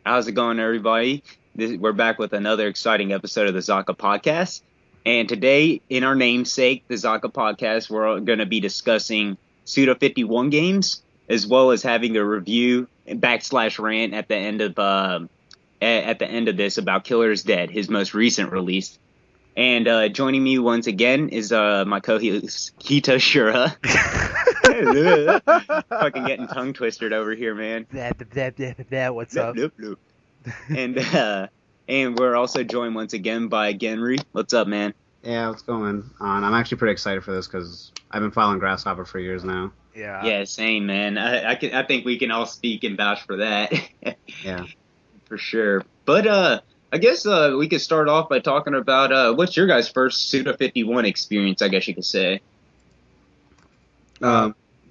How's it going, everybody? We're back with another exciting episode of the ZaKa podcast. And today, in our namesake, the ZaKa podcast, we're going to be discussing Suda 51 games, as well as having a review / rant at the end of this about Killer is Dead, his most recent release. And joining me once again is my co-host Hito Shura. Fucking getting tongue twisted over here, man. What's up? And we're also joined once again by Ghenry. What's up, man? Yeah, what's going on? I'm actually pretty excited for this because I've been following Grasshopper for years now. Yeah, same, man. I think we can all speak and vouch for that. Yeah, for sure. But I guess we could start off by talking about what's your guys' first Suda 51 experience, I guess you could say.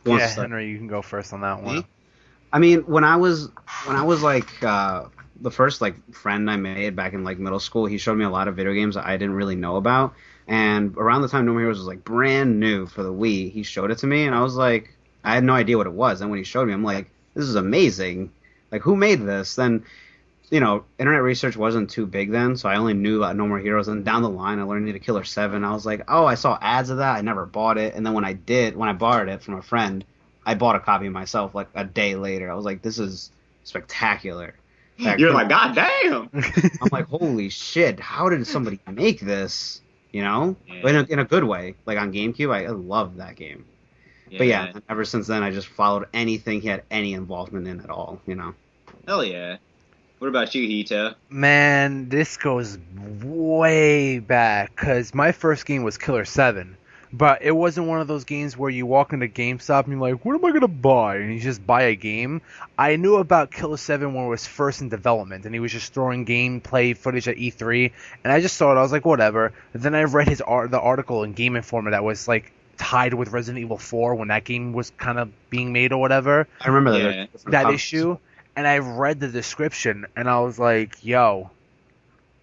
Henry, you can go first on that one. I mean, when I was like the first like friend I made back in like middle school, he showed me a lot of video games that I didn't really know about. And around the time No More Heroes was like brand new for the Wii, he showed it to me, and I was like, I had no idea what it was. And when he showed me, I'm like, this is amazing. Like, who made this? Then, you know, internet research wasn't too big then, so I only knew about No More Heroes. And down the line, I learned to Killer 7. I was like, oh, I saw ads of that. I never bought it. And then when I borrowed it from a friend, I bought a copy myself like a day later. I was like, this is spectacular. You're like, God damn! I'm like, holy shit, how did somebody make this? You know? Yeah. In a good way. Like on GameCube, I loved that game. Yeah. But yeah, ever since then, I just followed anything he had any involvement in at all, you know? Hell yeah. What about you, Hito? Man, this goes way back, because my first game was Killer 7. But it wasn't one of those games where you walk into GameStop and you're like, what am I going to buy? And you just buy a game. I knew about Killer 7 when it was first in development, and he was just throwing gameplay footage at E3. And I just saw it. I was like, whatever. And then I read the article in Game Informer that was like tied with Resident Evil 4 when that game was kind of being made or whatever. I remember that issue. And I read the description, and I was like, yo,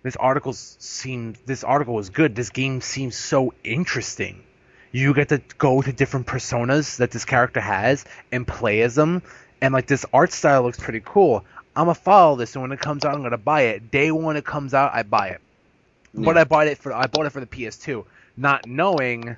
this article was good. This game seems so interesting. You get to go to different personas that this character has and play as them. And, like, this art style looks pretty cool. I'm going to follow this, and when it comes out, I'm going to buy it. Day one it comes out, I buy it. Yeah. But I bought it for the PS2, not knowing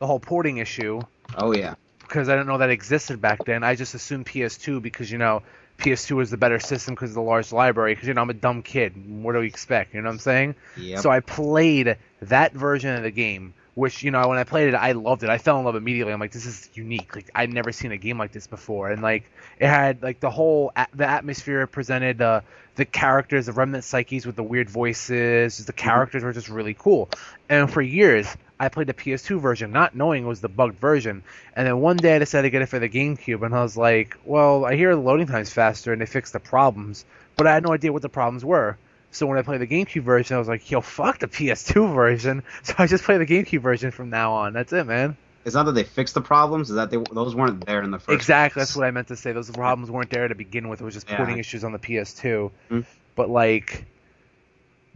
the whole porting issue. Oh, yeah. Because I didn't know that existed back then. I just assumed PS2 because, you know, PS2 was the better system because of the large library. Because, you know, I'm a dumb kid. What do we expect? You know what I'm saying? Yep. So I played that version of the game, which, you know, when I played it, I loved it. I fell in love immediately. I'm like, this is unique. Like, I'd never seen a game like this before. And, like, it had, like, the atmosphere it presented, the characters, the remnant psyches with the weird voices. The characters were just really cool. And for years, I played the PS2 version, not knowing it was the bugged version. And then one day I decided to get it for the GameCube, and I was like, well, I hear the loading time's faster and they fixed the problems, but I had no idea what the problems were. So when I played the GameCube version, I was like, yo, fuck the PS2 version. So I just play the GameCube version from now on. That's it, man. It's not that they fixed the problems, it's that those weren't there in the first Exactly, place. That's what I meant to say. Those problems weren't there to begin with. It was just porting issues on the PS2. Mm-hmm. But, like,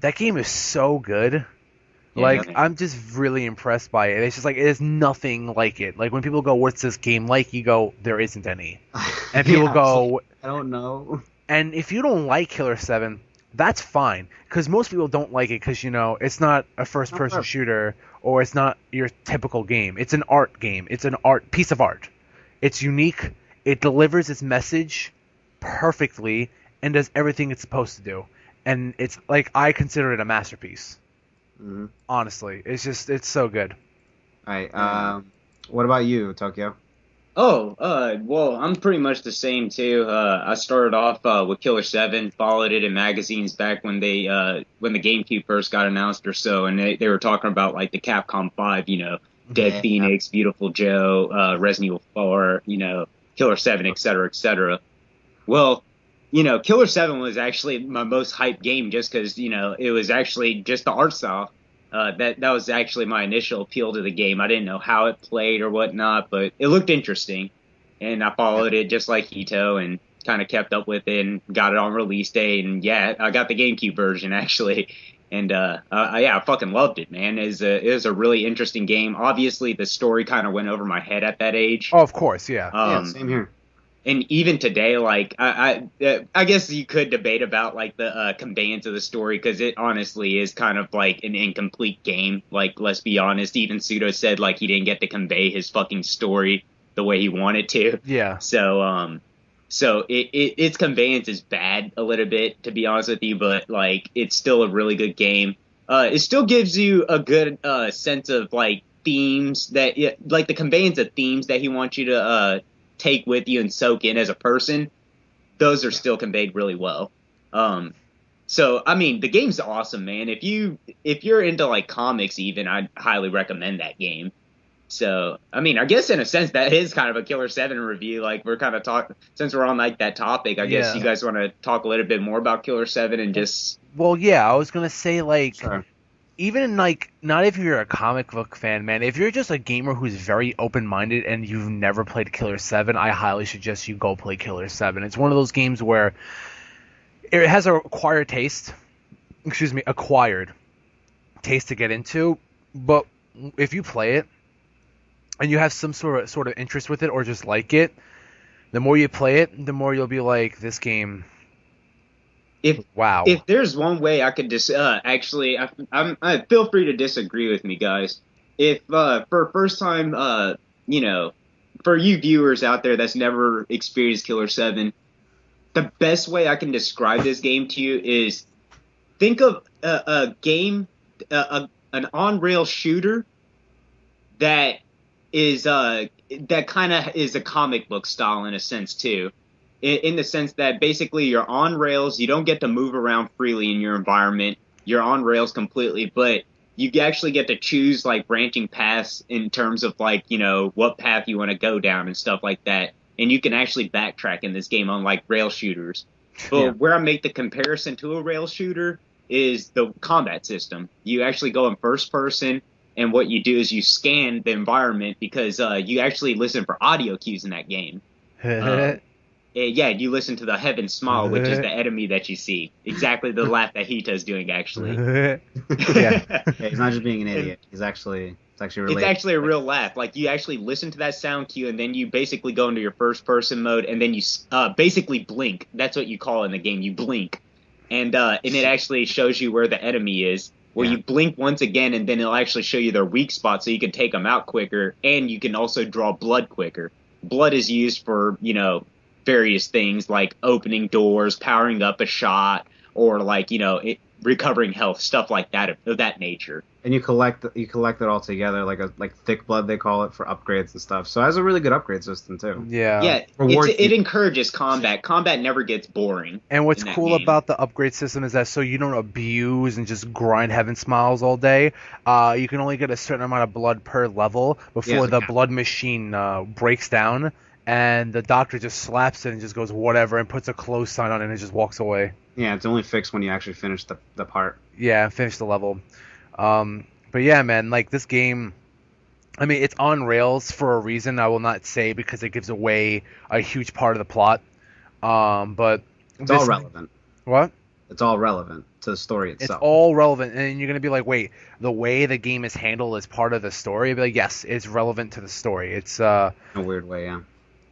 that game is so good. Like, I'm just really impressed by it. It's just like, there's nothing like it. Like, when people go, what's this game like? You go, there isn't any. And people go, I don't know. And if you don't like Killer 7, that's fine. Because most people don't like it because, you know, it's not a first-person shooter or it's not your typical game. It's an art game. It's an piece of art. It's unique. It delivers its message perfectly and does everything it's supposed to do. And it's, like, I consider it a masterpiece. Mm-hmm. Honestly, it's so good. All right. What about you, Tokyo? Well, I'm pretty much the same too. I started off with Killer 7, followed it in magazines back when the GameCube first got announced or so, and they were talking about like the Capcom 5, you know, Dead Phoenix, Beautiful Joe, Resident Evil 4, you know, Killer 7, etc., etc. Well, you know, Killer 7 was actually my most hyped game just because, you know, it was actually just the art style. That was actually my initial appeal to the game. I didn't know how it played or whatnot, but it looked interesting. And I followed it just like Hito and kind of kept up with it and got it on release day. And yeah, I got the GameCube version actually. And I fucking loved it, man. It was a really interesting game. Obviously, the story kind of went over my head at that age. Oh, of course, yeah. Same here. And even today, like I guess you could debate about like the conveyance of the story because it honestly is kind of like an incomplete game. Like let's be honest, even Suda said like he didn't get to convey his fucking story the way he wanted to. Yeah. So its conveyance is bad a little bit, to be honest with you, but like it's still a really good game. It still gives you a good sense of like themes that like the conveyance of themes that he wants you to take with you and soak in as a person. Those are still conveyed really well. So I mean the game's awesome, man. If you're into like comics even, I'd highly recommend that game. So, I mean, I guess in a sense that is kind of a Killer 7 review. Like, we're kind of since we're on like that topic, I guess you guys want to talk a little bit more about Killer 7 and just. Well, yeah, I was going to say, like, Sure. even, like, not if you're a comic book fan, man, if you're just a gamer who's very open-minded and you've never played Killer 7, I highly suggest you go play Killer 7. It's one of those games where it has a acquired taste to get into, but if you play it, and you have some sort of interest with it or just like it, the more you play it, the more you'll be like, this game. Wow. If there's one way I could actually, I feel free to disagree with me, guys. If for first time, for you viewers out there that's never experienced Killer 7, the best way I can describe this game to you is think of a game, an on-rail shooter that is that kind of is a comic book style in a sense too, in the sense that basically you're on rails, you don't get to move around freely in your environment, you're on rails completely, but you actually get to choose like branching paths in terms of like what path you want to go down and stuff like that, and you can actually backtrack in this game unlike rail shooters. But where I make the comparison to a rail shooter is the combat system. You actually go in first person. And what you do is you scan the environment because you actually listen for audio cues in that game. You listen to the Heaven Smile, which is the enemy that you see. Exactly the laugh that Hita's doing, actually. Yeah, he's not just being an idiot. It's actually related. It's actually a real laugh. Like, you actually listen to that sound cue, and then you basically go into your first-person mode, and then you basically blink. That's what you call it in the game. You blink. And it actually shows you where the enemy is. Where you blink once again, and then it'll actually show you their weak spot so you can take them out quicker, and you can also draw blood quicker. Blood is used for, various things like opening doors, powering up a shot, or like, recovering health, stuff like that, of that nature. And you collect it all together, like thick blood they call it, for upgrades and stuff. So it has a really good upgrade system too. Yeah. It encourages combat. Combat never gets boring. And what's cool about the upgrade system is that so you don't abuse and just grind Heaven Smiles all day. You can only get a certain amount of blood per level before the blood machine breaks down, and the doctor just slaps it and just goes whatever and puts a close sign on it and it just walks away. Yeah, it's only fixed when you actually finish the part. Yeah, finish the level. But yeah, man, like this game, I mean, it's on rails for a reason. I will not say because it gives away a huge part of the plot. But it's all relevant. What? It's all relevant to the story itself. It's all relevant, and you're gonna be like, wait, the way the game is handled is part of the story. I'll be like, yes, it's relevant to the story. It's in a weird way, yeah.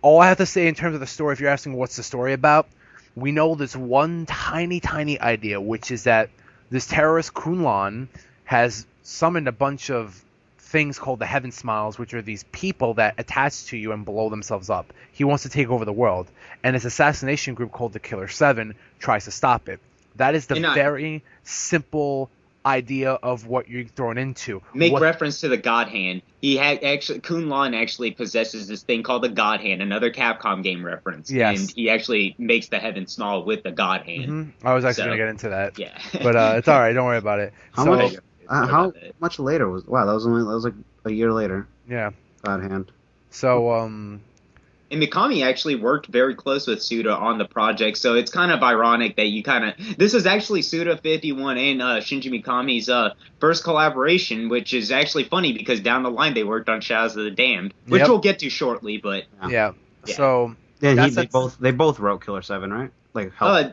All I have to say in terms of the story, if you're asking what's the story about, we know this one tiny idea, which is that this terrorist Kunlan has summoned a bunch of things called the Heaven Smiles, which are these people that attach to you and blow themselves up. He wants to take over the world, and his assassination group called the Killer 7 tries to stop it. That is the very simple idea of what you're thrown into. Reference to the God Hand. Kunlan actually possesses this thing called the God Hand, another Capcom game reference. Yes. And he actually makes the Heaven Smile with the God Hand. Mm-hmm. I was actually going to get into that. Yeah. But it's all right. Don't worry about it. How much later was? Wow, that was like a year later. Yeah. God Hand. So And Mikami actually worked very close with Suda on the project, so it's kind of ironic that this is actually Suda 51 and Shinji Mikami's first collaboration, which is actually funny because down the line they worked on Shadows of the Damned, which we'll get to shortly, but... Yeah. So... Yeah, they both wrote Killer 7, right? Like, I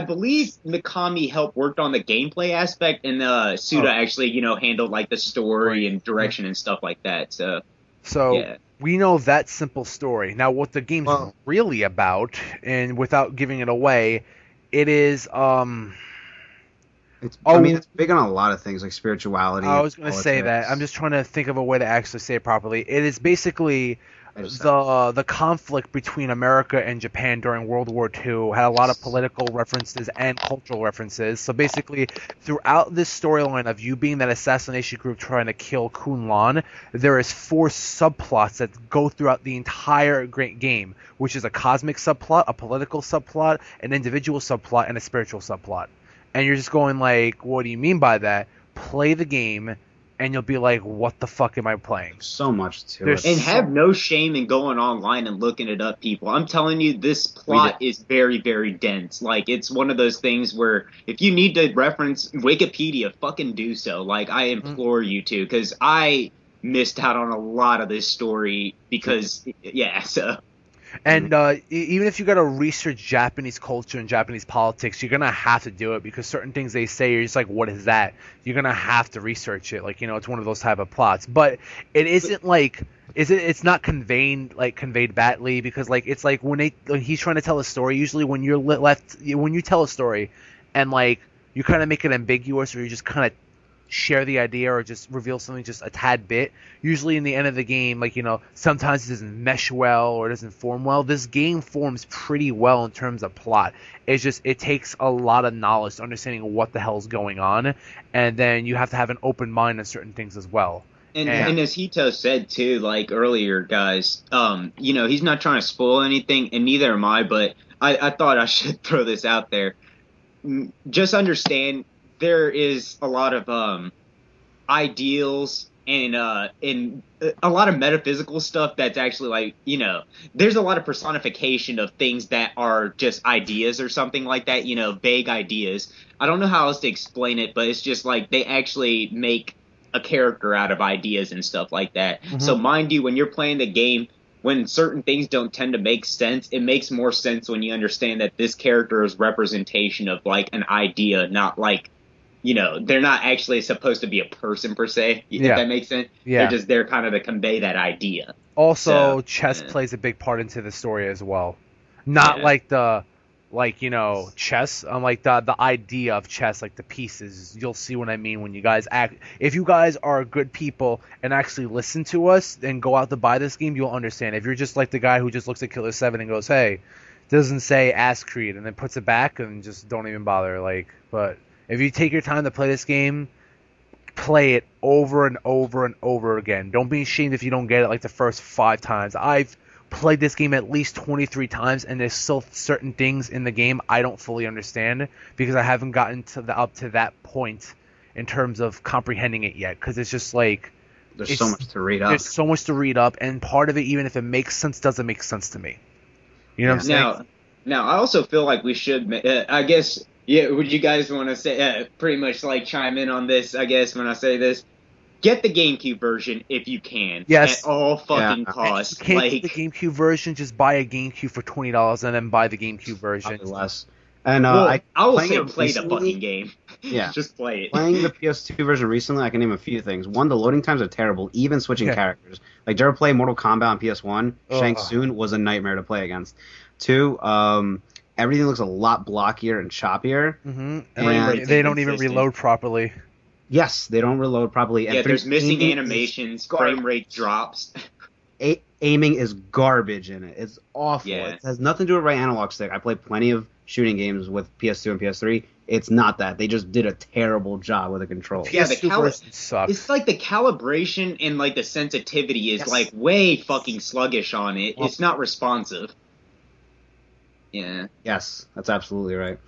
believe Mikami helped worked on the gameplay aspect, and Suda actually, handled, like, the story and direction and stuff like that, so... So we know that simple story. Now, what the game's really about, and without giving it away, it is it's big on a lot of things like spirituality. I was going to say that. I'm just trying to think of a way to actually say it properly. It is basically the conflict between America and Japan during World War II had a lot of political references and cultural references. So basically, throughout this storyline of you being that assassination group trying to kill Kun Lan, there is 4 subplots that go throughout the entire great game, which is a cosmic subplot, a political subplot, an individual subplot, and a spiritual subplot. And you're just going like, what do you mean by that? Play the game, and you'll be like, what the fuck am I playing? So much to it. And have no shame in going online and looking it up, people. I'm telling you, this plot is very, very dense. Like, it's one of those things where if you need to reference Wikipedia, fucking do so. Like, I implore you to, because I missed out on a lot of this story because, so... And even if you got to research Japanese culture and Japanese politics, you're going to have to do it because certain things they say, you're just like, what is that? You're going to have to research it. Like, it's one of those type of plots. But it isn't like, it's not conveyed badly because, like, it's like when he's trying to tell a story, usually when when you tell a story and, like, you kind of make it ambiguous or you just kind of share the idea or just reveal something just a tad bit, usually in the end of the game, like, sometimes it doesn't mesh well or it doesn't form well. This game forms pretty well in terms of plot. It's just, it takes a lot of knowledge to understanding what the hell's going on, and then you have to have an open mind on certain things as well. And as Hito said too, like earlier, guys, he's not trying to spoil anything, and neither am I, but I thought I should throw this out there. Just understand there is a lot of ideals and a lot of metaphysical stuff that's actually like, there's a lot of personification of things that are just ideas or something like that, vague ideas. I don't know how else to explain it, but it's just like they actually make a character out of ideas and stuff like that. Mm-hmm. So mind you, when you're playing the game, when certain things don't tend to make sense, it makes more sense when you understand that this character is representation of like an idea, not like, they're not actually supposed to be a person per se, if that makes sense. Yeah. They're just there kind of to convey that idea. Also, chess plays a big part into the story as well. Not like chess, like the idea of chess, like the pieces. You'll see what I mean when you guys act. If you guys are good people and actually listen to us and go out to buy this game, you'll understand. If you're just like the guy who just looks at Killer 7 and goes, hey, doesn't say Ass Creed, and then puts it back and just don't even bother, but... If you take your time to play this game, play it over and over and over again. Don't be ashamed if you don't get it like the first 5 times. I've played this game at least 23 times, and there's still certain things in the game I don't fully understand because I haven't gotten up to that point in terms of comprehending it yet. Because it's just like... There's so much to read up. There's so much to read up, and part of it, even if it makes sense, doesn't make sense to me. You know what I'm saying? Now, I also feel like we should... I guess... Yeah, would you guys want to say, pretty much like chime in on this, I guess, when I say this? Get the GameCube version if you can. Yes. At all fucking costs. If you can't get the GameCube version, just buy a GameCube for $20 and then buy the GameCube version. Less. And I will say play the fucking game. Yeah. Just play it. Playing the PS2 version recently, I can name a few things. One, the loading times are terrible, even switching characters. Like, did you ever play Mortal Kombat on PS1? Shang Tsung was a nightmare to play against. 2, everything looks a lot blockier and choppier. Mm-hmm. And they don't even reload properly. Yes, they don't reload properly. And there's missing animations, frame rate drops. Aiming is garbage in it. It's awful. Yeah. It has nothing to do with right analog stick. I played plenty of shooting games with PS2 and PS3. It's not that. They just did a terrible job with the controls. Yeah, sucks. It's like the calibration and like the sensitivity is like way fucking sluggish on it. It's not responsive. Yeah. Yes, that's absolutely right.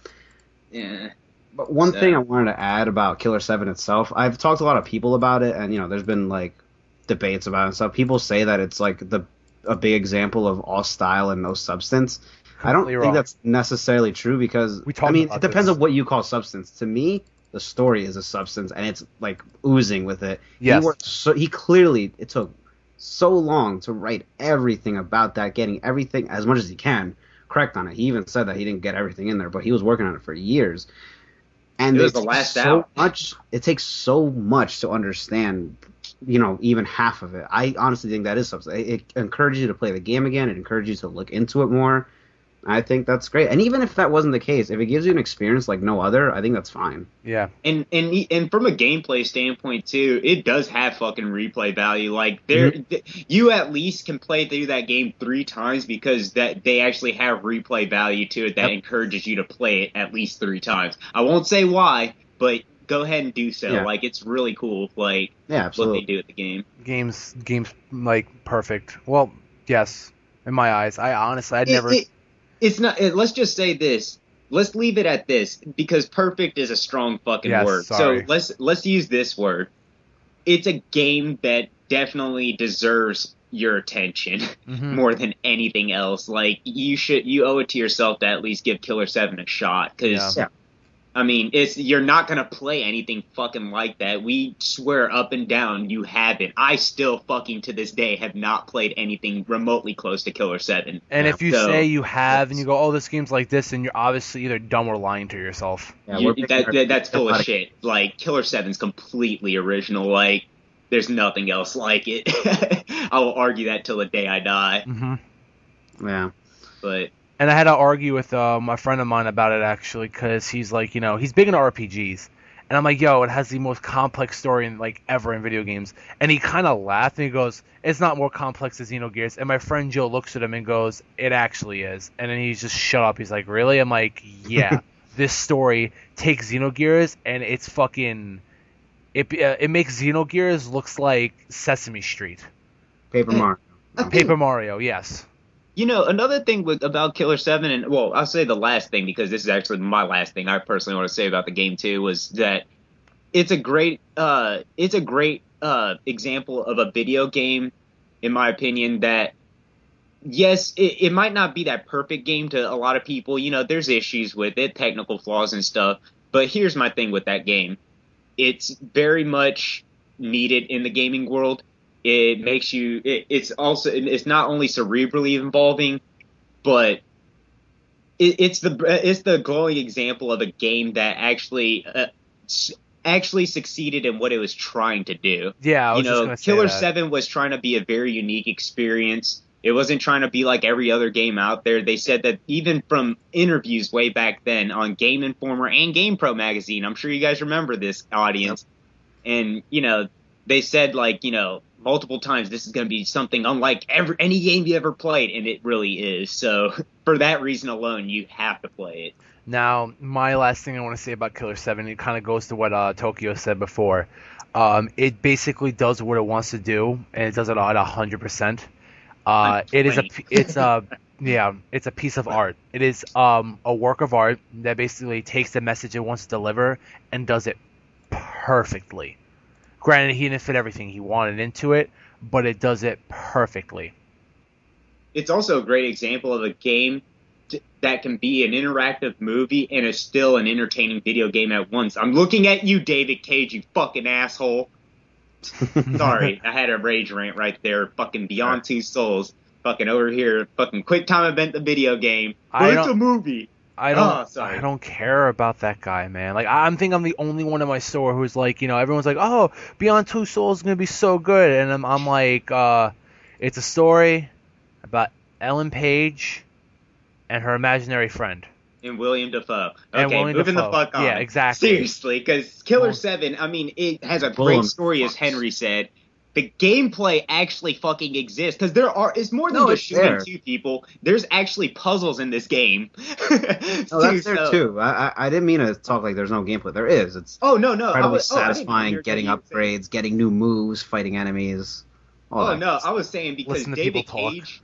Yeah. But one thing I wanted to add about Killer 7 itself, I've talked to a lot of people about it, and there's been like debates about it and stuff. People say that it's like a big example of all style and no substance. I don't think that's necessarily true because it depends on what you call substance. To me, the story is a substance, and it's like oozing with it. Yes. It took so long to write everything about that, getting everything as much as he can correct on it. He even said that he didn't get everything in there, but he was working on it for years. And it was the last out. It takes so much to understand even half of it. I honestly think that is something. It encourages you to play the game again. It encourages you to look into it more. I think that's great. And even if that wasn't the case, if it gives you an experience like no other, I think that's fine. Yeah. And from a gameplay standpoint too, it does have fucking replay value. Like you at least can play through that game 3 times because that they actually have replay value to it that encourages you to play it at least 3 times. I won't say why, but go ahead and do so. Yeah. Like, it's really cool. Like, what they do at the game. Game's like perfect. Well, yes, in my eyes. I'd never. It's not. Let's just say this. Let's leave it at this because perfect is a strong fucking word. Sorry. So let's use this word. It's a game that definitely deserves your attention more than anything else. Like, you owe it to yourself to at least give Killer 7 a shot because. Yeah. I mean, you're not going to play anything fucking like that. We swear up and down you haven't. I still fucking to this day have not played anything remotely close to Killer 7. And if you say you have and you go, oh, this game's like this, then you're obviously either dumb or lying to yourself. Yeah, that's full of shit. Like, Killer 7's completely original. Like, there's nothing else like it. I will argue that till the day I die. Mm-hmm. Yeah. But... And I had to argue with a friend of mine about it, actually, because he's like, he's big into RPGs. And I'm like, yo, it has the most complex story ever in video games. And he kind of laughed, and he goes, it's not more complex than Xenogears. And my friend Joe looks at him and goes, it actually is. And then he's just shut up. He's like, really? I'm like, yeah. This story takes Xenogears, and it's fucking... It makes Xenogears looks like Sesame Street. Paper Mario. Paper Mario, yes. Another thing about Killer 7, and well, I'll say the last thing because this is actually my last thing I personally want to say about the game too, was that it's a great example of a video game, in my opinion, that yes, it might not be that perfect game to a lot of people. There's issues with it, technical flaws and stuff. But here's my thing with that game: it's very much needed in the gaming world. It makes you. It's not only cerebrally involving, but it's the glowing example of a game that actually succeeded in what it was trying to do. Yeah, I was just gonna say Killer that. 7 was trying to be a very unique experience. It wasn't trying to be like every other game out there. They said that even from interviews way back then on Game Informer and GamePro magazine. I'm sure you guys remember this, audience. Yep. And they said multiple times this is going to be something unlike any game you ever played, and it really is. So for that reason alone, you have to play it. Now, my last thing I want to say about Killer 7, it kind of goes to what Tokyo said before. It basically does what it wants to do, and it does it at 100%. It's a piece of art. It is a work of art that basically takes the message it wants to deliver and does it perfectly. Granted, he didn't fit everything he wanted into it, but it does it perfectly. It's also a great example of a game that can be an interactive movie and is still an entertaining video game at once. I'm looking at you, David Cage, you fucking asshole. Sorry, I had a rage rant right there. Fucking Beyond Two Souls. Fucking over here. Fucking Quick Time Event, the video game. But it's a movie. I don't care about that guy, man. Like, I think I'm the only one in my store who's like, everyone's like, oh, Beyond Two Souls is going to be so good. And I'm like, it's a story about Ellen Page and her imaginary friend. And William Dafoe. Okay, moving the fuck on. Yeah, exactly. Seriously, because Killer 7, I mean, it has a great story, as Henry said. The gameplay actually fucking exists, because it's more than just shooting 2 people. There's actually puzzles in this game. That's there too. I didn't mean to talk like there's no gameplay. There is. It's incredibly satisfying, getting upgrades, getting new moves, fighting enemies. I was saying because David Cage...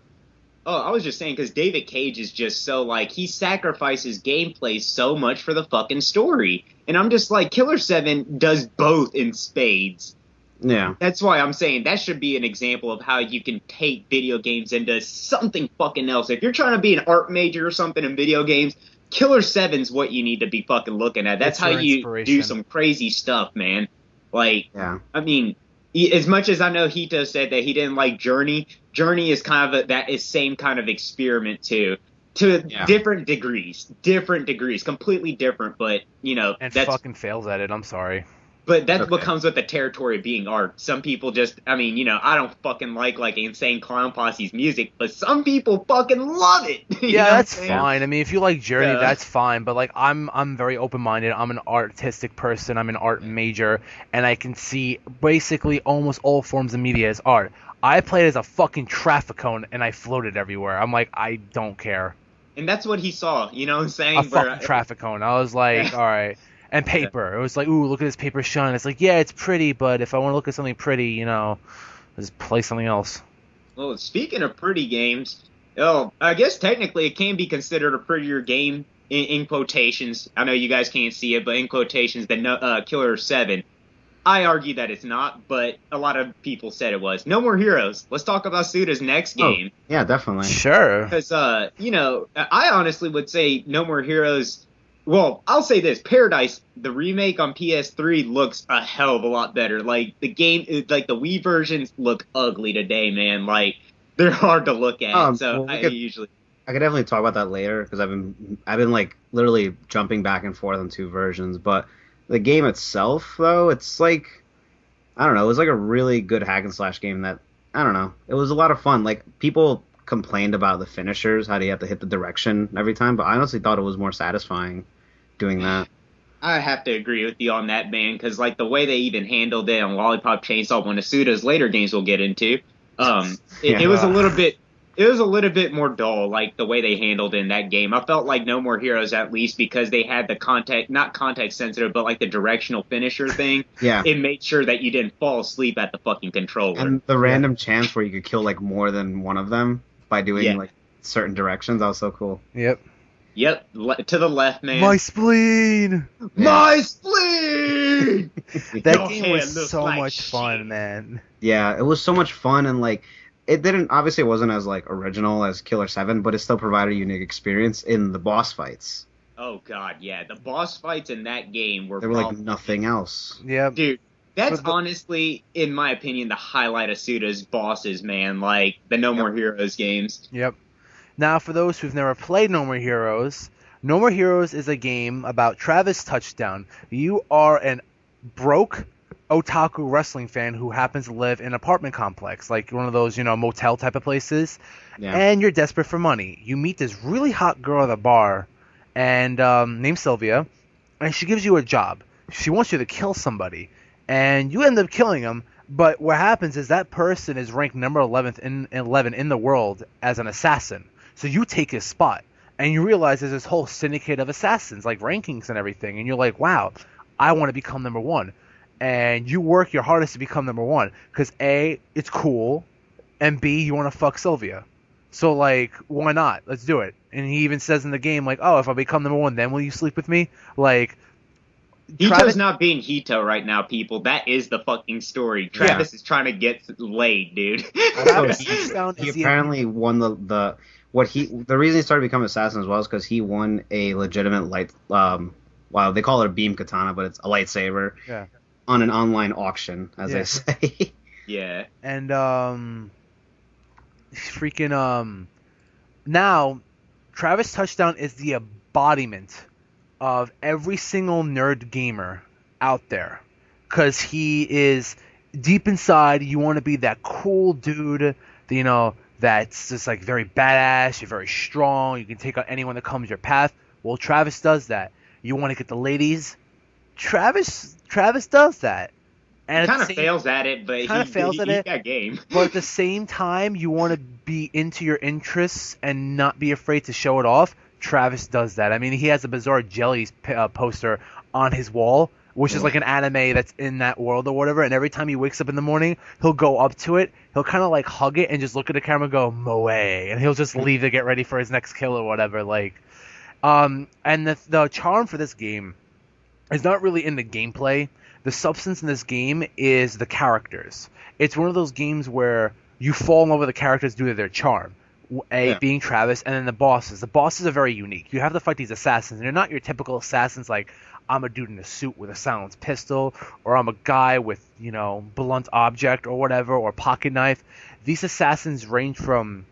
Oh, I was just saying because David Cage is just so, he sacrifices gameplay so much for the fucking story. And I'm just like, Killer 7 does both in spades. Yeah. That's why I'm saying that should be an example of how you can take video games into something fucking else. If you're trying to be an art major or something in video games, Killer 7's what you need to be fucking looking at. That's how you do some crazy stuff, man. I mean... As much as I know Hito said that he didn't like Journey is kind of that same kind of experiment too, different degrees, completely different, but and fucking fails at it. I'm sorry. But that's what Okay. comes with the territory of being art. Some people just, I mean, I don't fucking like Insane Clown Posse's music, but some people fucking love it. You Yeah, know what I'm that's saying? fine. I mean, if you like Journey, So, that's fine. But like, I'm very open-minded. I'm an artistic person. I'm an art major, and I can see basically almost all forms of media as art. I played as a fucking traffic cone, and I floated everywhere. I'm like, I don't care. and that's what he saw. You know what I'm A saying? fucking traffic cone. I was like, all right. And Yeah. paper. It was like, ooh, look at this paper shine. It's like, yeah, it's pretty, but if I want to look at something pretty, just play something else. Well, speaking of pretty games, I guess technically it can be considered a prettier game in quotations. I know you guys can't see it, but in quotations, than Killer 7. I argue that it's not, but a lot of people said it was. No More Heroes. Let's talk about Suda's next game. Yeah, definitely. Sure. Because, I honestly would say No More Heroes. Well, I'll say this: Paradise, the remake on PS3, looks a hell of a lot better. Like the game, like the Wii versions look ugly today, man. Like they're hard to look at. So Well, I usually, I could definitely talk about that later because I've been like literally jumping back and forth on two versions. But the game itself, though, it's like I don't know. It was like a really good hack and slash game that I don't know. It was a lot of fun. Like people complained about the finishers, how do you have to hit the direction every time, but I honestly thought it was more satisfying doing that. I have to agree with you on that, man. Because like the way they even handled it on Lollipop Chainsaw, one of Suda's later games we'll get into, it was a little bit. It was a little bit more dull, like the way they handled it in that game. I felt like No More Heroes, at least because they had the not context sensitive, but like the directional finisher thing. Yeah. It made sure that you didn't fall asleep at the fucking controller. And the random chance where you could kill like more than one of them by doing like certain directions, that was so cool. Yep. Yep, to the left, man. My spleen! My spleen! That Your game hair was looks so like much shit. fun, man. Yeah, it was so much fun and like it didn't obviously it wasn't as like original as Killer 7, but it still provided a unique experience in the boss fights. Oh god, yeah, the boss fights in that game were They were like probably- nothing else. Yep. Dude, that's But the- honestly, in my opinion, the highlight of Suda's bosses, man. Like the No More Heroes games. Yep. Now, for those who've never played No More Heroes, No More Heroes is a game about Travis Touchdown. You are an broke otaku wrestling fan who happens to live in an apartment complex, like one of those, motel type of places, Yeah. and you're desperate for money. You meet this really hot girl at a bar, and named Sylvia, and she gives you a job. She wants you to kill somebody, and you end up killing him. But what happens is that person is ranked number 11 in the world as an assassin. So you take his spot, and you realize there's this whole syndicate of assassins, like rankings and everything, and you're like, wow, I want to become number one. And you work your hardest to become number one, because A, it's cool, and B, you want to fuck Sylvia. So, like, why not? Let's do it. And he even says in the game, like, oh, if I become number one, then will you sleep with me? Like, Hito's not being Hito right now, people. That is the fucking story. Travis is trying to get laid, dude. Travis he Touchdown is the apparently won the reason he started becoming assassin as well is because he won a legitimate they call it a beam katana, but it's a lightsaber. Yeah. On an online auction, as they say. Yeah. And now Travis Touchdown is the embodiment of every single nerd gamer out there, because he is deep inside. You want to be that cool dude, that's just like very badass. You're very strong. You can take on anyone that comes your path. Well, Travis does that. You want to get the ladies. Travis does that. And He kind of fails at it, but he got game. But at the same time, you want to be into your interests and not be afraid to show it off. Travis does that. I mean, he has a Bizarre Jellies poster on his wall, which is like an anime that's in that world or whatever. And every time he wakes up in the morning, he'll go up to it. He'll kind of like hug it and just look at the camera and go, Moe. And he'll just leave to get ready for his next kill or whatever. And the charm for this game is not really in the gameplay. The substance in this game is the characters. It's one of those games where you fall in love with the characters due to their charm. Being Travis, and then the bosses. The bosses are very unique. You have to fight these assassins. They're not your typical assassins like, I'm a dude in a suit with a silenced pistol, or I'm a guy with, blunt object or whatever, or pocket knife. These assassins range from,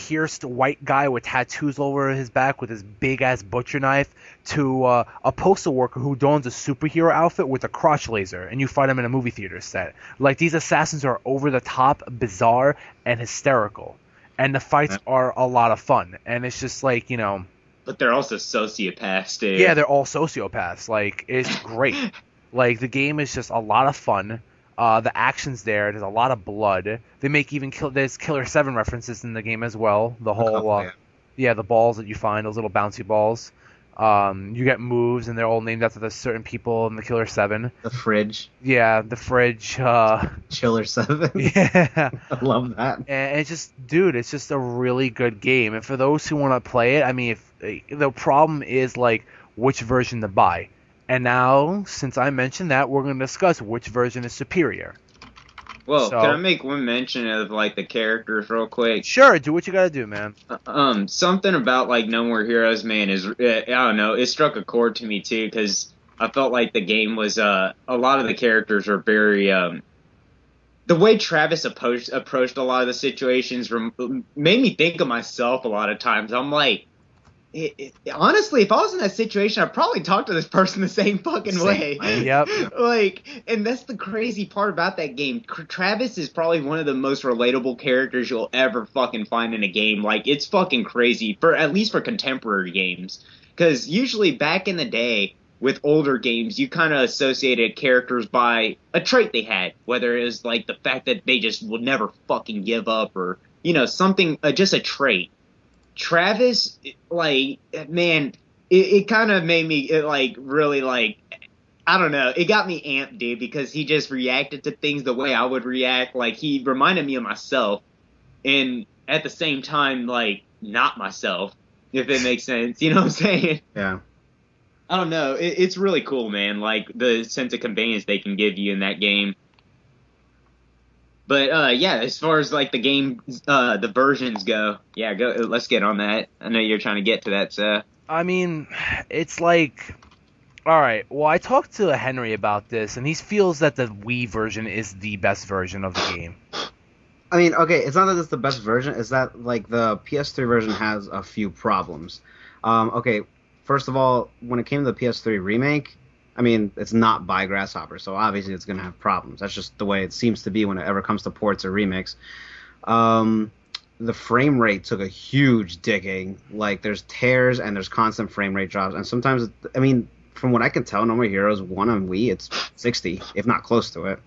pierced white guy with tattoos all over his back with his big ass butcher knife to a postal worker who dons a superhero outfit with a crotch laser, and you fight him in a movie theater set. Like, these assassins are over the top, bizarre, and hysterical, and the fights are a lot of fun. And it's just like, you know. But they're also sociopaths, dude. Yeah, they're all sociopaths. Like, it's great. Like, the game is just a lot of fun. The action's there. There's a lot of blood. They make even there's Killer 7 references in the game as well. The whole, the balls that you find, those little bouncy balls. You get moves, and they're all named after the certain people in the Killer 7. The fridge. Yeah, the fridge. Chiller 7. Yeah. I love that. And it's just, dude, it's just a really good game. And for those who want to play it, I mean, if the problem is, like, which version to buy. And now, since I mentioned that, we're going to discuss which version is superior. Well, can I make one mention of, like, the characters real quick? Sure, do what you got to do, man. Something about, like, No More Heroes, man, is, I don't know, it struck a chord to me, too, because I felt like the game was, a lot of the characters are very, the way Travis approached a lot of the situations made me think of myself a lot of times. I'm like, honestly, if I was in that situation, I'd probably talk to this person the same fucking way. Yep. Like, and that's the crazy part about that game. Travis is probably one of the most relatable characters you'll ever fucking find in a game. Like, it's fucking crazy, at least for contemporary games. Because usually back in the day, with older games, you kind of associated characters by a trait they had. Whether it was, like, the fact that they just would never fucking give up or, you know, something, just a trait. Travis, like, man, it kind of made me, really, like, I don't know, it got me amped, dude, because he just reacted to things the way I would react. Like, he reminded me of myself, and at the same time, like, not myself, if it makes sense, you know what I'm saying? Yeah. I don't know, it's really cool, man, like, the sense of conveyance they can give you in that game. But, yeah, as far as, like, the game, the versions go, yeah, let's get on that. I know you're trying to get to that, so. I mean, it's like, all right, well, I talked to Henry about this, and he feels that the Wii version is the best version of the game. I mean, okay, it's not that it's the best version, it's that, like, the PS3 version has a few problems. Okay, first of all, when it came to the PS3 remake, I mean, it's not by Grasshopper, so obviously it's going to have problems. That's just the way it seems to be when it ever comes to ports or remakes. The frame rate took a huge digging. Like, there's tears and there's constant frame rate drops. And sometimes, I mean, from what I can tell, No More Heroes 1 on Wii, it's 60, if not close to it.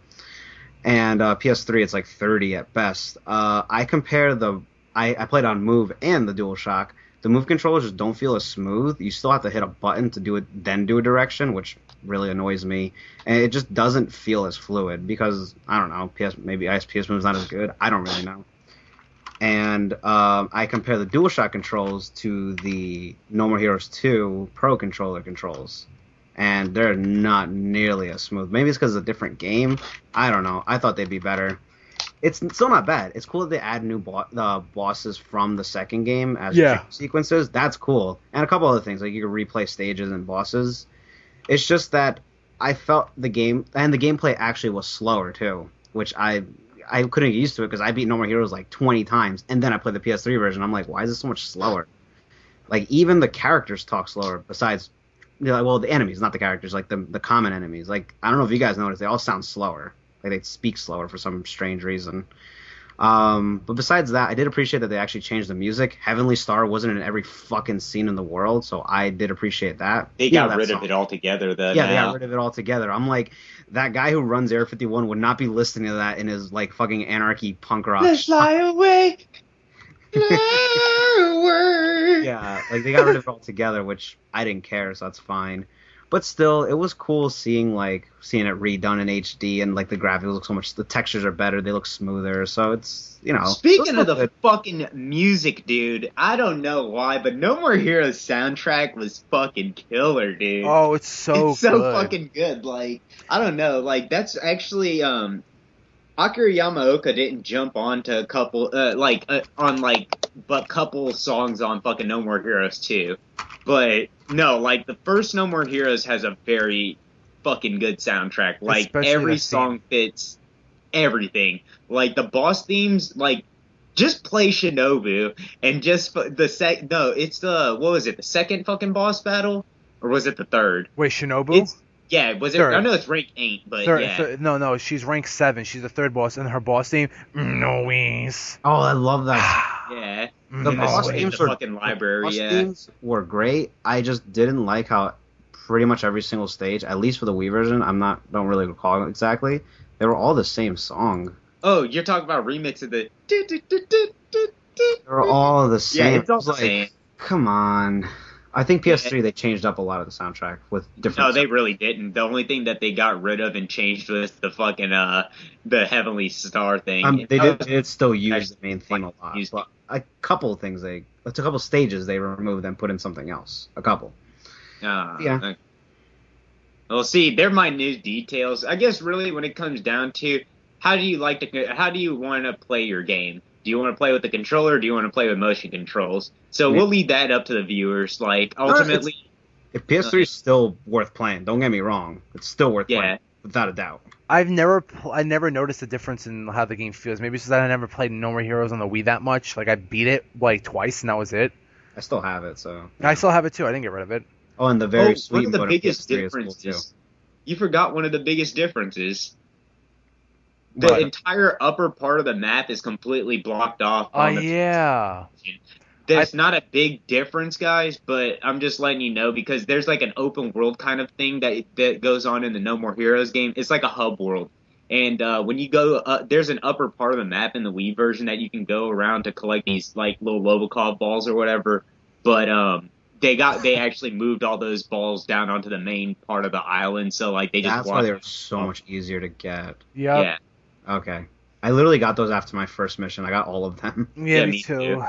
And PS3, it's like 30 at best. I compare I played on Move and the DualShock. The Move controllers just don't feel as smooth. You still have to hit a button to do it, then do a direction, which really annoys me. And it just doesn't feel as fluid because, I don't know, maybe PS Move's not as good. I don't really know. And I compare the DualShock controls to the No More Heroes 2 Pro controller controls. And they're not nearly as smooth. Maybe it's because it's a different game. I don't know. I thought they'd be better. It's still not bad. It's cool that they add new bosses from the second game as sequences. That's cool. And a couple other things, like you can replay stages and bosses. It's just that I felt the game, and the gameplay actually was slower too, which I couldn't get used to it because I beat No More Heroes like 20 times, and then I played the PS3 version. I'm like, why is this so much slower? Like, even the characters talk slower, besides, you know, well, the enemies, not the characters, like the common enemies. Like, I don't know if you guys noticed, they all sound slower. Like, they speak slower for some strange reason. But besides that, I did appreciate that they actually changed the music. Heavenly Star wasn't in every fucking scene in the world, so I did appreciate that. They got rid of it altogether, though. Yeah, they got rid of it altogether. I'm like, that guy who runs Air 51 would not be listening to that in his, like, fucking anarchy punk rock. Let's fly away. Fly away. Yeah, like, they got rid of it altogether, which I didn't care, so that's fine. But still, it was cool seeing it redone in HD, and like the graphics look so much, the textures are better, they look smoother, so it's, you know. Speaking of the fucking music, dude, I don't know why, but No More Heroes soundtrack was fucking killer, dude. Oh, it's so fucking good. Like, I don't know, like, that's actually, Akira Yamaoka didn't jump onto a couple, couple songs on fucking No More Heroes 2. But, no, like, the first No More Heroes has a very fucking good soundtrack. Like, especially every song fits everything. Like, the boss themes, like, just play Shinobu and just it's the what was it, the second fucking boss battle, or was it the third? Wait, Shinobu? Was it? Third. I know it's rank 8, but Third, no, she's rank 7. She's the third boss, and her boss name, Noise. Oh, I love that. Yeah. The boss games were fucking library. boss themes were great. I just didn't like how pretty much every single stage, at least for the Wii version, don't really recall exactly. They were all the same song. Oh, you're talking about remix of the. They were all the same. Yeah, it's all the same. Come on. I think PS3 they changed up a lot of the soundtrack with different. No, they really didn't. The only thing that they got rid of and changed was the fucking the Heavenly Star thing. They did still use the main theme a lot. But a couple of things a couple stages they removed and put in something else. A couple. Yeah. Okay. Well, see, they're minute details. I guess really when it comes down to how do you want to play your game? Do you want to play with the controller, or do you want to play with motion controls? So we'll leave that up to the viewers. Like, ultimately... If PS3 is still worth playing, don't get me wrong. It's still worth playing, without a doubt. I never noticed the difference in how the game feels. Maybe it's because I never played No More Heroes on the Wii that much. Like, I beat it, like, twice, and that was it. I still have it, so... Yeah. I still have it, too. I didn't get rid of it. Oh, and the very sweet one of the mode biggest of PS3 differences. is cool, too. You forgot one of the biggest differences. The entire upper part of the map is completely blocked off. Yeah. There's not a big difference, guys, but I'm just letting you know because there's like an open world kind of thing that goes on in the No More Heroes game. It's like a hub world. And when you go, there's an upper part of the map in the Wii version that you can go around to collect these like little Lobocov balls or whatever. But they actually moved all those balls down onto the main part of the island, so like That's why they're so much easier to get. Yep. Yeah. Okay. I literally got those after my first mission. I got all of them. Yeah, me too.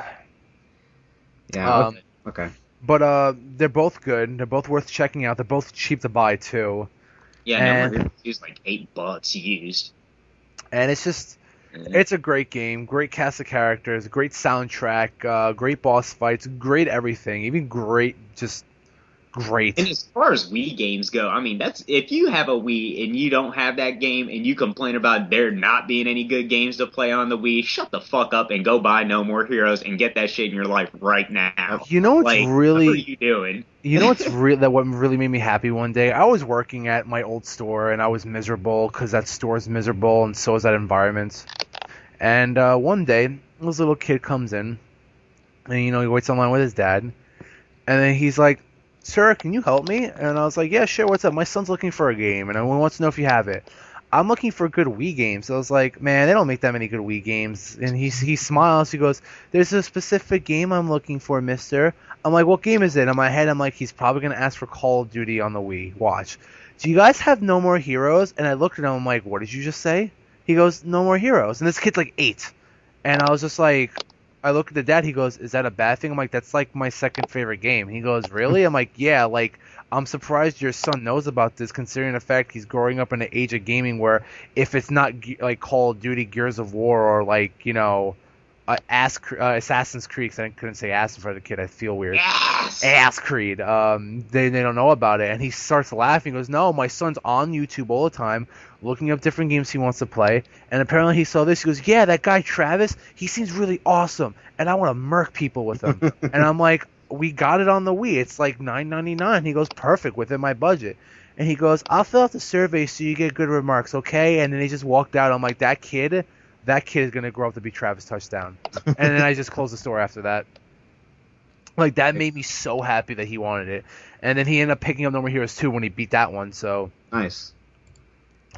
Yeah. Okay. But they're both good. They're both worth checking out. They're both cheap to buy too. Yeah, no, it's like $8 used. And it's just, it's a great game. Great cast of characters. Great soundtrack. Great boss fights. Great everything. Even great. And as far as Wii games go, I mean, if you have a Wii and you don't have that game and you complain about there not being any good games to play on the Wii, shut the fuck up and go buy No More Heroes and get that shit in your life right now. You know what's what are you doing? You know what's what really made me happy one day? I was working at my old store and I was miserable because that store is miserable and so is that environment. And one day, this little kid comes in and, he waits online with his dad. And then he's like, "Sir, can you help me?" And I was like, "Yeah, sure, what's up? My son's looking for a game, and I wants to know if you have it." I'm looking for good Wii games. So I was like, "Man, they don't make that many good Wii games." And he smiles. He goes, "There's a specific game I'm looking for, mister." I'm like, "What game is it?" In my head, I'm like, he's probably going to ask for Call of Duty on the Wii. Watch. "Do you guys have No More Heroes?" And I looked at him, I'm like, "What did you just say?" He goes, "No More Heroes." And this kid's like 8. And I was just like... I look at the dad, he goes, "Is that a bad thing?" I'm like, "That's like my second favorite game." He goes, "Really?" I'm like, "Yeah, like, I'm surprised your son knows about this, considering the fact he's growing up in an age of gaming where if it's not like Call of Duty, Gears of War, or like, Assassin's Creed, 'cause I couldn't say ass in front of the kid, I feel weird. Ass Creed. They don't know about it. And he starts laughing. He goes, "No, my son's on YouTube all the time, looking up different games he wants to play. And apparently he saw this. He goes, yeah, that guy Travis, he seems really awesome. And I want to murk people with him." And I'm like, "We got it on the Wii. It's like $9.99. He goes, "Perfect, within my budget." And he goes, "I'll fill out the survey so you get good remarks, okay?" And then he just walked out. I'm like, that kid is going to grow up to be Travis Touchdown. And then I just closed the store after that. Like, that made me so happy that he wanted it. And then he ended up picking up No More Heroes 2 when he beat that one, so... Nice.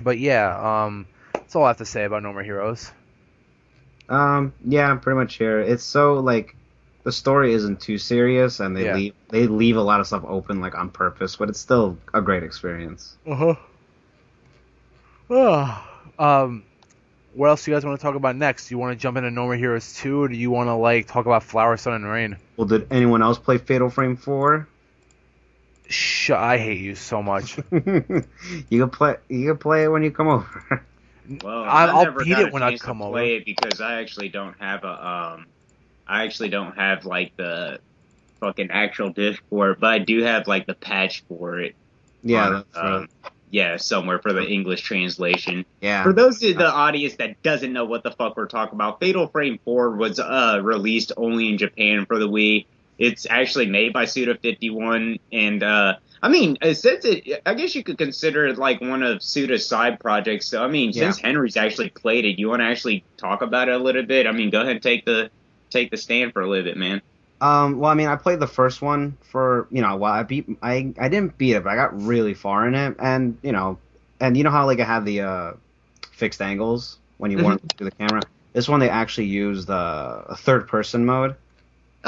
But yeah, that's all I have to say about No More Heroes. Yeah, pretty much here. It's so, like, the story isn't too serious, and they leave a lot of stuff open, like, on purpose, but it's still a great experience. What else do you guys want to talk about next? Do you want to jump into No More Heroes 2, or do you want to, like, talk about Flower, Sun, and Rain? Well, did anyone else play Fatal Frame 4? I hate you so much. You can play it when you come over. Well, I'll beat it when I come over. Play it because I actually don't have like the fucking actual disc for it, but I do have like the patch for it. Yeah, that's right. yeah, somewhere for the English translation. Yeah. For those of the audience that doesn't know what the fuck we're talking about, Fatal Frame 4 was released only in Japan for the Wii. It's actually made by Suda 51, and I mean, since I guess you could consider it like one of Suda's side projects. So I mean, since Henry's actually played it, you want to actually talk about it a little bit? I mean, go ahead and take the stand for a little bit, man. Well, I mean, I played the first one for, well, I didn't beat it, but I got really far in it, and you know how like it had the fixed angles when you weren't through the camera. This one they actually used a third person mode.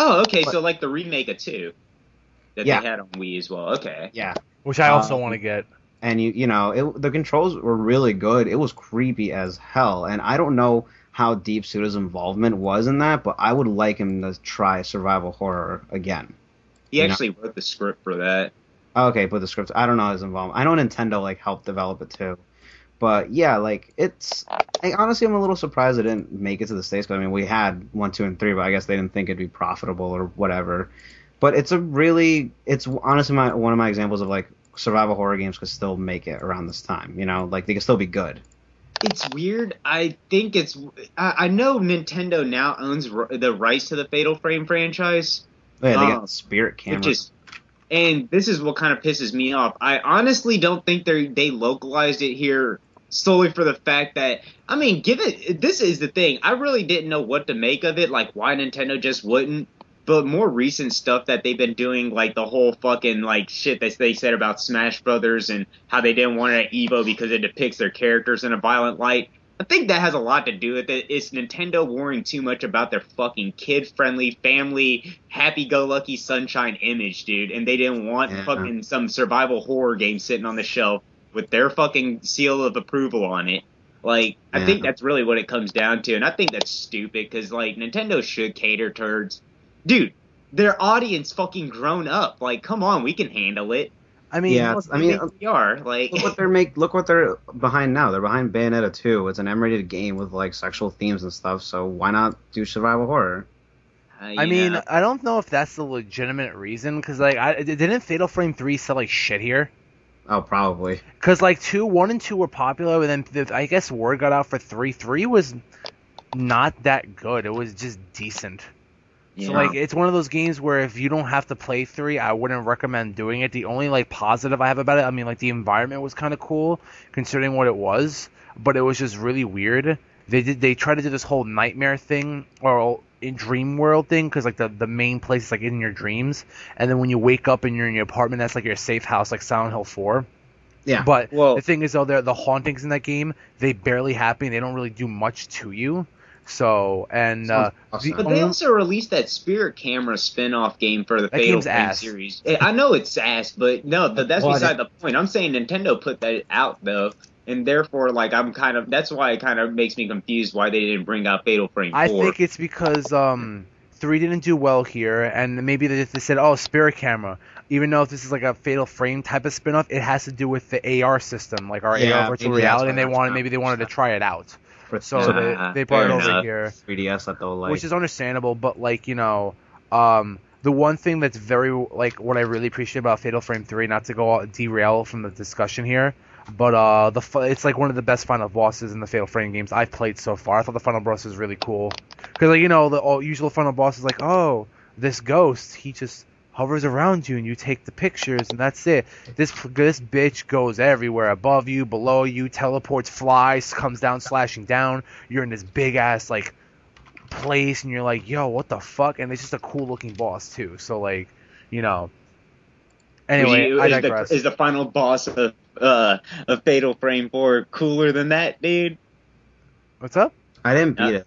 Oh, okay, so like the remake of 2 that they had on Wii as well. Okay. Yeah. Which I also want to get. And the controls were really good. It was creepy as hell, and I don't know how deep Suda's involvement was in that, but I would like him to try survival horror again. He actually wrote the script for that. Okay, but the script, I don't know his involvement. I know Nintendo like helped develop it too. But yeah, like honestly, I'm a little surprised it didn't make it to the States. Because I mean, we had 1, 2, and 3, but I guess they didn't think it'd be profitable or whatever. But it's honestly one of my examples of like survival horror games could still make it around this time. Like they could still be good. It's weird. I think I know Nintendo now owns the rights to the Fatal Frame franchise. Yeah, they got Spirit Camera. And this is what kind of pisses me off. I honestly don't think they localized it here solely for the fact that, I mean, this is the thing. I really didn't know what to make of it, like why Nintendo just wouldn't. But more recent stuff that they've been doing, like the whole fucking like shit that they said about Smash Brothers and how they didn't want it at Evo because it depicts their characters in a violent light. I think that has a lot to do with it. It's Nintendo worrying too much about their fucking kid-friendly, family, happy-go-lucky sunshine image, dude. And they didn't want fucking some survival horror game sitting on the shelf with their fucking seal of approval on it. Like, I think that's really what it comes down to. And I think that's stupid because, like, Nintendo should cater towards... Dude, their audience fucking grown up. Like, come on, we can handle it. I mean, we are. Like, look what they're behind now. They're behind Bayonetta 2. It's an M-rated game with like sexual themes and stuff. So why not do survival horror? I mean, I don't know if that's the legitimate reason because like, didn't Fatal Frame 3 sell like shit here? Oh, probably. Because like 1 and 2 were popular, and then I guess word got out for 3. 3 was not that good. It was just decent. So, like, it's one of those games where if you don't have to play 3, I wouldn't recommend doing it. The only, like, positive I have about it, I mean, like, the environment was kind of cool, considering what it was, but it was just really weird. They tried to do this whole nightmare thing, or in dream world thing, because, like, the main place is, like, in your dreams, and then when you wake up and you're in your apartment, that's, like, your safe house, like Silent Hill 4. Yeah. But the thing is, though, the hauntings in that game, they barely happen. They don't really do much to you. So, and but they also released that Spirit Camera spin-off game for the Fatal Frame series. I know it's ass, but no, that's beside the point. I'm saying Nintendo put that out though, and therefore, like, that's why it kind of makes me confused why they didn't bring out Fatal Frame 4. I think it's because 3 didn't do well here, and maybe they said, oh, Spirit Camera. Even though if this is like a Fatal Frame type of spin-off, it has to do with the AR system, like our AR virtual reality, and they wanted to try it out. So they brought it over here. 3DS that they'll like. Which is understandable, but like, the one thing that's very, like, what I really appreciate about Fatal Frame 3, not to go derail from the discussion here, but it's like one of the best final bosses in the Fatal Frame games I've played so far. I thought the final boss was really cool. Because, like, the usual final boss is like, oh, this ghost, he just hovers around you and you take the pictures and that's it. This bitch goes everywhere, above you, below you, teleports, flies, comes down, slashing down. You're in this big ass like place and you're like, yo, what the fuck? And it's just a cool looking boss too. So like, Anyway, I digress. Is the final boss of Fatal Frame 4 cooler than that, dude? What's up? I didn't beat it.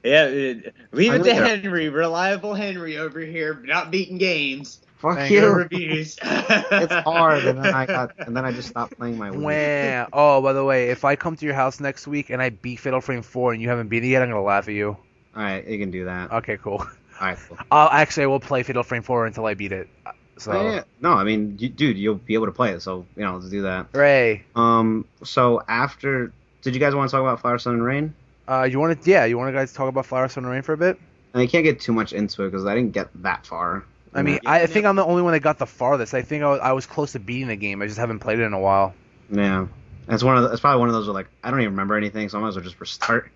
Yeah, leave it to Henry, reliable Henry over here, not beating games. Fuck you. Reviews. It's hard, and then I just stopped playing my Wii. Oh, by the way, if I come to your house next week and I beat Fatal Frame 4 and you haven't beat it yet, I'm gonna laugh at you. All right, you can do that. Okay, cool. All right, cool. I will play Fatal Frame 4 until I beat it. So yeah. No, I mean, dude, you'll be able to play it. So let's do that. Hooray. So after, did you guys want to talk about Flower, Sun, and Rain? You want to guys talk about Flower, Sun, and Rain for a bit? I can't get too much into it because I didn't get that far. I mean, I think I'm the only one that got the farthest. I think I was close to beating the game. I just haven't played it in a while. Yeah. It's probably one of those where like I don't even remember anything, so I might as well just restart.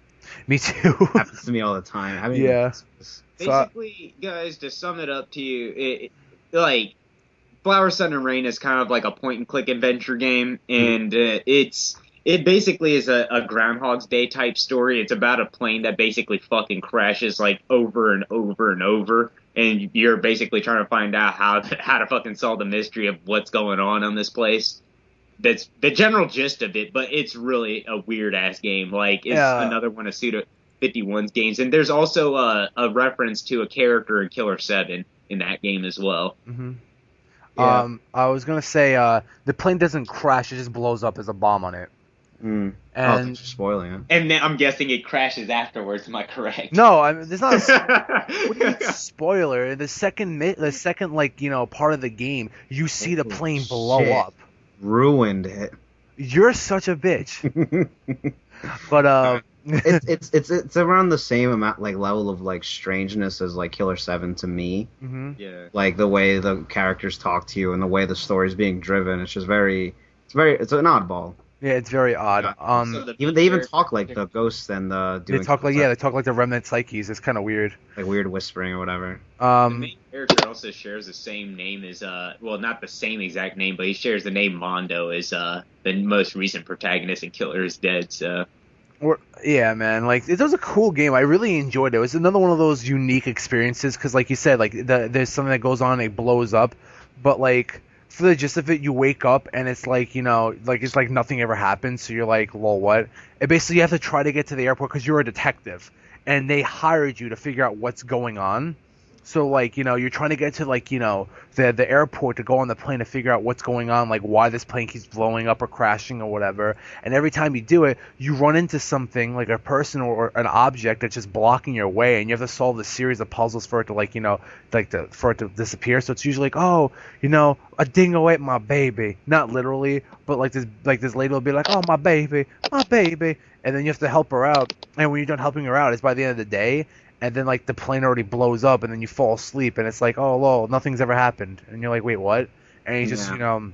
Me too. Happens to me all the time. Yeah. Basically, guys, to sum it up to you, like Flower, Sun, and Rain is kind of like a point-and-click adventure game, and it basically is a Groundhog's Day type story. It's about a plane that basically fucking crashes like over and over and over, and you're basically trying to find out how to fucking solve the mystery of what's going on this place. That's the general gist of it, but it's really a weird ass game. Like it's another one of Suda 51's games, and there's also a reference to a character in Killer 7 in that game as well. Mm-hmm. Yeah. I was gonna say the plane doesn't crash; it just blows up as a bomb on it. And you're spoiling it. And then I'm guessing it crashes afterwards. Am I correct? No, I mean, there's not. What do you mean spoiler? The second like part of the game, you see the plane blow up. Ruined it. You're such a bitch. But it's around the same amount, like level of like strangeness as like Killer 7 to me. Mm-hmm. Yeah. Like the way the characters talk to you and the way the story's being driven, it's just it's an oddball. Yeah, it's very odd. Yeah. So They even talk like the ghosts and the they talk like the remnant psyches. It's kind of weird. Like weird whispering or whatever. The main character also shares the same name as well, not the same exact name, but he shares the name Mondo as the most recent protagonist in Killer is Dead. So. Yeah, man. Like it was a cool game. I really enjoyed it. It was another one of those unique experiences because, like you said, like there's something that goes on, it blows up, but like. For the gist of it, you wake up and it's like, it's like nothing ever happened. So you're like, lol, what? And basically you have to try to get to the airport because you're a detective and they hired you to figure out what's going on. So like, you're trying to get to like, the airport to go on the plane to figure out what's going on, like why this plane keeps blowing up or crashing or whatever. And every time you do it, you run into something like a person or an object that's just blocking your way, and you have to solve this series of puzzles for it to for it to disappear. So it's usually like, oh, a dingo ate my baby. Not literally, but like this lady will be like, oh, my baby. And then you have to help her out. And when you're done helping her out, it's by the end of the day. And then, like, the plane already blows up, and then you fall asleep, and it's like, oh, lol, nothing's ever happened. And you're like, wait, what? And you just, you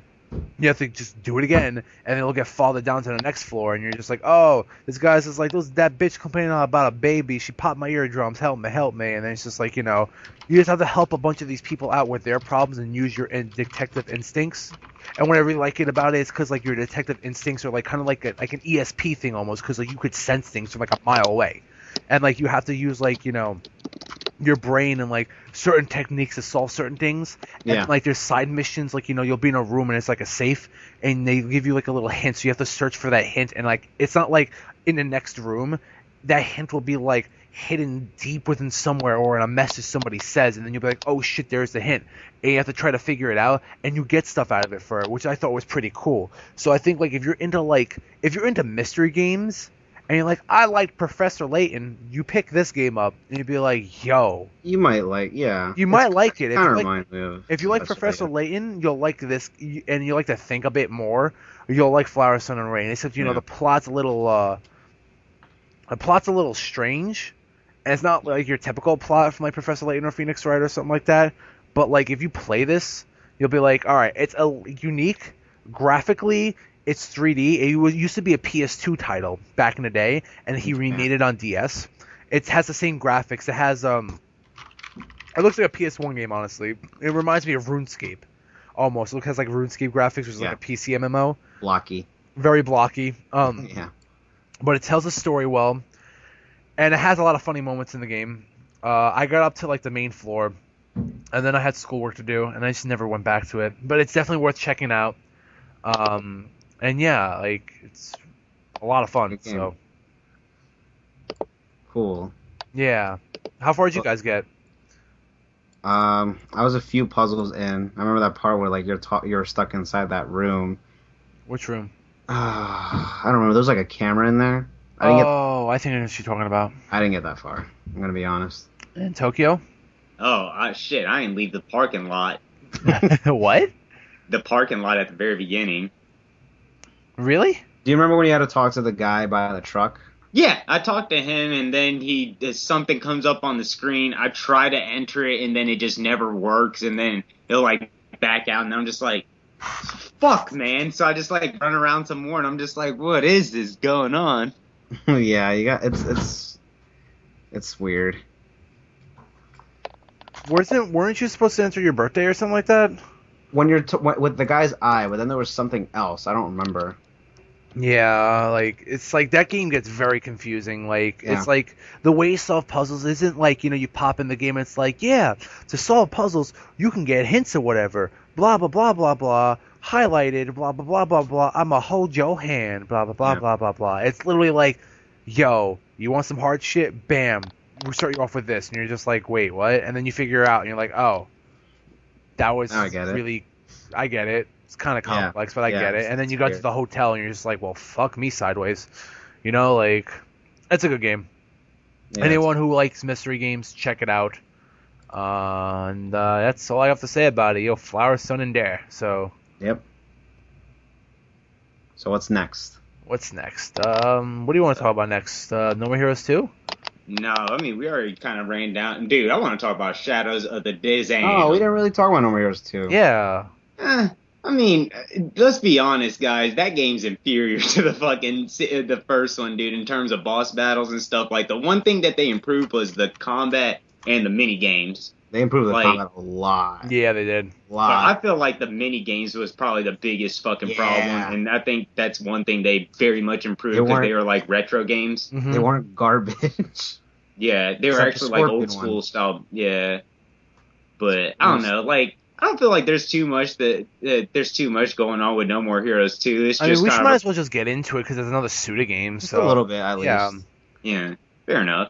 have to just do it again, and then it'll get followed down to the next floor, and you're just like, oh, this guy's just like, that bitch complaining about a baby, she popped my eardrums, help me. And then it's just like, you just have to help a bunch of these people out with their problems and use your detective instincts. And what I really like it about it is because, like, your detective instincts are, like, kind of like an ESP thing almost, because, like, you could sense things from, like, a mile away. And, like, you have to use, like, your brain and, like, certain techniques to solve certain things. And, yeah. like, there's side missions, like, you'll be in a room and it's, like, a safe, and they give you, like, a little hint, so you have to search for that hint. And, like, it's not, like, in the next room, that hint will be, like, hidden deep within somewhere or in a message somebody says, and then you'll be like, oh, shit, there's the hint. And you have to try to figure it out, and you get stuff out of it for it, which I thought was pretty cool. So I think, like, if you're into mystery games, and you're like, I like Professor Layton, you pick this game up, and you'd be like, yo. You might like, yeah. You might like it. If you like Professor Layton, you'll like this, and you like to think a bit more, you'll like Flower, Sun, and Rain. Except, the plot's a little strange, and it's not like your typical plot from, like, Professor Layton or Phoenix Wright or something like that. But, like, if you play this, you'll be like, all right, it's a unique, graphically, it's 3D. It used to be a PS2 title back in the day, and he remade it on DS. It has the same graphics. It has it looks like a PS1 game, honestly. It reminds me of RuneScape, almost. It has like RuneScape graphics, which is like a PC MMO. Blocky. Very blocky. Yeah. But it tells the story well, and it has a lot of funny moments in the game. I got up to like the main floor, and then I had schoolwork to do, and I just never went back to it. But it's definitely worth checking out. And yeah, like, it's a lot of fun, so. Cool. Yeah. How far did you guys get? I was a few puzzles in. I remember that part where, like, you're stuck inside that room. Which room? I don't remember. There was, like, a camera in there. I think I know what you're talking about. I didn't get that far. I'm gonna be honest. In Tokyo? Oh, shit, I didn't leave the parking lot. What? The parking lot at the very beginning. Really? Do you remember when you had to talk to the guy by the truck? Yeah, I talked to him, and then something comes up on the screen. I try to enter it, and then it just never works, and then he'll like back out, and I'm just like, fuck, man. So I just like run around some more, and I'm just like, what is this going on? Yeah, it's weird. Weren't you supposed to enter your birthday or something like that? When you're with the guy's eye, but then there was something else. I don't remember. Yeah, like it's like that game gets very confusing. Like Yeah. it's like the way you solve puzzles isn't like, you pop in the game and it's like, yeah, to solve puzzles you can get hints or whatever. Blah blah blah blah blah. Highlighted, blah blah blah blah blah. I'ma hold your hand, blah blah blah Yeah. blah blah blah. It's literally like, yo, you want some hard shit? Bam. We start you off with this, and you're just like, wait, what? And then you figure out, and you're like, oh, that was Now I get it. really, I get it. It's kind of complex, but I Yeah, get it. And then you got to weird. the hotel, and you're just like, well, fuck me sideways. Like, it's a good game. Yeah, Anyone who likes mystery games, check it out. And that's all I have to say about it. Yo, Flower, Sun, and Dare. So, Yep. So what's next? what's next? What do you want to talk about next? No More Heroes 2? No, I mean, we already kind of ran down. Dude, I want to talk about Shadows of the Discssion. Oh, we didn't really talk about No More Heroes 2. Yeah. I mean, let's be honest, guys. That game's inferior to the first one, dude, in terms of boss battles and stuff. Like, the one thing that they improved was the combat and the mini games. They improved the Like- combat a lot. Yeah, they did. A But lot. I feel like the mini games was probably the biggest fucking Yeah. problem, and I think that's one thing they very much improved They because weren't- they were like retro games. Mhm. They weren't garbage. Yeah, they were Except the actually like Scorpion old school one. style. Yeah, but I don't know. Like, I don't feel like there's too much going on with No More Heroes 2. It's I mean, just we kind might of as well just get into it because it's another Suda game. Just So a little bit, at least. yeah. yeah, fair enough.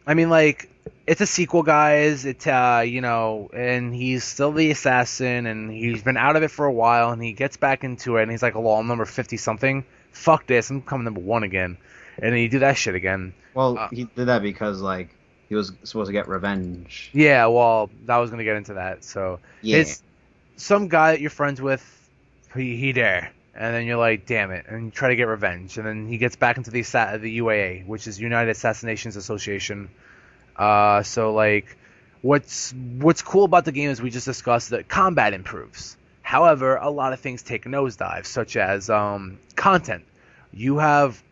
I mean, like, it's a sequel, guys. It's and he's still the assassin, and he's been out of it for a while, and he gets back into it, and he's like, "Oh, I'm number 50 something. Fuck this, I'm coming number 1 again." And then you do that shit again. Well, he did that because, like, he was supposed to get revenge. Yeah, well, I was gonna get into that. So Yeah. it's some guy that you're friends with. He there, and then you're like, "Damn it!" And you try to get revenge, and then he gets back into the UAA, which is United Assassinations Association. So like, what's cool about the game is we just discussed that combat improves. However, a lot of things take a nosedive, such as content. You have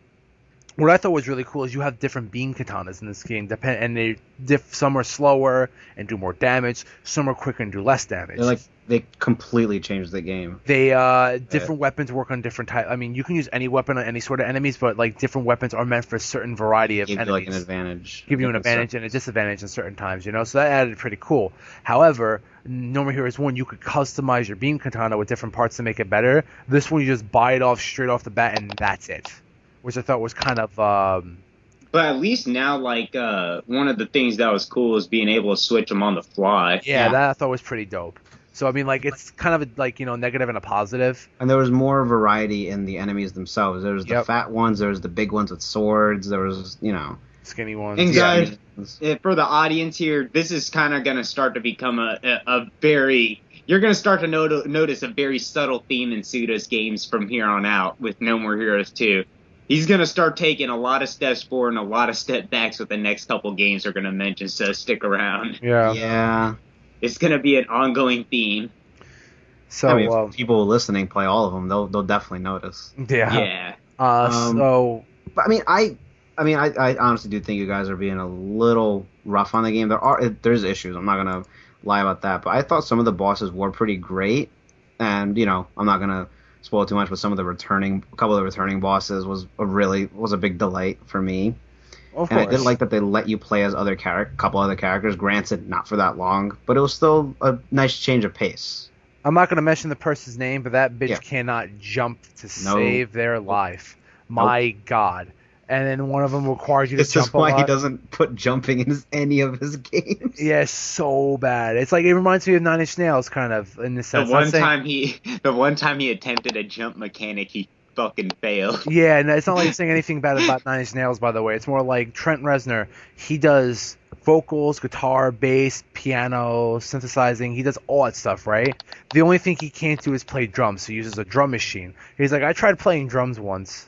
what I thought was really cool is you have different beam katanas in this game, and some are slower and do more damage, some are quicker and do less damage. They completely changed the game. They different weapons work on different type. I mean, you can use any weapon on any sort of enemies, but like different weapons are meant for a certain variety of Give you, enemies. like, an advantage. Give you an advantage and a disadvantage in certain times, so that added pretty cool. However, No More Heroes 1, you could customize your beam katana with different parts to make it better. This one, you just buy it off straight off the bat, and that's it, which I thought was kind of But at least now, like, one of the things that was cool is being able to switch them on the fly. yeah, Yeah. that I thought was pretty dope. So I mean, like, it's kind of like negative and a positive. And there was more variety in the enemies themselves. There was the Yep. fat ones, there was the big ones with swords, there was, Skinny ones. And Yeah. guys, for the audience here, this is kind of going to start to become a very... You're going to start to notice a very subtle theme in Suda's games from here on out with No More Heroes 2. He's going to start taking a lot of steps forward and a lot of step backs with the next couple games we're going to mention, so stick around. Yeah. Yeah. It's going to be an ongoing theme. So I mean, if people listening play all of them, they'll definitely notice. yeah. Yeah. So But I honestly do think you guys are being a little rough on the game. There's issues. I'm not gonna lie about that. But I thought some of the bosses were pretty great, and I'm not gonna spoil too much. But a couple of the returning bosses was a big delight for me. of And course, I did like that they let you play as couple other characters. Granted, not for that long, but it was still a nice change of pace. I'm not gonna mention the person's name, but that bitch Yeah. cannot jump to No. save their life. My God. And then one of them requires you to This jump is why a he lot. doesn't put jumping in any of his games. Yeah, so bad. It's like it reminds me of Nine Inch Nails, kind of in this The sense. one time he attempted a jump mechanic, he fucking failed. Yeah, and it's not like saying anything bad about Nine Inch Nails, by the way. It's more like Trent Reznor. He does vocals, guitar, bass, piano, synthesizing. He does all that stuff, right? The only thing he can't do is play drums. So he uses a drum machine. He's like, I tried playing drums once,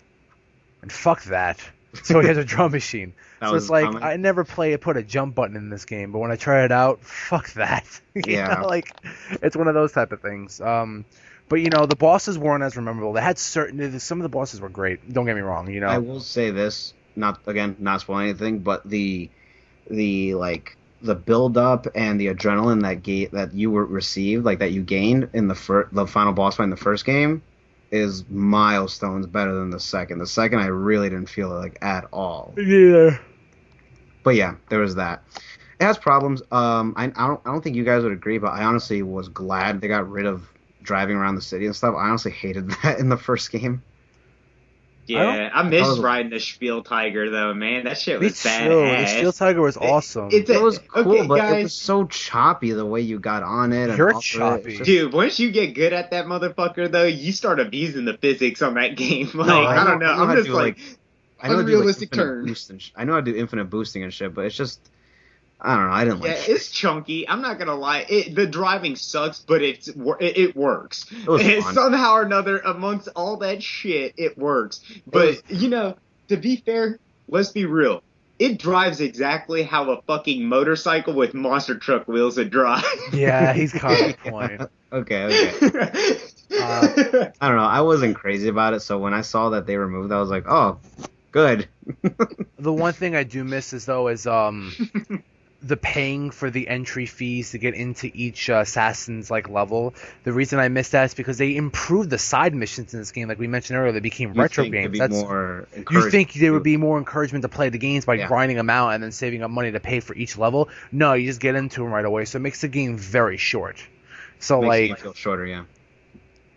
and fuck that. So he has a drum machine. So it's like, common. I never put a jump button in this game, but when I try it out, fuck that. Yeah. Like, it's one of those type of things. But, the bosses weren't as memorable. They had some of the bosses were great. Don't get me wrong, I will say this, not spoiling anything, but the build up and the adrenaline that you received, like that you gained in the final boss fight in the first game, is milestones better than the second. The second, I really didn't feel it like at all. Yeah. But yeah, there was that. It has problems. I don't think you guys would agree, but I honestly was glad they got rid of driving around the city and stuff. I honestly hated that in the first game. Yeah, I miss riding the Spiel Tiger though, man. That shit was badass. The Spiel Tiger was awesome. It was cool, okay, but guys, it was so choppy the way you got on it. You're choppy. Dude, once you get good at that motherfucker though, you start abusing the physics on that game. Like, No, I don't know. I'm just like I know unrealistic I do, like, I know I do infinite boosting and shit, but it's just, I don't know. I didn't like it. Yeah, it's chunky. I'm not gonna lie. The driving sucks, but it works. It was fun. Somehow or another, amongst all that shit, it works. But to be fair, let's be real. It drives exactly how a fucking motorcycle with monster truck wheels would drive. Yeah, he's kind of point. Okay. I don't know. I wasn't crazy about it, so when I saw that they removed that, I was like, oh, good. The one thing I do miss is the paying for the entry fees to get into each assassin's level. The reason I missed that is because they improved the side missions in this game. Like we mentioned earlier, they became retro games. You think there would be more encouragement to play the games by grinding them out and then saving up money to pay for each level? No, you just get into them right away. So it makes the game very short. So makes it feel shorter, yeah.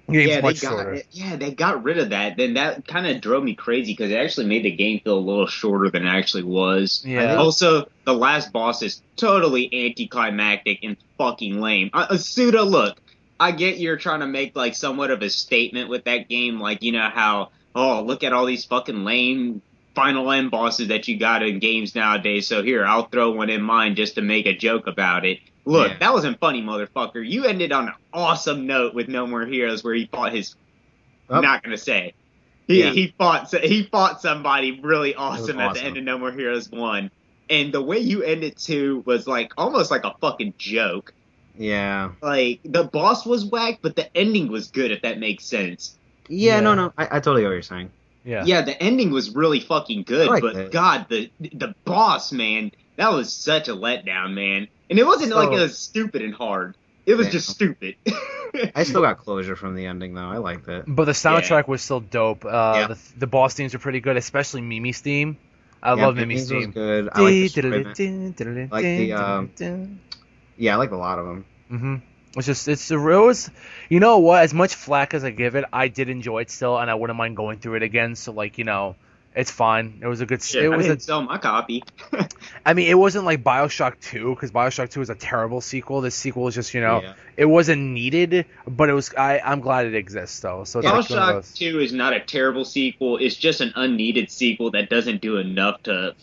They got rid of that. Then that kind of drove me crazy because it actually made the game feel a little shorter than it actually was. Yeah. Also, the last boss is totally anticlimactic and fucking lame. Suda, look, I get you're trying to make somewhat of a statement with that game, how look at all these fucking lame final end bosses that you got in games nowadays. So here, I'll throw one in mine just to make a joke about it. Look, that wasn't funny, motherfucker. You ended on an awesome note with No More Heroes where he fought his... I'm not going to say. He fought somebody really awesome at the end of No More Heroes 1. And the way you ended 2 was almost like a fucking joke. Yeah. The boss was whack, but the ending was good, if that makes sense. Yeah. No. I totally get what you're saying. Yeah, the ending was really fucking good, but God, the boss, man, that was such a letdown, man. And it wasn't it was stupid and hard. It was just stupid. I still got closure from the ending, though. I liked it. But the soundtrack was still dope. The boss themes were pretty good, especially Mimi's theme. I love Mimi's theme. Was good. I like I like a lot of them. Mm-hmm. It was, you know what? As much flack as I give it, I did enjoy it still, and I wouldn't mind going through it again. So it's fine. It was a good. Shit, I didn't sell my copy. I mean, it wasn't like BioShock 2 because BioShock 2 was a terrible sequel. This sequel was just it wasn't needed, but it was. I'm glad it exists though. So BioShock 2 is not a terrible sequel. It's just an unneeded sequel that doesn't do enough to.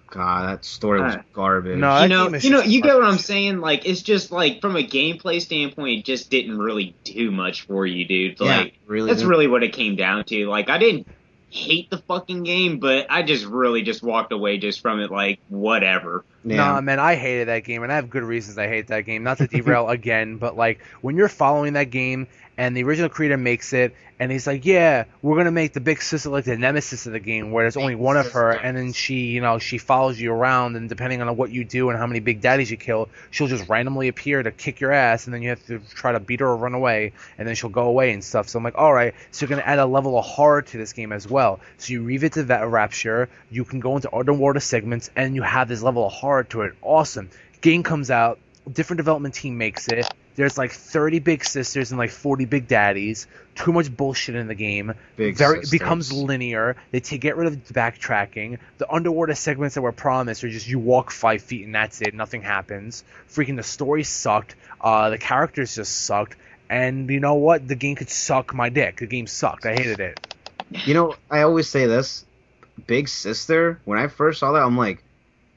God, that story was garbage. No, you get what I'm saying? It's just from a gameplay standpoint, it just didn't really do much for you, dude. That's really what it came down to. I didn't hate the fucking game, but I just really just walked away just from it whatever. Yeah. Nah, man, I hated that game, and I have good reasons I hate that game. Not to derail again, but when you're following that game and the original creator makes it, and he's like, yeah, we're going to make the big sister the nemesis of the game, where there's only one of her, and then she follows you around, and depending on what you do and how many big daddies you kill, she'll just randomly appear to kick your ass, and then you have to try to beat her or run away, and then she'll go away and stuff. So I'm like, all right, so you're going to add a level of horror to this game as well. So you revisit that Rapture, you can go into underwater segments, and you have this level of horror to it. Awesome. Game comes out, different development team makes it. There's 30 big sisters and 40 big daddies. Too much bullshit in the game. Becomes linear. They get rid of the backtracking. The underwater segments that were promised are just you walk 5 feet and that's it. Nothing happens. Freaking the story sucked. The characters just sucked. And you know what? The game could suck my dick. The game sucked. I hated it. I always say this. Big Sister, when I first saw that, I'm like,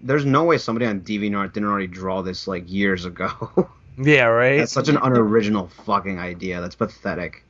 there's no way somebody on Deviantart didn't already draw this years ago. Yeah, right? That's such an unoriginal fucking idea. That's pathetic.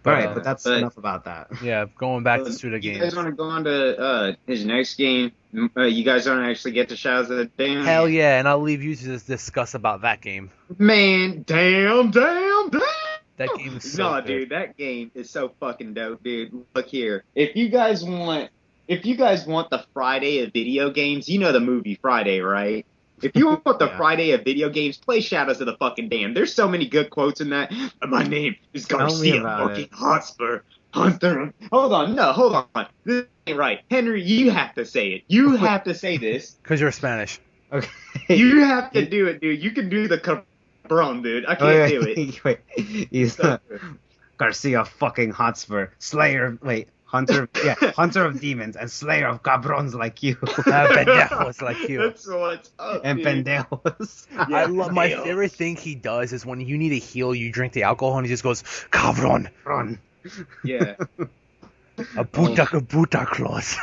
But that's enough about that. Yeah, going back to Suda You games. guys want to go on to his next game? You guys don't actually get to Shadows of the Dam? Hell yeah, and I'll leave you to just discuss about that game. Man, damn. That game is so good. Dude, that game is so fucking dope, dude. Look here. If you guys want the Friday of video games, you know the movie Friday, right? If you want the Friday of video games, play Shadows of the fucking Dam. There's so many good quotes in that. My name is Garcia fucking Hotspur. Hunter. Hold on. This ain't right. Henry, you have to say it. You have to say this. Because you're Spanish. Okay. You have to do it, dude. You can do the cabron, dude. I can't do it. Wait. He's Garcia fucking Hotspur. Hunter of demons and slayer of cabrons like you. Pendejos like you. That's what's up, and dude. pendejos. I love my favorite thing he does is when you need a heal, you drink the alcohol and he just goes, cabron. Yeah. A puta clause.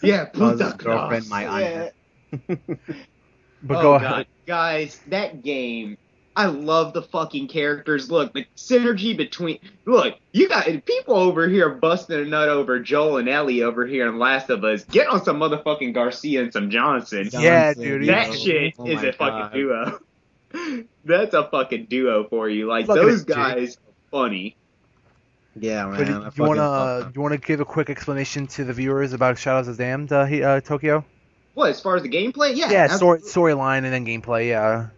Yeah, puta girlfriend, my yeah. But go ahead. Guys, that game, I love the fucking characters. Look, the synergy between... Look, you got people over here busting a nut over Joel and Ellie over here in Last of Us. Get on some motherfucking Garcia and some Johnson. Yeah, dude. That shit is a fucking duo. That's a fucking duo for you. Like, those guys are funny. Yeah, man. Do you wanna give a quick explanation to the viewers about Shadows of the Damned, Tokyo? What, as far as the gameplay? Yeah, storyline and then gameplay, yeah.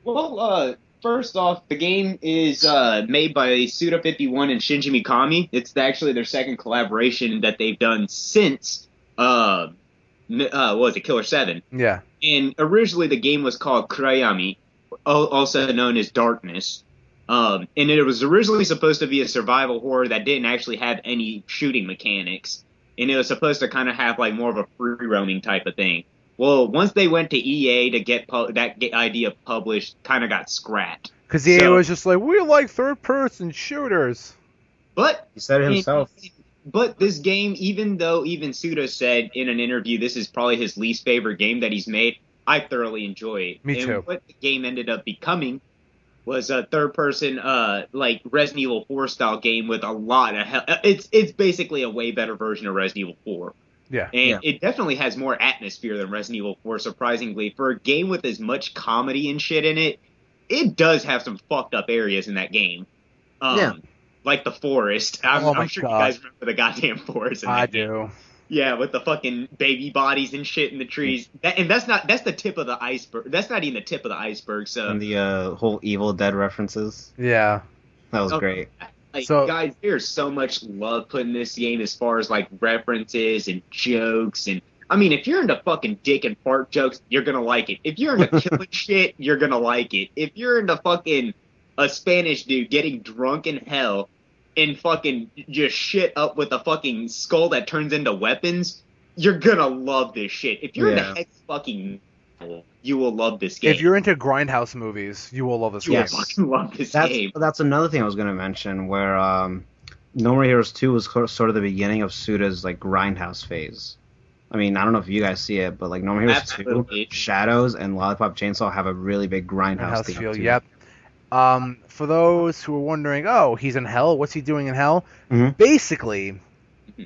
Well, first off, the game is made by Suda 51 and Shinji Mikami. It's actually their second collaboration that they've done since, what was it, Killer 7. Yeah. And originally the game was called Kurayami, also known as Darkness. And it was originally supposed to be a survival horror that didn't actually have any shooting mechanics. And it was supposed to kind of have like more of a free-roaming type of thing. Well, once they went to EA to get that idea published, kind of got scrapped. Because EA was just like, we like third-person shooters. But he said it himself. But this game, even though Suda said in an interview this is probably his least favorite game that he's made, I thoroughly enjoy it. Me too. And what the game ended up becoming was a third-person, like Resident Evil 4 style game with a lot of hell. It's basically a way better version of Resident Evil 4. Yeah. And it definitely has more atmosphere than Resident Evil 4, surprisingly. For a game with as much comedy and shit in it, it does have some fucked up areas in that game. Like the forest. I'm sure you guys remember the goddamn forest in that game. I do. Yeah, with the fucking baby bodies and shit in the trees. That's the tip of the iceberg. That's not even the tip of the iceberg. So. And the whole Evil Dead references. Yeah. That was great. Like, guys, there's so much love put in this game as far as, like, references and jokes. And, I mean, if you're into fucking dick and fart jokes, you're gonna like it. If you're into killing shit, you're gonna like it. If you're into fucking a Spanish dude getting drunk in hell and fucking just shit up with a fucking skull that turns into weapons, you're gonna love this shit. If you're into hex fucking metal, you will love this game. If you're into grindhouse movies, you will love this game. You will fucking love this game. That's another thing I was gonna mention, where No More Heroes 2 was sort of the beginning of Suda's like grindhouse phase. I mean, I don't know if you guys see it, but like No More Heroes 2, Shadows, and Lollipop Chainsaw have a really big grindhouse feel. Yep. For those who are wondering, he's in hell. What's he doing in hell? Mm-hmm. Basically,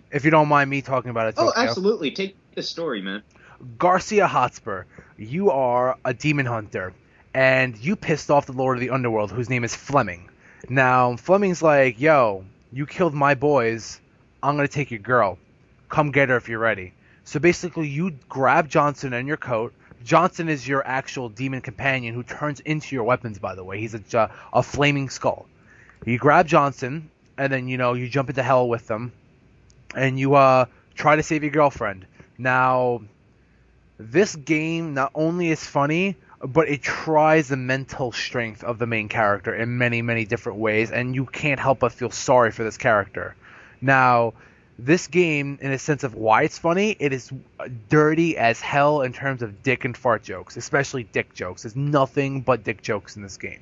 if you don't mind me talking about it, Tokyo. Oh, absolutely. Take the story, man. Garcia Hotspur, you are a demon hunter, and you pissed off the Lord of the Underworld, whose name is Fleming. Now, Fleming's like, yo, you killed my boys. I'm going to take your girl. Come get her if you're ready. So basically, you grab Johnson in your coat. Johnson is your actual demon companion who turns into your weapons, by the way. He's a flaming skull. You grab Johnson, and then, you jump into hell with them, and you try to save your girlfriend. Now, this game not only is funny, but it tries the mental strength of the main character in many, many different ways, and you can't help but feel sorry for this character. Now, this game, in a sense of why it's funny, it is dirty as hell in terms of dick and fart jokes, especially dick jokes. There's nothing but dick jokes in this game.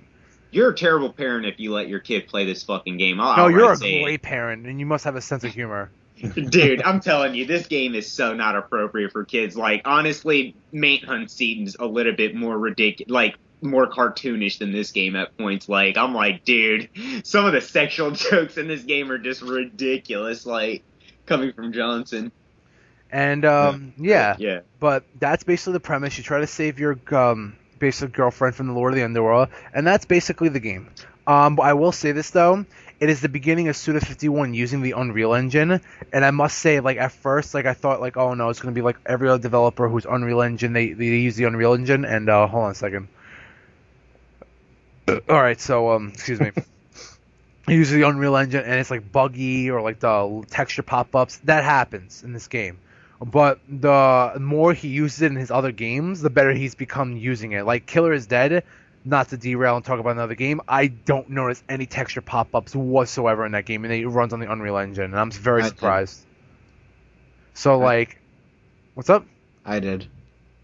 You're a terrible parent if you let your kid play this fucking game. No, you're a great parent, and you must have a sense of humor. Dude, I'm telling you, this game is so not appropriate for kids. Like, honestly, Manhunt seems a little bit more ridiculous. Like, more cartoonish than this game at points. Like, I'm like, dude, some of the sexual jokes in this game are just ridiculous, like, coming from Johnson. And, Yeah. but that's basically the premise. You try to save your basic girlfriend from the Lord of the Underworld, and that's basically the game. But I will say this, though. It is the beginning of Suda 51 using the Unreal Engine, and I must say, like, at first, like, I thought, like, oh, no, it's going to be like every other developer who's Unreal Engine, they use the Unreal Engine, and, hold on a second. Alright, so, excuse me. He uses the Unreal Engine, and it's, like, buggy, or, like, the texture pop-ups. That happens in this game. But the more he uses it in his other games, the better he's become using it. Like, Killer is Dead, not to derail and talk about another game, I don't notice any texture pop-ups whatsoever in that game, and it runs on the Unreal Engine, and I'm very surprised. So, like, what's up? I did.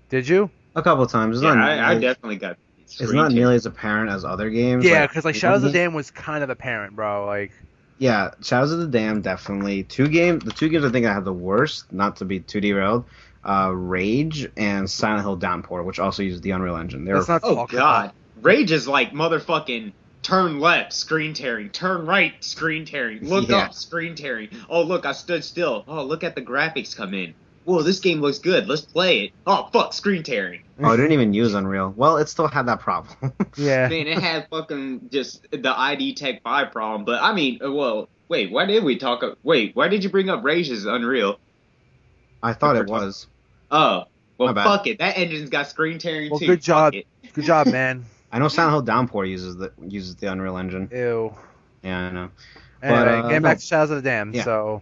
Did you? A couple of times. I definitely got. It's not nearly as apparent as other games. Yeah, because like Shadows of the Dam was kind of apparent, bro. Like. Yeah, Shadows of the Dam definitely. The two games I think I have the worst, not to be too derailed, Rage and Silent Hill Downpour, which also uses the Unreal Engine. Oh god, Rage is like motherfucking turn left, screen tearing, turn right, screen tearing, look up, screen tearing. Oh look, I stood still. Oh look at the graphics come in. Whoa, this game looks good. Let's play it. Oh fuck, screen tearing. Oh, it didn't even use Unreal. Well, it still had that problem. Yeah. Man, it had fucking just the ID Tech 5 problem. But I mean, well, wait, why did we talk? Wait, why did you bring up Rage as Unreal? I thought it was. Oh, well, fuck it. That engine's got screen tearing too. Good job. Good job, man. I know Silent Hill Downpour uses the Unreal Engine. Ew. Yeah, I know. Anyway, getting back to Shadows of the Dam. Yeah. So,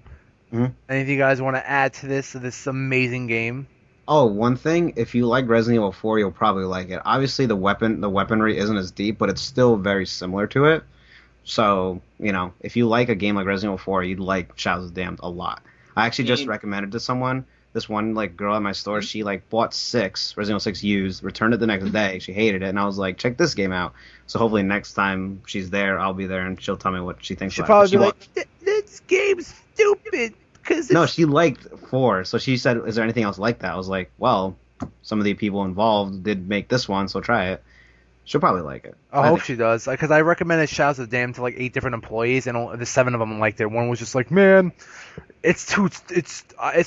any of you guys want to add to this amazing game? Oh, one thing, if you like Resident Evil 4, you'll probably like it. Obviously, the weaponry isn't as deep, but it's still very similar to it. So, if you like a game like Resident Evil 4, you'd like Shadows of the Dam a lot. I actually just recommended to someone. This one girl at my store, she bought Resident Evil 6 used, returned it the next day. She hated it, and I was like, check this game out. So hopefully next time she's there, I'll be there, and she'll tell me what she thinks. She'll probably be like, this game's stupid. No, she liked 4, so she said, is there anything else like that? I was like, well, some of the people involved did make this one, so try it. She'll probably like it. I hope she does, because I recommended Shadows of the Dam to 8 different employees, and the 7 of them liked it. One was just like, man, it's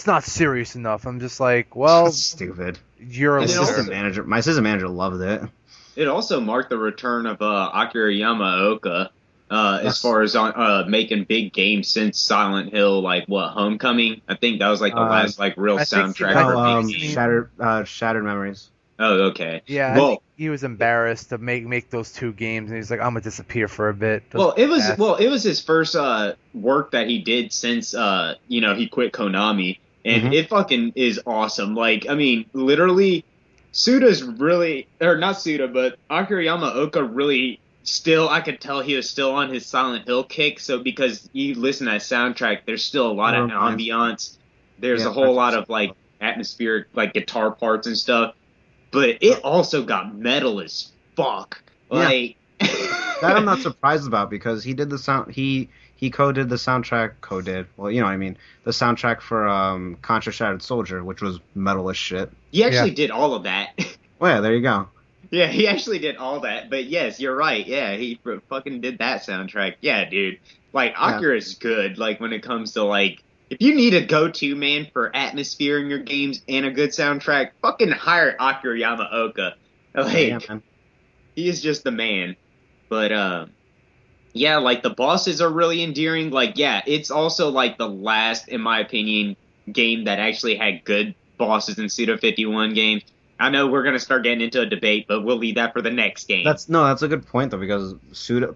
not serious enough. I'm just like, well, that's stupid. You're a assistant manager. My assistant manager loved it. It also marked the return of Akira Yamaoka. As far as making big games since Silent Hill, Homecoming. I think that was the last real soundtrack for big games. Shattered Memories. Oh, okay. Yeah, well, I think he was embarrassed to make those 2 games, and he's like, I'm gonna disappear for a bit. It was his first work that he did since he quit Konami, and it fucking is awesome. Literally, Suda's really, or not Suda, but Akira Yamaoka really. Still, I could tell he was still on his Silent Hill kick. So because you listen to that soundtrack, there's still a lot of ambiance. There's a whole lot of atmospheric guitar parts and stuff. But it also got metal as fuck. That I'm not surprised about because he did the sound. He co-did the soundtrack. Well, you know what I mean. The soundtrack for Contra Shattered Soldier, which was metal as shit. He actually did all of that. Well, yeah, there you go. Yeah, he actually did all that, but yes, you're right. Yeah, he fucking did that soundtrack. Yeah, dude. Akira's good, when it comes to, if you need a go-to, man, for atmosphere in your games and a good soundtrack, fucking hire Akira Yamaoka. He is just the man. But, the bosses are really endearing. It's also, the last, in my opinion, game that actually had good bosses in Suda 51 games. I know we're going to start getting into a debate, but we'll leave that for the next game. That's a good point, though, because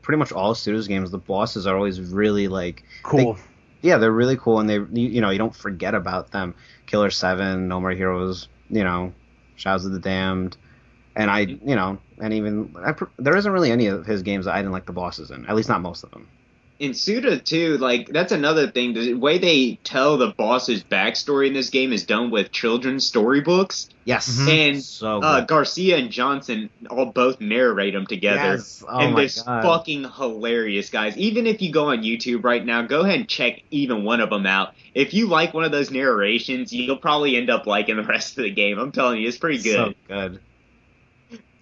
pretty much all Suda's games, the bosses are always really, cool. They're really cool, and you don't forget about them. Killer 7, No More Heroes, Shadows of the Damned, and there isn't really any of his games that I didn't like the bosses in, at least not most of them. In Suda, too, that's another thing. The way they tell the boss's backstory in this game is done with children's storybooks. Yes. And so good. Garcia and Johnson both narrate them together. Yes. Oh and my they're God. fucking hilarious, guys. Even if you go on YouTube right now, go ahead and check even one of them out. If you like one of those narrations, you'll probably end up liking the rest of the game. I'm telling you, it's pretty good. So good.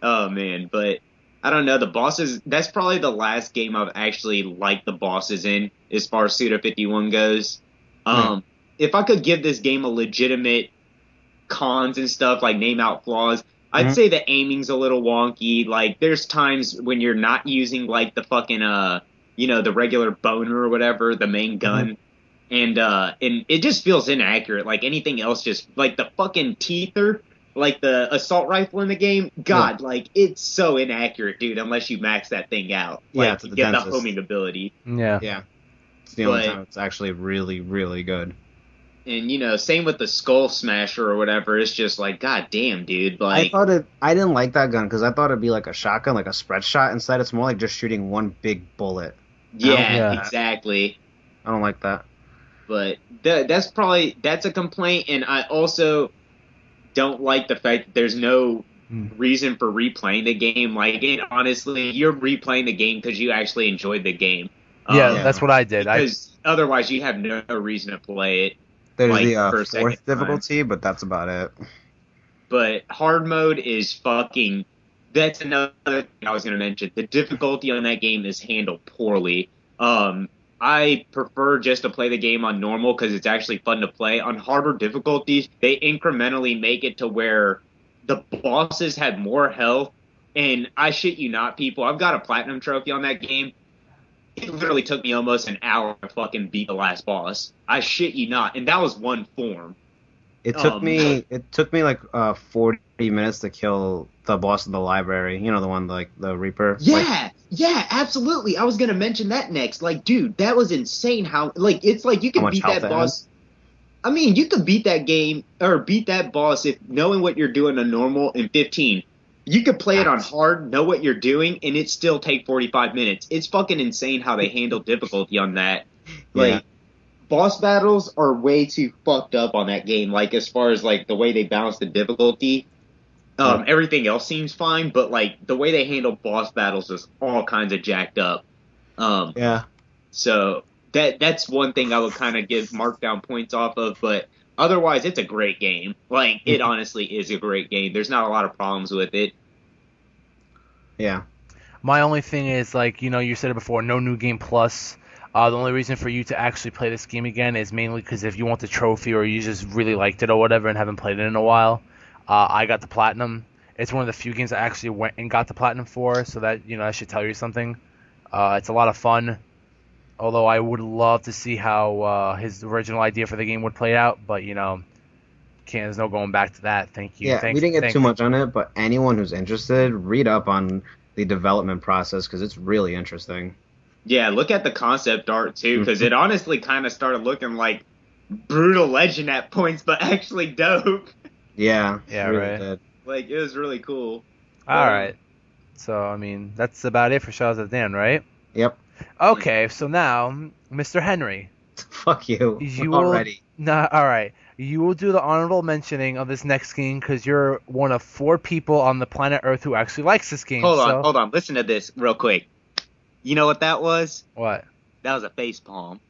Oh man, but I don't know. The bosses. That's probably the last game I've actually liked the bosses in, as far as Suda 51 goes. If I could give this game a legitimate cons and stuff, like name out flaws, I'd say the aiming's a little wonky. Like there's times when you're not using like the fucking the regular boner or whatever, the main gun. And it just feels inaccurate. Like anything else, just like the fucking teether, like the assault rifle in the game. God, like it's so inaccurate, dude. Unless you max that thing out, like to you the get densest. the homing ability. Yeah. It's the only time it's actually really, really good. And same with the Skull Smasher or whatever. It's just like, god damn, dude. Like I didn't like that gun because I thought it'd be like a shotgun, like a spread shot. Instead, it's more like just shooting one big bullet. Yeah, exactly. I don't like that. But that's a complaint, and I also don't like the fact that there's no reason for replaying the game. Like, honestly, you're replaying the game because you actually enjoyed the game. That's what I did. Because otherwise, you have no reason to play it. There's like, the fourth difficulty, but that's about it. But hard mode is fucking... That's another thing I was going to mention. The difficulty on that game is handled poorly. I prefer just to play the game on normal because it's actually fun to play. On harder difficulties, they incrementally make it to where the bosses have more health. And I shit you not, people, I've got a platinum trophy on that game. It literally took me almost an hour to fucking beat the last boss. I shit you not. And that was one form. It took me like 40 minutes to kill the boss in the library. You know, the one like the Reaper. Yeah, absolutely. I was gonna mention that next. Like, dude, that was insane. How like it's like you could beat that boss. I mean, you could beat that game or beat that boss if knowing what you're doing on normal in 15. You could play it on hard, know what you're doing, and it still take 45 minutes. It's fucking insane how they handle difficulty on that. Like. Boss battles are way too fucked up on that game. Like as far as like the way they balance the difficulty, everything else seems fine. But like the way they handle boss battles is all kinds of jacked up. So that's one thing I would kind of give markdown points off of. But otherwise, it's a great game. Like it honestly is a great game. There's not a lot of problems with it. Yeah. My only thing is like you said it before. No new game plus. The only reason for you to actually play this game again is mainly because if you want the trophy or you just really liked it or whatever and haven't played it in a while, I got the platinum. It's one of the few games I actually went and got the platinum for, so that that should tell you something. It's a lot of fun, although I would love to see how his original idea for the game would play out, but there's no going back to that. Thank you. Yeah, we didn't get too much on it, but anyone who's interested, read up on the development process because it's really interesting. Yeah, look at the concept art, too, because it honestly kind of started looking like Brutal Legend at points, but actually dope. Yeah, really right. Did. Like, it was really cool. All right. So, I mean, that's about it for Shadows of the Damned, right? Yep. Okay, so now, Mr. Henry. Fuck you. Already. All right. You will do the honorable mentioning of this next game because you're one of 4 people on the planet Earth who actually likes this game. Hold on. Listen to this real quick. You know what that was? What? That was a facepalm.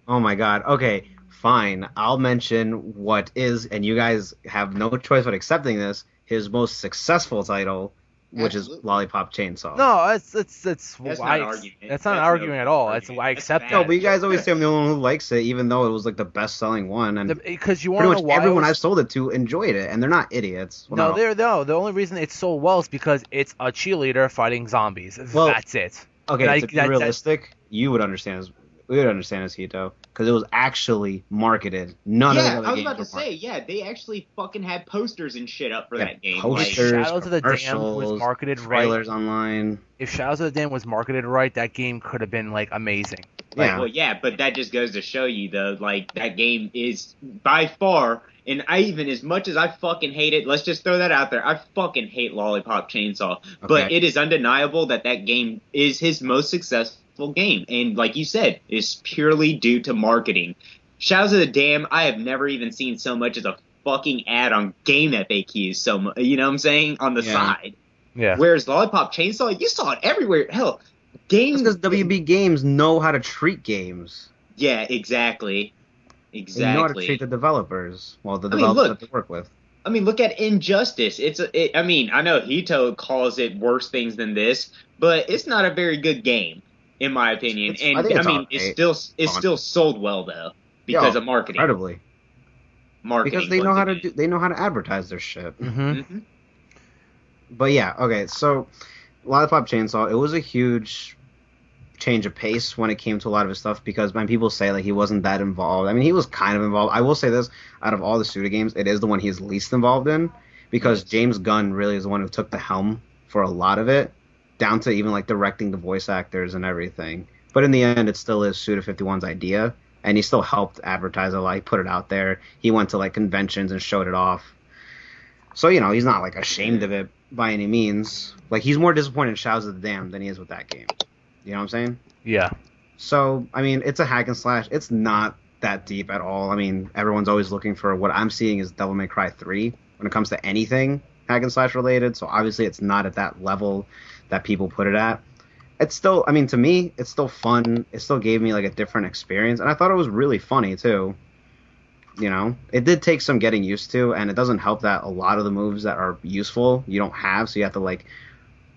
Oh my god. Okay, fine. I'll mention what is, and you guys have no choice but accepting this, his most successful title, which is Lollipop Chainsaw. No, it's that's not an argument. That's not an argument at all. I accept that. No, but you guys always say I'm the only one who likes it, even though it was like the best-selling one. And because you want to know why everyone I've sold it to enjoyed it, and they're not idiots. Well, the only reason it's sold well is because it's a cheerleader fighting zombies. Well, that's it. Okay, to be realistic, you would understand. We would understand as Hito because it was actually marketed. None of the other games. I was about to say, they actually fucking had posters and shit up for that game. Posters, like, Shadows of the Damned was marketed trailers online. If Shadows of the Damned was marketed right, that game could have been like amazing. But that just goes to show you though, like that game is by far, and I even as much as I fucking hate it, let's just throw that out there. I fucking hate Lollipop Chainsaw, but it is undeniable that game is his most successful game, and like you said, is purely due to marketing. Shadows of the Damned, I have never even seen so much as a fucking ad on game FAQs. So you know what I'm saying, on the side. Yeah. Whereas Lollipop Chainsaw, you saw it everywhere. Hell, games because WB Games know how to treat games. Yeah, exactly. They know how to treat the developers. Well, the developers that they work with. I mean, look at Injustice. I mean, I know Hito calls it worse things than this, but it's not a very good game, in my opinion. I And think I it's mean, alright. it's still sold well though because of marketing. Incredibly. Marketing. Because they know how to advertise their shit. Mm-hmm. But yeah, okay, so Lollipop Chainsaw, it was a huge change of pace when it came to a lot of his stuff because when people say like he wasn't that involved, I mean he was kind of involved. I will say this, out of all the Suda games, it is the one he's least involved in because James Gunn really is the one who took the helm for a lot of it, down to even like directing the voice actors and everything. But in the end, it still is Suda 51's idea, and he still helped advertise it, like put it out there. He went to like conventions and showed it off. So, you know, he's not like ashamed of it by any means. Like he's more disappointed in Shadows of the Damned than he is with that game. You know what I'm saying? Yeah. So, I mean, it's a hack and slash. It's not that deep at all. I mean, everyone's always looking for what I'm seeing is Devil May Cry 3 when it comes to anything hack and slash related. So obviously it's not at that level that people put it at. It's still, I mean, to me, it's still fun. It still gave me like a different experience. And I thought it was really funny too. You know, it did take some getting used to, and it doesn't help that a lot of the moves that are useful you don't have. So you have to like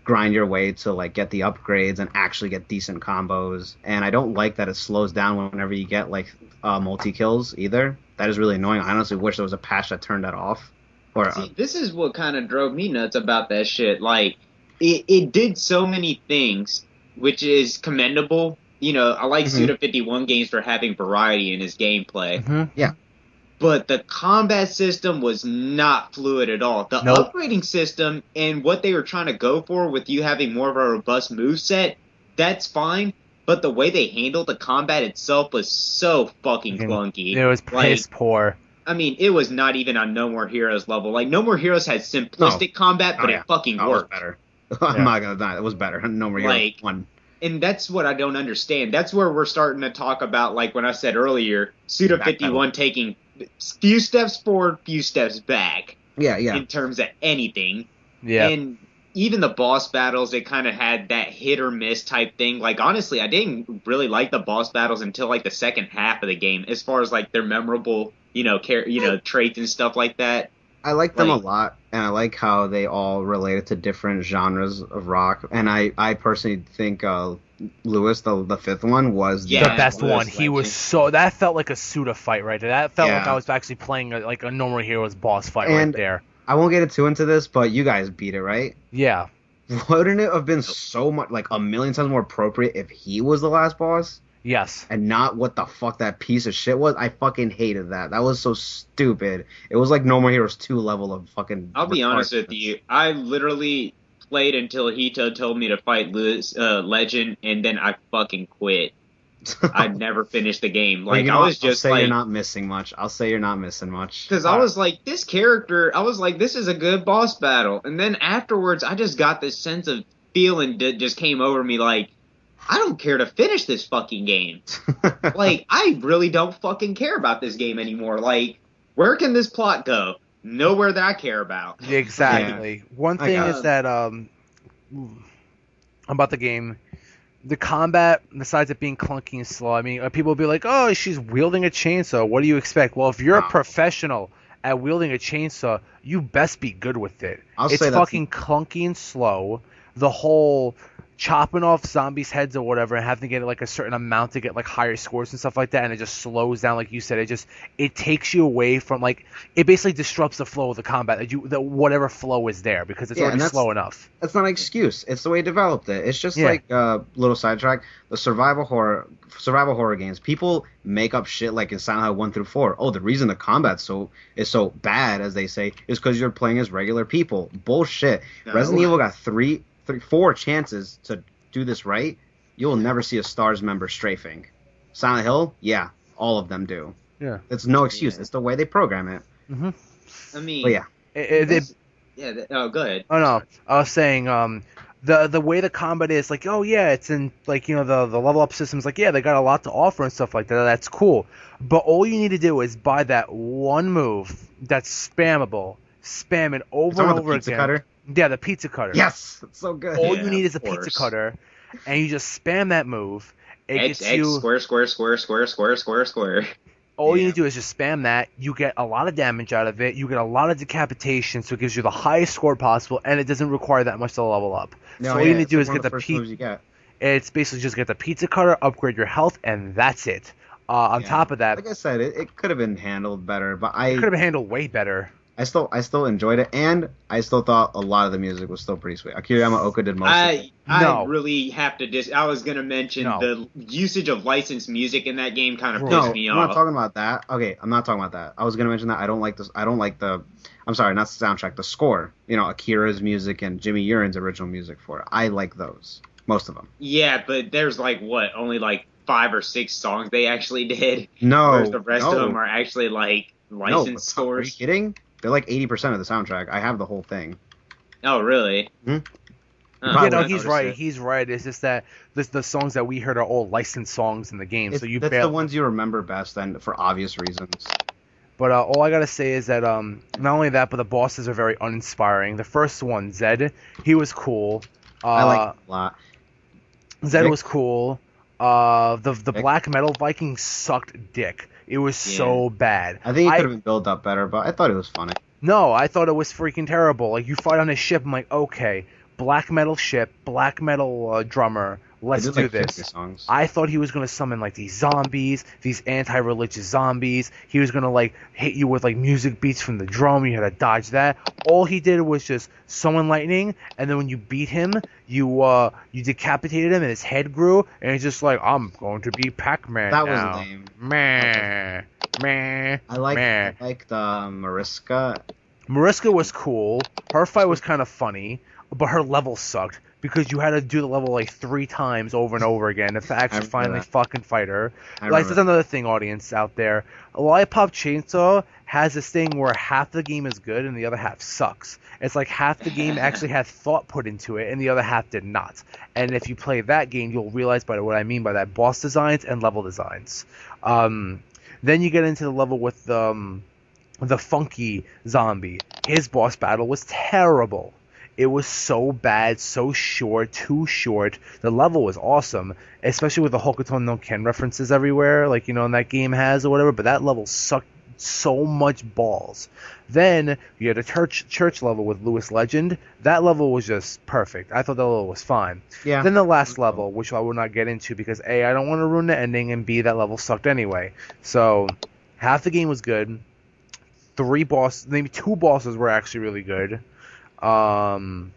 grind your way to like get the upgrades and actually get decent combos. And I don't like that it slows down whenever you get like multi kills either. That is really annoying. I honestly wish there was a patch that turned that off. Or see, this is what kind of drove me nuts about that shit. Like it did so many things, which is commendable. You know, I like Suda 51 games for having variety in his gameplay. Yeah. But the combat system was not fluid at all. The upgrading system and what they were trying to go for with you having more of a robust moveset, that's fine. But the way they handled the combat itself was so fucking clunky. It was piss poor. I mean, it was not even on No More Heroes level. Like, No More Heroes had simplistic combat, but it fucking worked. It was better. I'm not gonna deny it was better. No More Heroes 1. And that's what I don't understand. That's where we're starting to talk about, like when I said earlier, Suda 51 taking few steps forward, few steps back. Yeah. In terms of anything. Yeah. And even the boss battles, it kind of had that hit or miss type thing. Like, honestly, I didn't really like the boss battles until, like, the second half of the game, as far as, like, their memorable, traits and stuff like that. I like them a lot, and I like how they all related to different genres of rock. And I personally think Lewis, the fifth one, was the best one. He was that felt like a Suda fight right there. That felt like I was actually playing like a No More Heroes boss fight right there. I won't get too into this, but you guys beat it, right? Yeah. Wouldn't it have been so much, like a million times more appropriate if he was the last boss? Yes. And not what the fuck that piece of shit was? I fucking hated that. That was so stupid. It was like No More Heroes 2 level of fucking... I'll be honest with you. I literally played until Hito told me to fight Legend, and then I fucking quit. I never finished the game. Like, I was just I'll say you're not missing much. I'll say you're not missing much. Because I was like, this character, I was like, this is a good boss battle. And then afterwards, I just got this sense of feeling that just came over me like, I don't care to finish this fucking game. Like, I really don't fucking care about this game anymore. Like, where can this plot go? Nowhere that I care about. Exactly. Yeah. One thing is that about the game, the combat, besides it being clunky and slow, I mean, people will be like, oh, she's wielding a chainsaw. What do you expect? Well, if you're a professional at wielding a chainsaw, you best be good with it. It's fucking clunky and slow. The whole chopping off zombies' heads or whatever and having to get like a certain amount to get like higher scores and stuff like that, and it just slows down, like you said. It takes you away from, like, it basically disrupts the flow of the combat, whatever flow is there, because it's already slow enough. That's not an excuse. It's the way he developed it. It's just like little sidetrack. The survival horror games, people make up shit like in Silent Hill 1 through 4. Oh, the reason the combat is so bad, as they say, is because you're playing as regular people. Bullshit. No. Resident Evil got 4 chances to do this right. You will never see a STARS member strafing. Silent Hill, all of them do. Yeah, it's no excuse. Yeah. It's the way they program it. Mm-hmm. I mean, but go ahead. Oh no, I was saying the way the combat is, like, it's in, like, the level up systems, like, they got a lot to offer and stuff like that. That's cool, but all you need to do is buy that one move that's spammable, spam it over and over again. Cutter? Yeah, the pizza cutter. Yes, it's so good. All you need is a pizza cutter, and you just spam that move. It gets you square. All you need to do is just spam that. You get a lot of damage out of it. You get a lot of decapitation, so it gives you the highest score possible, and it doesn't require that much to level up. No, so all you need to do is one get of the first moves you get. It's basically just get the pizza cutter, upgrade your health, and that's it. On top of that, like I said, it could have been handled better, but it could have been handled way better. I still enjoyed it, and I still thought a lot of the music was still pretty sweet. Akira Yamaoka did most of it. I really have to I was gonna mention the usage of licensed music in that game kind of pissed me off. I'm not talking about that. Okay, I'm not talking about that. I was gonna mention that I don't like this. I don't like the. I'm sorry, not the soundtrack, the score. You know, Akira's music and Jimmy Urin's original music for it. I like those, most of them. Yeah, but there's only 5 or 6 songs they actually did. No, whereas the rest of them are actually licensed scores. Are you kidding? They're 80% of the soundtrack. I have the whole thing. Oh, really? Hmm? He's right. He's right. It's just that the songs that we heard are all licensed songs in the game. That's the ones you remember best, and for obvious reasons. But all I gotta say is that not only that, but the bosses are very uninspiring. The first one, Zed, he was cool. I like him a lot. Zed was cool. The Black Metal Viking sucked dick. It was so bad. I think it could have been built up better, but I thought it was funny. No, I thought it was freaking terrible. Like, you fight on a ship, I'm like, okay, black metal ship, black metal drummer, let's do this. I thought he was going to summon, these zombies, these anti-religious zombies. He was going to, hit you with, music beats from the drum. You had to dodge that. All he did was just summon lightning, and then when you beat him, you decapitated him, and his head grew, and he's just like, I'm going to be Pac-Man now. That was lame. Meh. Meh. I liked Mariska. Mariska was cool. Her fight was kind of funny, but her level sucked because you had to do the level 3 times over and over again to actually finally fucking fight her. That's another thing, audience out there. Lollipop Chainsaw has this thing where half the game is good and the other half sucks. It's like half the game actually had thought put into it and the other half did not. And if you play that game, you'll realize what I mean by that: boss designs and level designs. Then you get into the level with the funky zombie. His boss battle was terrible. It was so bad, so short, too short. The level was awesome, especially with the Hokuto no Ken references everywhere, in that game has or whatever, but that level sucked so much balls. Then you had a church level with Lewis Legend. That level was just perfect. I thought that level was fine. Yeah. Then the last level, which I will not get into because A, I don't want to ruin the ending, and B, that level sucked anyway. So half the game was good. 3 bosses, maybe 2 bosses were actually really good. And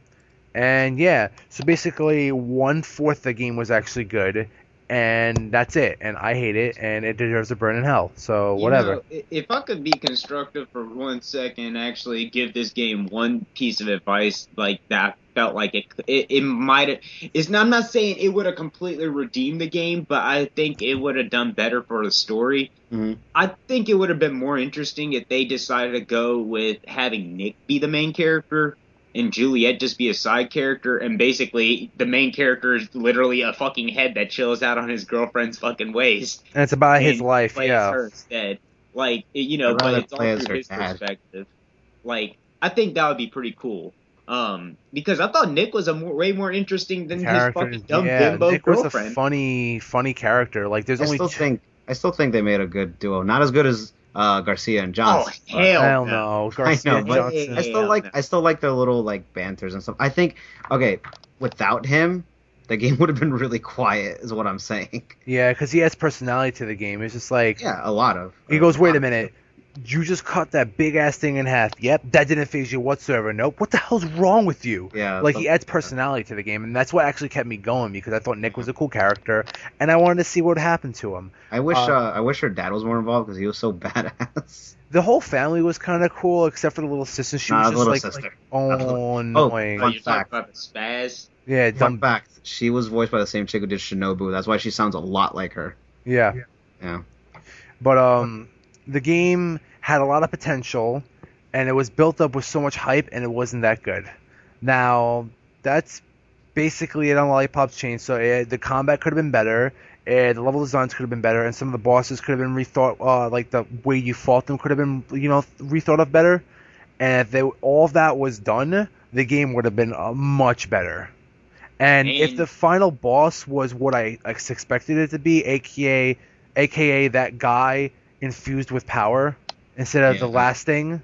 yeah, so basically 1/4 of the game was actually good, and that's it. And I hate it, and it deserves to burn in hell. So whatever. If I could be constructive for 1 second, actually give this game one piece of advice that felt like it might have. I'm not saying it would have completely redeemed the game, but I think it would have done better for the story. Mm-hmm. I think it would have been more interesting if they decided to go with having Nick be the main character and Juliet just be a side character, and basically the main character is literally a fucking head that chills out on his girlfriend's fucking waist. And it's about his life, her instead. But it's all through his perspective. I think that would be pretty cool. Because I thought Nick was way more interesting than his fucking dumb bimbo Nick girlfriend. Was a funny character. I still think they made a good duo. Not as good as Garcia and Johnson. Oh hell no! Garcia and Johnson. I still like their little banters and stuff. I think without him, the game would have been really quiet. Is what I'm saying. Yeah, because he has personality to the game. It's just a lot of. He goes, wait a minute. You just cut that big ass thing in half. Yep, that didn't faze you whatsoever. Nope. What the hell's wrong with you? Yeah. He adds personality to the game, and that's what actually kept me going because I thought Nick was a cool character, and I wanted to see what happened to him. I wish her dad was more involved because he was so badass. The whole family was kind of cool, except for the little sister. She was just sister. Annoying. Fun fact about the spaz. Yeah. Fun fact: she was voiced by the same chick who did Shinobu. That's why she sounds a lot like her. Yeah. But the game had a lot of potential, and it was built up with so much hype, and it wasn't that good. Now, that's basically it on Lollipop Chainsaw. The combat could have been better, the level designs could have been better, and some of the bosses could have been rethought, the way you fought them could have been, rethought of better. And if all of that was done, the game would have been much better. And if the final boss was what I expected it to be, aka that guy infused with power instead of the Yeah. last thing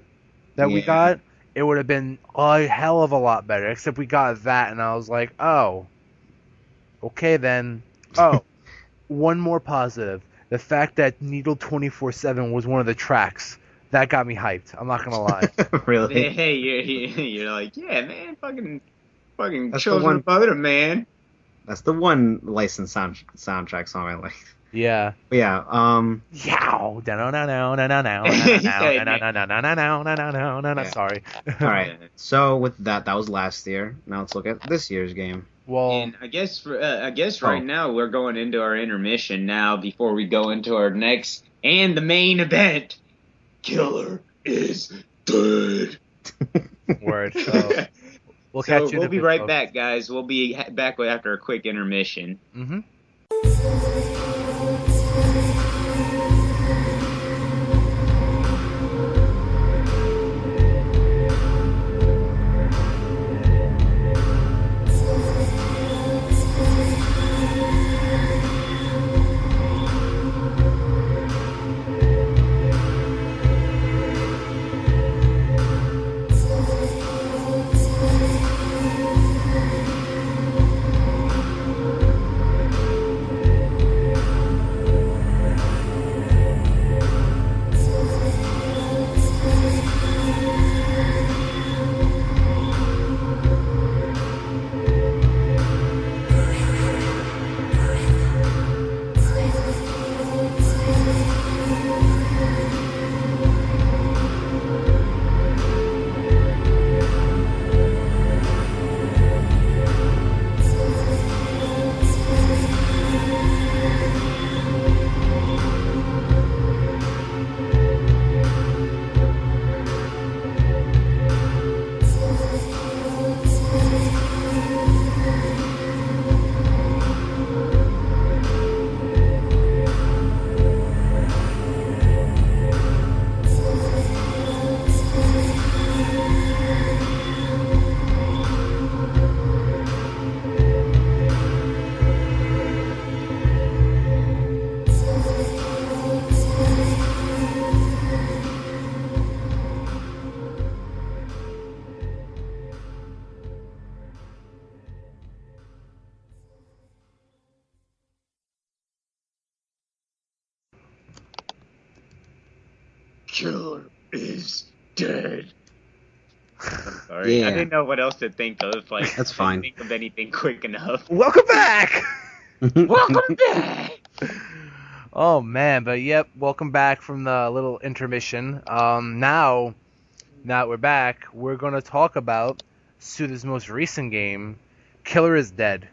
that we Yeah. got, it would have been a hell of a lot better. Except we got that, and I was like, oh, okay then. Oh, one more positive. The fact that Needle 24/7 was one of the tracks. That got me hyped. I'm not going to lie. Really? Hey, you're like, yeah, man, fucking That's the Children one- of Bodom, man. That's the one licensed soundtrack song I like. Yeah. But yeah. Yow. Sorry. All right. So with that was last year. Now let's look at this year's game. Well, And I guess right now we're going into our intermission now before we go into our next and the main event. Killer is dead. word. So, we'll catch you. We'll be right back, guys. We'll be back after a quick intermission. Mm-hmm. Killer is dead. I'm sorry. Yeah. I didn't know what else to think of. Like, That's I fine. didn't think of anything quick enough. Welcome back. Welcome back. Oh man, but yep, welcome back from the little intermission. Now we're back. We're gonna talk about Suda's most recent game, Killer is Dead,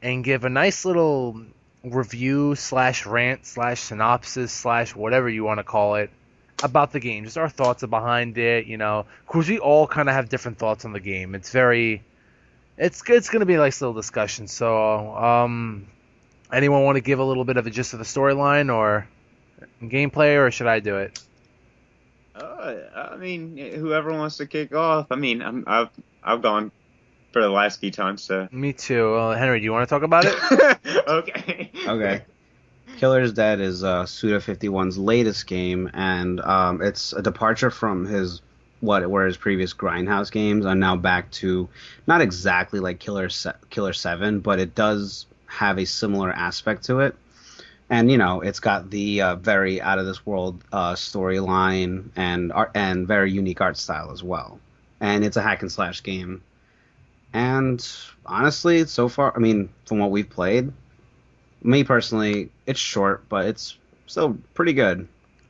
and give a nice little review / rant / synopsis / whatever you want to call it about the game. Just our thoughts behind it, you know, because we all kind of have different thoughts on the game. It's gonna be a nice little discussion. So, anyone want to give a little bit of a gist of the storyline or gameplay, or should I do it? I mean, whoever wants to kick off. I mean, I've gone for the last few times, so. Me too. Henry, do you want to talk about it? Okay. Okay. Killer is Dead is Suda 51's latest game, and it's a departure from his previous Grindhouse games are now back to not exactly like Killer 7, but it does have a similar aspect to it. And you know, it's got the very out of this world storyline and very unique art style as well. And it's a hack and slash game. And honestly, so far, I mean, from what we've played, me personally, it's short, but it's still pretty good.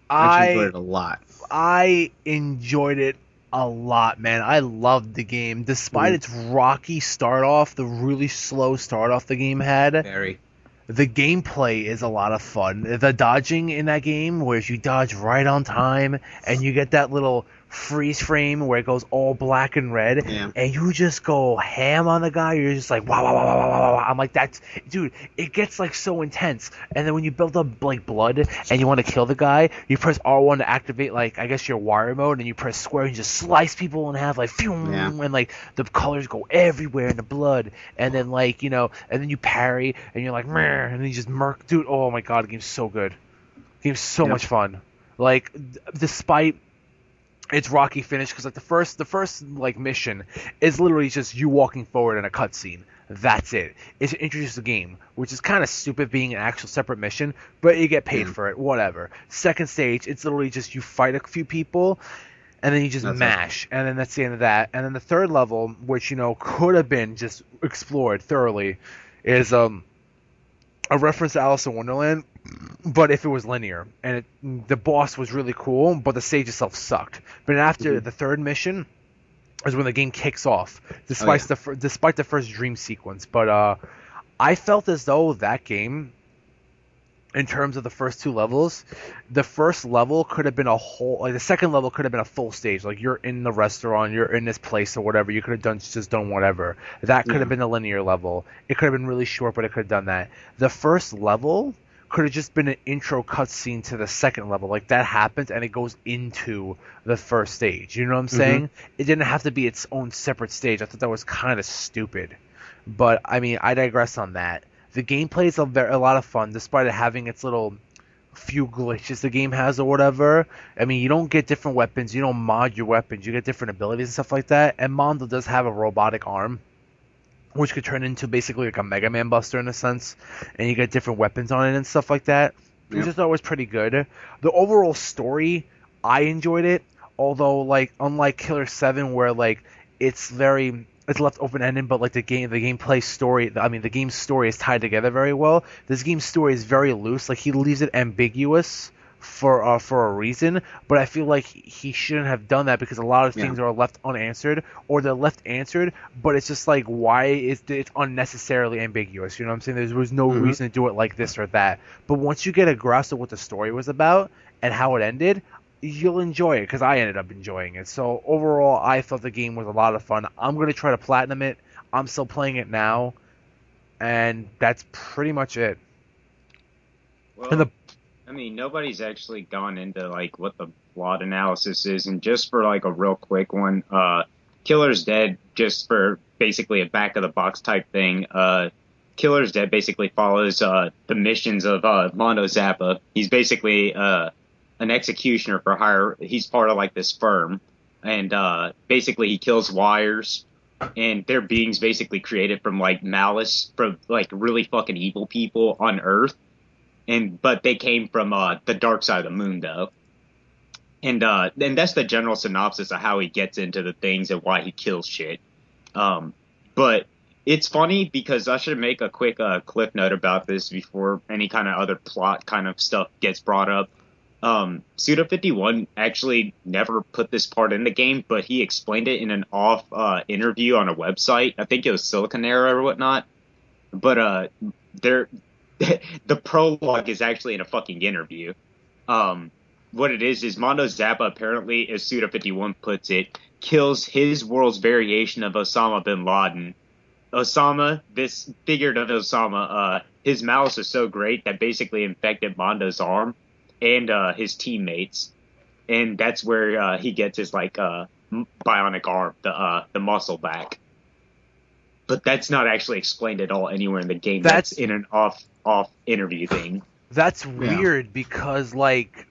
I enjoyed it a lot. I enjoyed it a lot, man. I loved the game. Despite its rocky start off, the really slow start off the game had. Very. The gameplay is a lot of fun. The dodging in that game, where you dodge right on time, and you get that little freeze frame where it goes all black and red, and you just go ham on the guy. You're just like, wow, wow, wow, wow, wow, wow. I'm like, that's, dude, it gets like so intense. And then when you build up like blood and you want to kill the guy, you press R1 to activate like, I guess your wire mode, and you press square and you just slice people in half, like, phew, and like the colors go everywhere in the blood. And then like, you know, and then you parry and you're like, meh, and then you just murk, dude. Oh my god, the game's so good. The game's so much fun. Like, despite its rocky finish, because like the first like mission is literally just you walking forward in a cutscene. That's it. It's introduced the game, which is kind of stupid being an actual separate mission, but you get paid for it. Whatever. Second stage, it's literally just you fight a few people, and then you just mash, and then that's the end of that. And then the third level, which could have been just explored thoroughly, is a reference to Alice in Wonderland, but if it was linear, and the boss was really cool, but the stage itself sucked. But after the third mission is when the game kicks off, despite the first dream sequence. But I felt as though that game, in terms of the first two levels, the first level could have been the second level could have been a full stage. Like, you're in the restaurant, you're in this place or whatever. You could have just done whatever. That could have been a linear level. It could have been really short, but it could have done that. The first level could have just been an intro cutscene to the second level. Like, that happens and it goes into the first stage. You know what I'm saying? It didn't have to be its own separate stage. I thought that was kind of stupid. But, I mean, I digress on that. The gameplay is a lot of fun, despite it having its little few glitches the game has or whatever. I mean, you don't get different weapons. You don't mod your weapons. You get different abilities and stuff like that. And Mondo does have a robotic arm, which could turn into basically like a Mega Man Buster in a sense. And you get different weapons on it and stuff like that. Which I thought was pretty good. The overall story, I enjoyed it. Although, like, unlike Killer 7, where, like, it's left open-ended, but like the game's story is tied together very well. This game's story is very loose. Like, he leaves it ambiguous for a reason, but I feel like he shouldn't have done that, because a lot of things are left unanswered, or they're left answered, but it's just like, why is it's unnecessarily ambiguous? You know what I'm saying? There was no reason to do it like this or that. But once you get a grasp of what the story was about and how it ended, you'll enjoy it, because I ended up enjoying it. So overall, I thought the game was a lot of fun. I'm going to try to platinum it. I'm still playing it now, and that's pretty much it. Well, I mean, nobody's actually gone into like what the plot analysis is, and just for like a real quick one, Killer's Dead, just for basically a back of the box type thing, Killer's Dead basically follows the missions of Mondo ZaKa. He's basically an executioner for hire. He's part of like this firm, and basically he kills wires, and they're beings basically created from like malice, from like really fucking evil people on Earth, but they came from the dark side of the moon though. And that's the general synopsis of how he gets into the things and why he kills shit. But it's funny, because I should make a quick cliff note about this before any kind of other plot kind of stuff gets brought up. Suda 51 actually never put this part in the game, but he explained it in an off interview on a website. I think it was Silicon Era or whatnot. But the prologue is actually in a fucking interview. What it is Mondo ZaKa, apparently, as Suda 51 puts it, kills his world's variation of Osama bin Laden. Osama, this figure of Osama, his malice is so great that basically infected Mondo's arm and his teammates, and that's where he gets his like bionic arm, the muscle back. But that's not actually explained at all anywhere in the game. That's in an off interview thing. That's weird, because like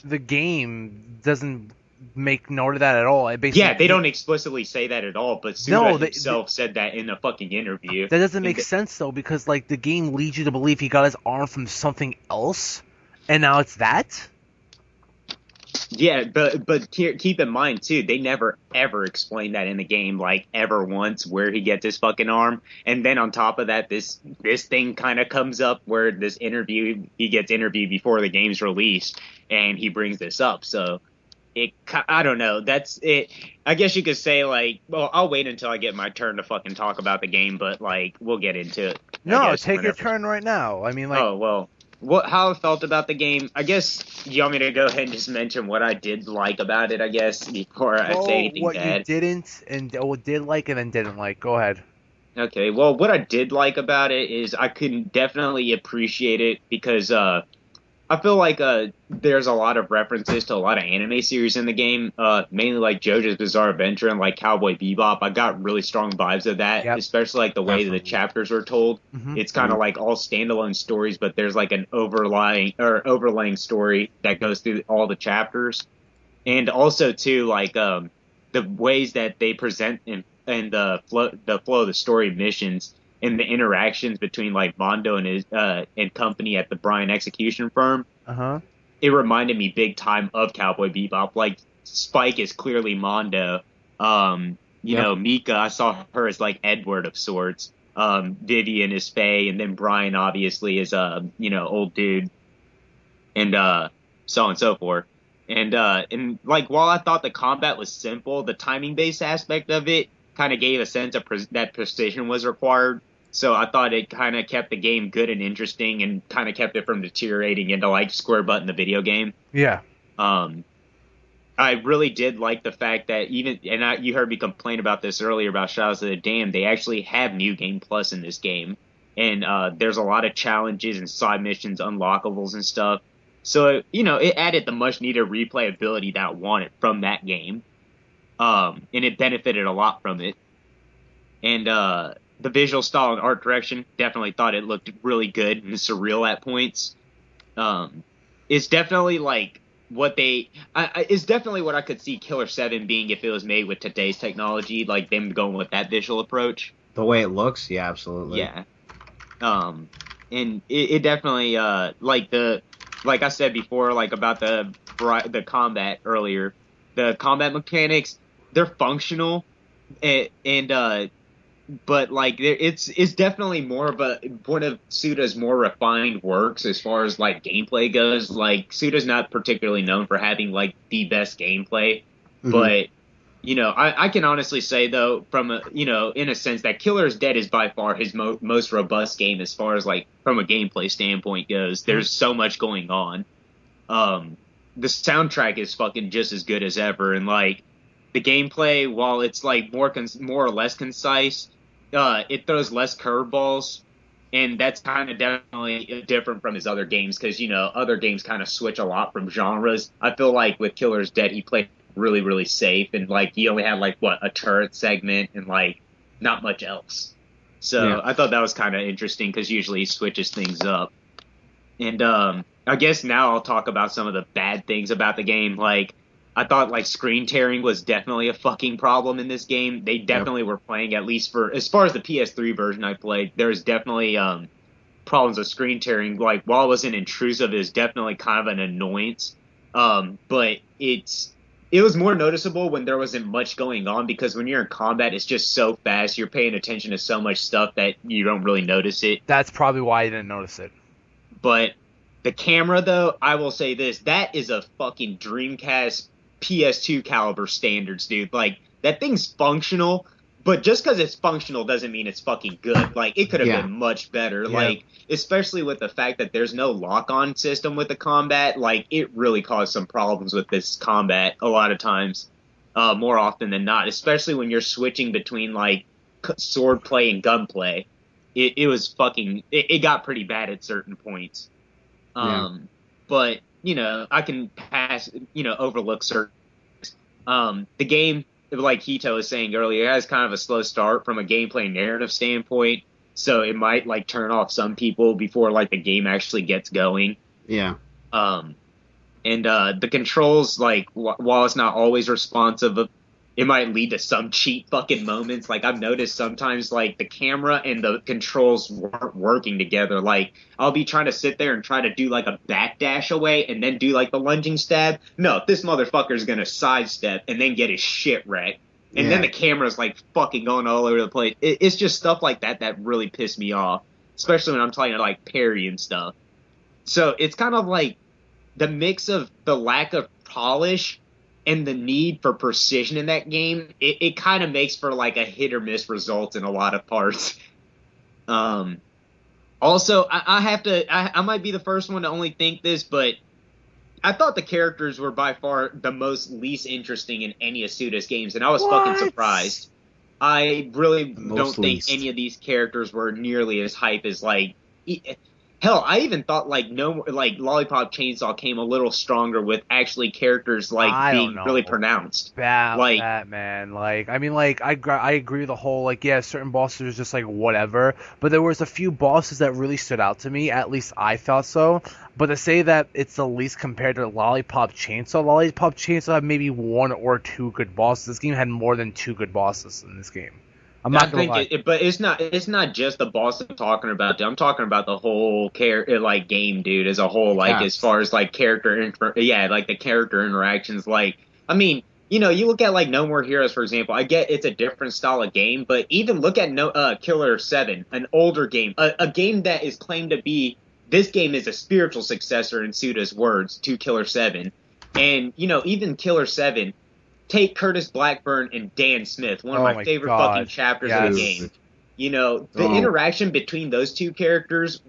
the game doesn't make note of that at all. They don't explicitly say that at all, but Suda himself said that in a fucking interview. That doesn't make sense though, because like the game leads you to believe he got his arm from something else. And now it's that? Yeah, but keep in mind, too, they never, ever explain that in the game, like, ever once, where he gets his fucking arm. And then on top of that, this thing kind of comes up where he gets interviewed before the game's released, and he brings this up. So, I don't know. That's it. I guess you could say, like, well, I'll wait until I get my turn to fucking talk about the game, but, like, we'll get into it. No, take your turn right now. I mean, like... Oh, well... How I felt about the game, I guess you want me to go ahead and just mention what I did like about it, I guess, before I say anything what bad. You didn't, and what did like and then didn't like. Go ahead. Okay, well, what I did like about it is I could definitely appreciate it, because I feel like there's a lot of references to a lot of anime series in the game, mainly like JoJo's Bizarre Adventure and like Cowboy Bebop. I got really strong vibes of that, Yep. especially like the way that the Definitely. chapters are told. Mhm. It's kind of like all standalone stories, but there's like an overlaying story that goes through all the chapters, and also too like the ways that they present and the flow of the story missions and the interactions between like Mondo and his and company at the Brian execution firm. Uh-huh. It reminded me big time of Cowboy Bebop. Like Spike is clearly Mondo. Yep. Mika, I saw her as like Edward of sorts. Vivian is Faye, and then Brian obviously is old dude, and so on and so forth. And like while I thought the combat was simple, the timing based aspect of it kind of gave a sense of that precision was required. So I thought it kind of kept the game good and interesting, and kind of kept it from deteriorating into like square button the video game. Yeah. I really did like the fact that you heard me complain about this earlier about Shadows of the Dam. They actually have New Game Plus in this game, and there's a lot of challenges and side missions, unlockables and stuff. So it added the much needed replayability that I wanted from that game, and it benefited a lot from it. And the visual style and art direction, definitely thought it looked really good and surreal at points. It's definitely like it's definitely what I could see Killer 7 being if it was made with today's technology, like them going with that visual approach. The way it looks, yeah, absolutely. Yeah. And it definitely like I said before, like about the combat earlier, the combat mechanics, they're functional, and but like it's definitely more of one of Suda's more refined works as far as like gameplay goes. Like Suda's not particularly known for having like the best gameplay, but I can honestly say though, from in a sense, that Killer is Dead is by far his most robust game as far as like from a gameplay standpoint goes. There's so much going on. The soundtrack is fucking just as good as ever, and like the gameplay, while it's like more or less concise, it throws less curveballs, and that's kind of definitely different from his other games because other games kind of switch a lot from genres. I feel like with Killer's Dead, he played really, really safe, and like he only had like a turret segment and like not much else. So Yeah. I thought that was kind of interesting because usually he switches things up. And I guess now I'll talk about some of the bad things about the game. Like I thought like screen tearing was definitely a fucking problem in this game. They definitely were playing, at least for as far as the PS3 version I played, there's definitely problems with screen tearing. Like while it wasn't intrusive, it was definitely kind of an annoyance. But it was more noticeable when there wasn't much going on, because when you're in combat, it's just so fast. You're paying attention to so much stuff that you don't really notice it. That's probably why I didn't notice it. But the camera, though, I will say this, that is a fucking Dreamcast PS2 caliber standards, dude. Like, that thing's functional, but just because it's functional doesn't mean it's fucking good. Like, it could have been much better. Yeah. Like, especially with the fact that there's no lock-on system with the combat. Like, it really caused some problems with this combat a lot of times, more often than not. Especially when you're switching between, like, sword play and gunplay. It was fucking... It got pretty bad at certain points. But, I can overlook certain... The game, like Hito was saying earlier, has kind of a slow start from a gameplay narrative standpoint, so it might like turn off some people before like the game actually gets going. Yeah. And the controls, like while it's not always responsive, it might lead to some cheap fucking moments. Like I've noticed sometimes like the camera and the controls weren't working together. Like I'll be trying to sit there and try to do like a backdash away and then do like the lunging stab. No, this motherfucker's gonna sidestep and then get his shit wrecked. And then the camera's like fucking going all over the place. It's just stuff like that that really pissed me off, especially when I'm trying to like parry and stuff. So it's kind of like the mix of the lack of polish and the need for precision in that game. It kind of makes for like a hit or miss result in a lot of parts. Also, I might be the first one to only think this, but I thought the characters were by far the least interesting in any of Suda's games, and I was fucking surprised. I really don't think any of these characters were nearly as hype as like Hell, I even thought like no, like Lollipop Chainsaw came a little stronger with actually characters like I don't being really know pronounced. about Like, that, man. Like, I mean, like, I agree with the whole, like, yeah, certain bosses was just like whatever, but there was a few bosses that really stood out to me. At least I felt so. But to say that it's the least compared to Lollipop Chainsaw had maybe one or two good bosses. This game had more than two good bosses in this game. I'm I not gonna think lie. but it's not just the boss I'm talking about. Dude. I'm talking about the whole like game, dude, as a whole. Like as Cast. far as like yeah, like the character interactions. Like, I mean, you look at like No More Heroes, for example. I get it's a different style of game, but even look at Killer 7, an older game, a game that is claimed to be this game is a spiritual successor in Suda's words to Killer 7, and even Killer 7. Take Curtis Blackburn and Dan Smith, one of Oh my my favorite fucking God. chapters of the Yes. game. The Oh. interaction between those two characters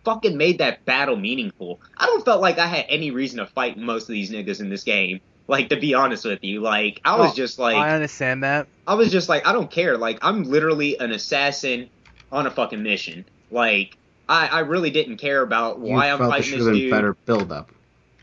fucking made that battle meaningful. I don't felt like I had any reason to fight most of these niggas in this game. Like, to be honest with you, like Oh, I understand that. I was just like, I don't care. Like, I'm literally an assassin on a fucking mission. Like, I really didn't care about You why I'm felt there fighting should this have been dude. better build up.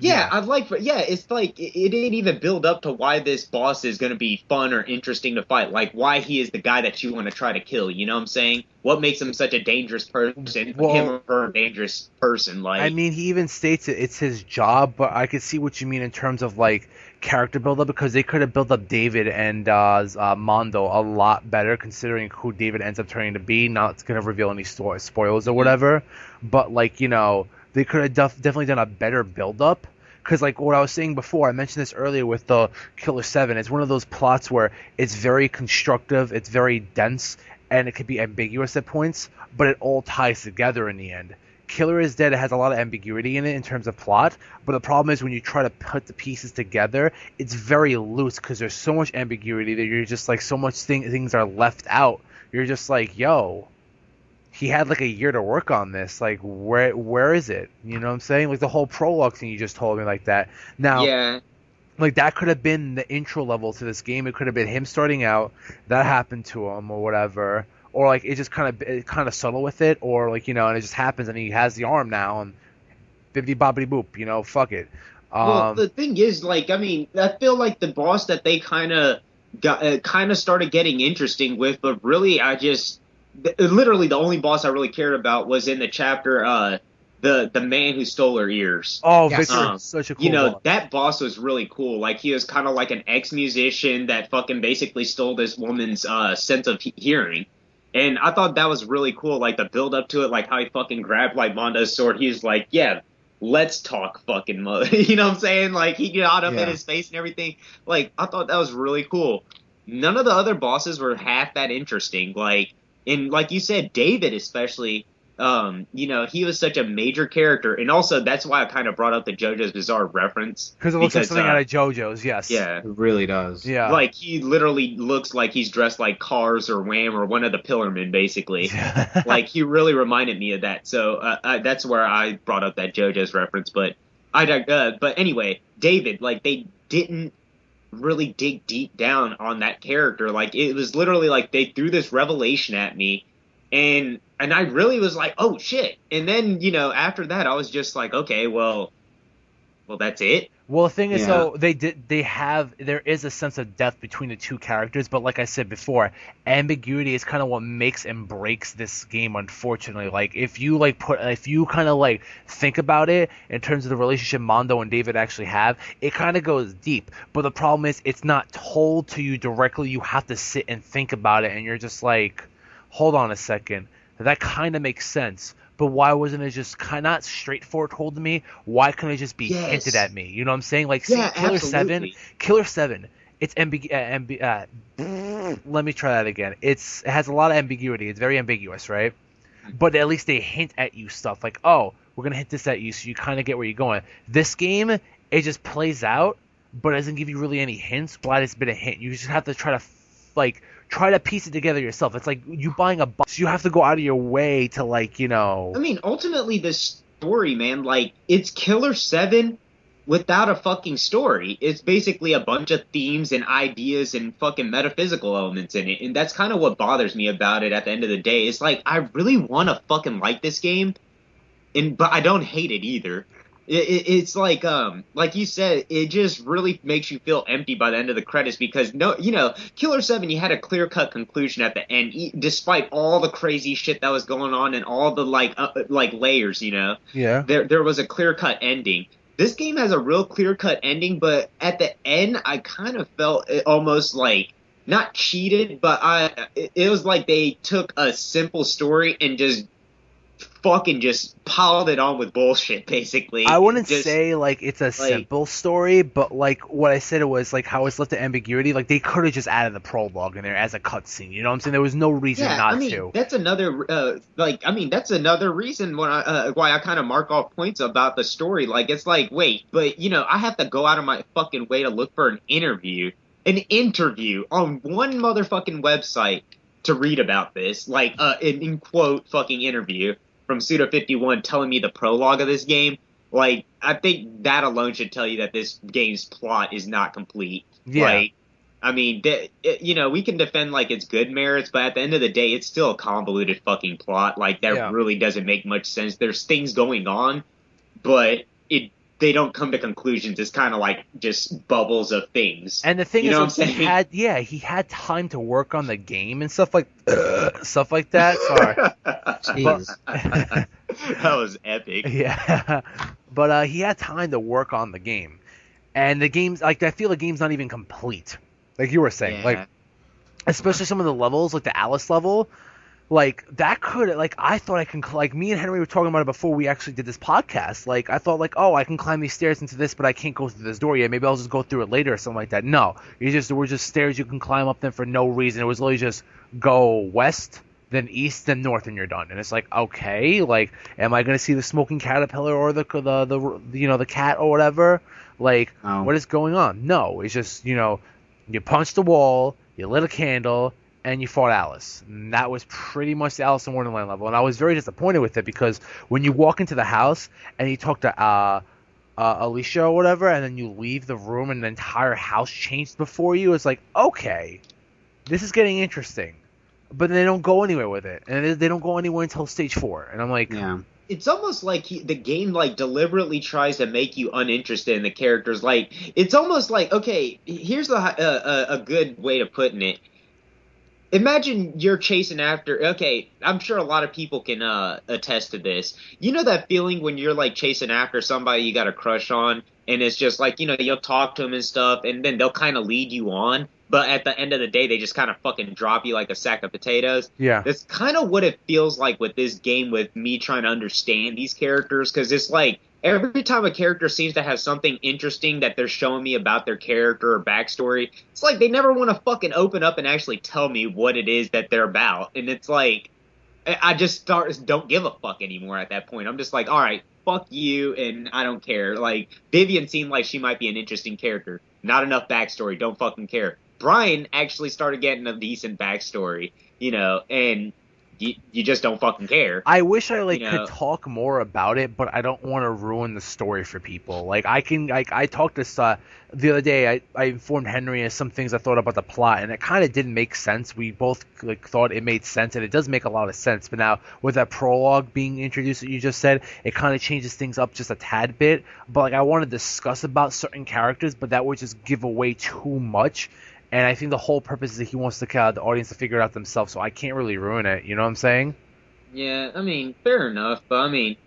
Yeah, it's like it didn't even build up to why this boss is going to be fun or interesting to fight. Like why he is the guy that you want to try to kill. You know what I'm saying? What makes him such a dangerous person? Well, him or her a dangerous person? Like, I mean, he even states it's his job, but I could see what you mean in terms of like character build up because they could have built up David and Mondo a lot better considering who David ends up turning to be. Not going to reveal any spoilers or whatever, but like they could have definitely done a better build up. Because like what I was saying before, I mentioned this earlier with the Killer 7. It's one of those plots where it's very constructive, it's very dense, and it could be ambiguous at points, but it all ties together in the end. Killer is Dead has a lot of ambiguity in it in terms of plot, but the problem is when you try to put the pieces together, it's very loose because there's so much ambiguity that you're just like so much things are left out. You're just like, yo, he had like a year to work on this. Like, where is it? You know what I'm saying? Like the whole prologue thing you just told me like that. Now, yeah, like that could have been the intro level to this game. It could have been him starting out. That happened to him or whatever. Or like it just kind of subtle with it, or like and it just happens and he has the arm now and bibbidi bobbidi boop. Fuck it. well, the thing is, like, I mean, I feel like the boss that they kind of started getting interesting with, but really, literally the only boss I really cared about was in the chapter, the man who stole her ears. Oh, Yes. Victor, such a cool boss. That boss was really cool. Like, he was kind of like an ex-musician that fucking basically stole this woman's sense of hearing. And I thought that was really cool, like the build up to it, like how he fucking grabbed like Mondo's sword. He's like, yeah, let's talk fucking mother. You know what I'm saying? Like he got up in his face and everything. Like I thought that was really cool. None of the other bosses were half that interesting. Like you said, David especially. He was such a major character, and also that's why I kind of brought up the JoJo's Bizarre reference Because it looks like something out of JoJo's. Yes. Yeah. It really does. Yeah. Like he literally looks like he's dressed like Cars or Wham or one of the Pillarmen, basically. Like he really reminded me of that. So that's where I brought up that JoJo's reference. But but anyway, David, like they didn't really dig deep down on that character. Like it was literally like they threw this revelation at me, and I really was like, oh shit. And then after that, I was just like, okay, well, that's it. Well, the thing is, Yeah. though, there is a sense of depth between the two characters, but like I said before, ambiguity is kind of what makes and breaks this game, unfortunately. Like, if you kind of like think about it in terms of the relationship Mondo and David actually have, it kind of goes deep. But the problem is, it's not told to you directly. You have to sit and think about it, and you're just like, hold on a second. That kind of makes sense. But why wasn't it just kind of not straightforward told to me? Why couldn't it just be hinted at me? You know what I'm saying? Like, see, Yeah, absolutely. Killer 7, it's let me try that again. It has a lot of ambiguity. It's very ambiguous, right? But at least they hint at you stuff like, oh, we're gonna hint this at you, so you kind of get where you're going. This game, it just plays out, but it doesn't give you really any hints. Glad it's been a hint. You just have to try to piece it together yourself. It's like you buying a box. You have to go out of your way to I mean, ultimately, this story, man, like, it's Killer 7 without a fucking story. It's basically a bunch of themes and ideas and fucking metaphysical elements in it. And that's kind of what bothers me about it at the end of the day. It's like, I really want to fucking like this game, but I don't hate it either. It's like you said, it just really makes you feel empty by the end of the credits because Killer 7, you had a clear cut conclusion at the end, despite all the crazy shit that was going on and all the like layers. Yeah. There was a clear cut ending. This game has a real clear cut ending, but at the end, I kind of felt it almost like not cheated, but it was like they took a simple story and just fucking just piled it on with bullshit, basically. I wouldn't say like it's a simple story, but like what I said, it was like how it's left to ambiguity. Like they could have just added the prologue in there as a cutscene. You know what I'm saying? There was no reason to. That's another that's another reason why I kind of mark off points about the story. Like it's like, wait, but I have to go out of my fucking way to look for an interview on one motherfucking website to read about this, like in quote fucking interview from Suda 51 telling me the prologue of this game. Like, I think that alone should tell you that this game's plot is not complete. Yeah. Like, I mean, we can defend like its good merits, but at the end of the day, it's still a convoluted fucking plot. Like, that really doesn't make much sense. There's things going on, but they don't come to conclusions. It's kind of like just bubbles of things. And the thing is, he had time to work on the game and stuff like that. Sorry. Jeez. That was epic. Yeah. But he had time to work on the game. And the game's, like, I feel the game's not even complete. Like you were saying. Yeah. Like, especially some of the levels, like the Alice level. Like, that could, like, I thought I can, like, me and Henry were talking about it before we actually did this podcast. Like, I thought, like, oh, I can climb these stairs into this, but I can't go through this door yet. Maybe I'll just go through it later or something like that. No. There were just stairs you can climb up them for no reason. It was literally just go west, then east, then north, and you're done. And it's like, okay, like, am I going to see the smoking caterpillar or the cat or whatever? Like, What is going on? No. It's just, you punched the wall, you lit a candle, and you fought Alice. And that was pretty much the Alice in Wonderland level. And I was very disappointed with it because when you walk into the house and you talk to Alicia or whatever, and then you leave the room and the entire house changed before you, it's like, okay, this is getting interesting. But they don't go anywhere with it. And they don't go anywhere until stage 4. And I'm like... Yeah. It's almost like the game like deliberately tries to make you uninterested in the characters. Like, it's almost like, okay, here's a good way of putting it. Imagine you're chasing after, okay, I'm sure a lot of people can attest to this. You know that feeling when you're like chasing after somebody you got a crush on, and it's just like, you'll talk to them and stuff, and then they'll kind of lead you on, but at the end of the day, they just kind of fucking drop you like a sack of potatoes. Yeah. That's kind of what it feels like with this game, with me trying to understand these characters, because it's like, every time a character seems to have something interesting that they're showing me about their character or backstory, it's like they never want to fucking open up and actually tell me what it is that they're about. And it's like, I just don't give a fuck anymore at that point. I'm just like, all right, fuck you, and I don't care. Like, Vivian seemed like she might be an interesting character. Not enough backstory, don't fucking care. Brian actually started getting a decent backstory, and... You just don't fucking care. I wish I could talk more about it, but I don't want to ruin the story for people. Like I talked this the other day. I informed Henry of some things I thought about the plot, and it kind of didn't make sense. We both thought it made sense, and it does make a lot of sense. But now with that prologue being introduced that you just said, it kind of changes things up just a tad bit. But I want to discuss about certain characters, but that would just give away too much. And I think the whole purpose is that he wants the audience to figure it out themselves, so I can't really ruin it. You know what I'm saying? Yeah, I mean, fair enough. But, I mean,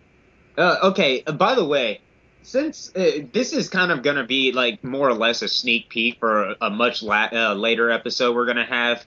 okay, by the way, since this is kind of going to be, like, more or less a sneak peek for a much later episode we're going to have,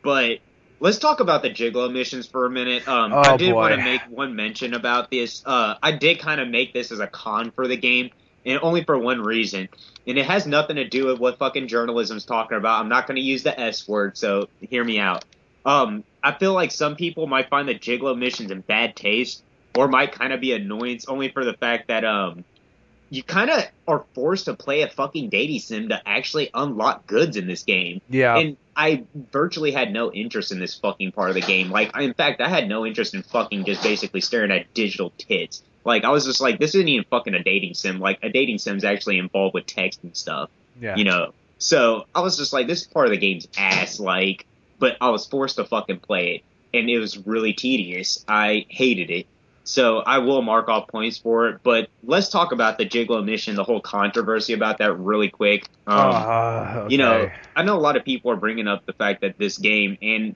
but let's talk about the Gigolo missions for a minute. I did want to make one mention about this. I did kind of make this as a con for the game, and only for one reason. And it has nothing to do with what fucking journalism's talking about. I'm not going to use the S word, so hear me out. I feel like some people might find the Gigolo missions in bad taste, or might kind of be annoyance, only for the fact that you kind of are forced to play a fucking dating sim to actually unlock goods in this game. Yeah. And I virtually had no interest in this fucking part of the game. Like, in fact, I had no interest in fucking just basically staring at digital tits. Like, I was just like, this isn't even fucking a dating sim. Like, a dating sim's actually involved with text and stuff. Yeah. So I was just like, this part of the game's ass, like, but I was forced to fucking play it. And it was really tedious. I hated it. So I will mark off points for it. But let's talk about the Gigolo mission, the whole controversy about that really quick. Okay. I know a lot of people are bringing up the fact that this game and,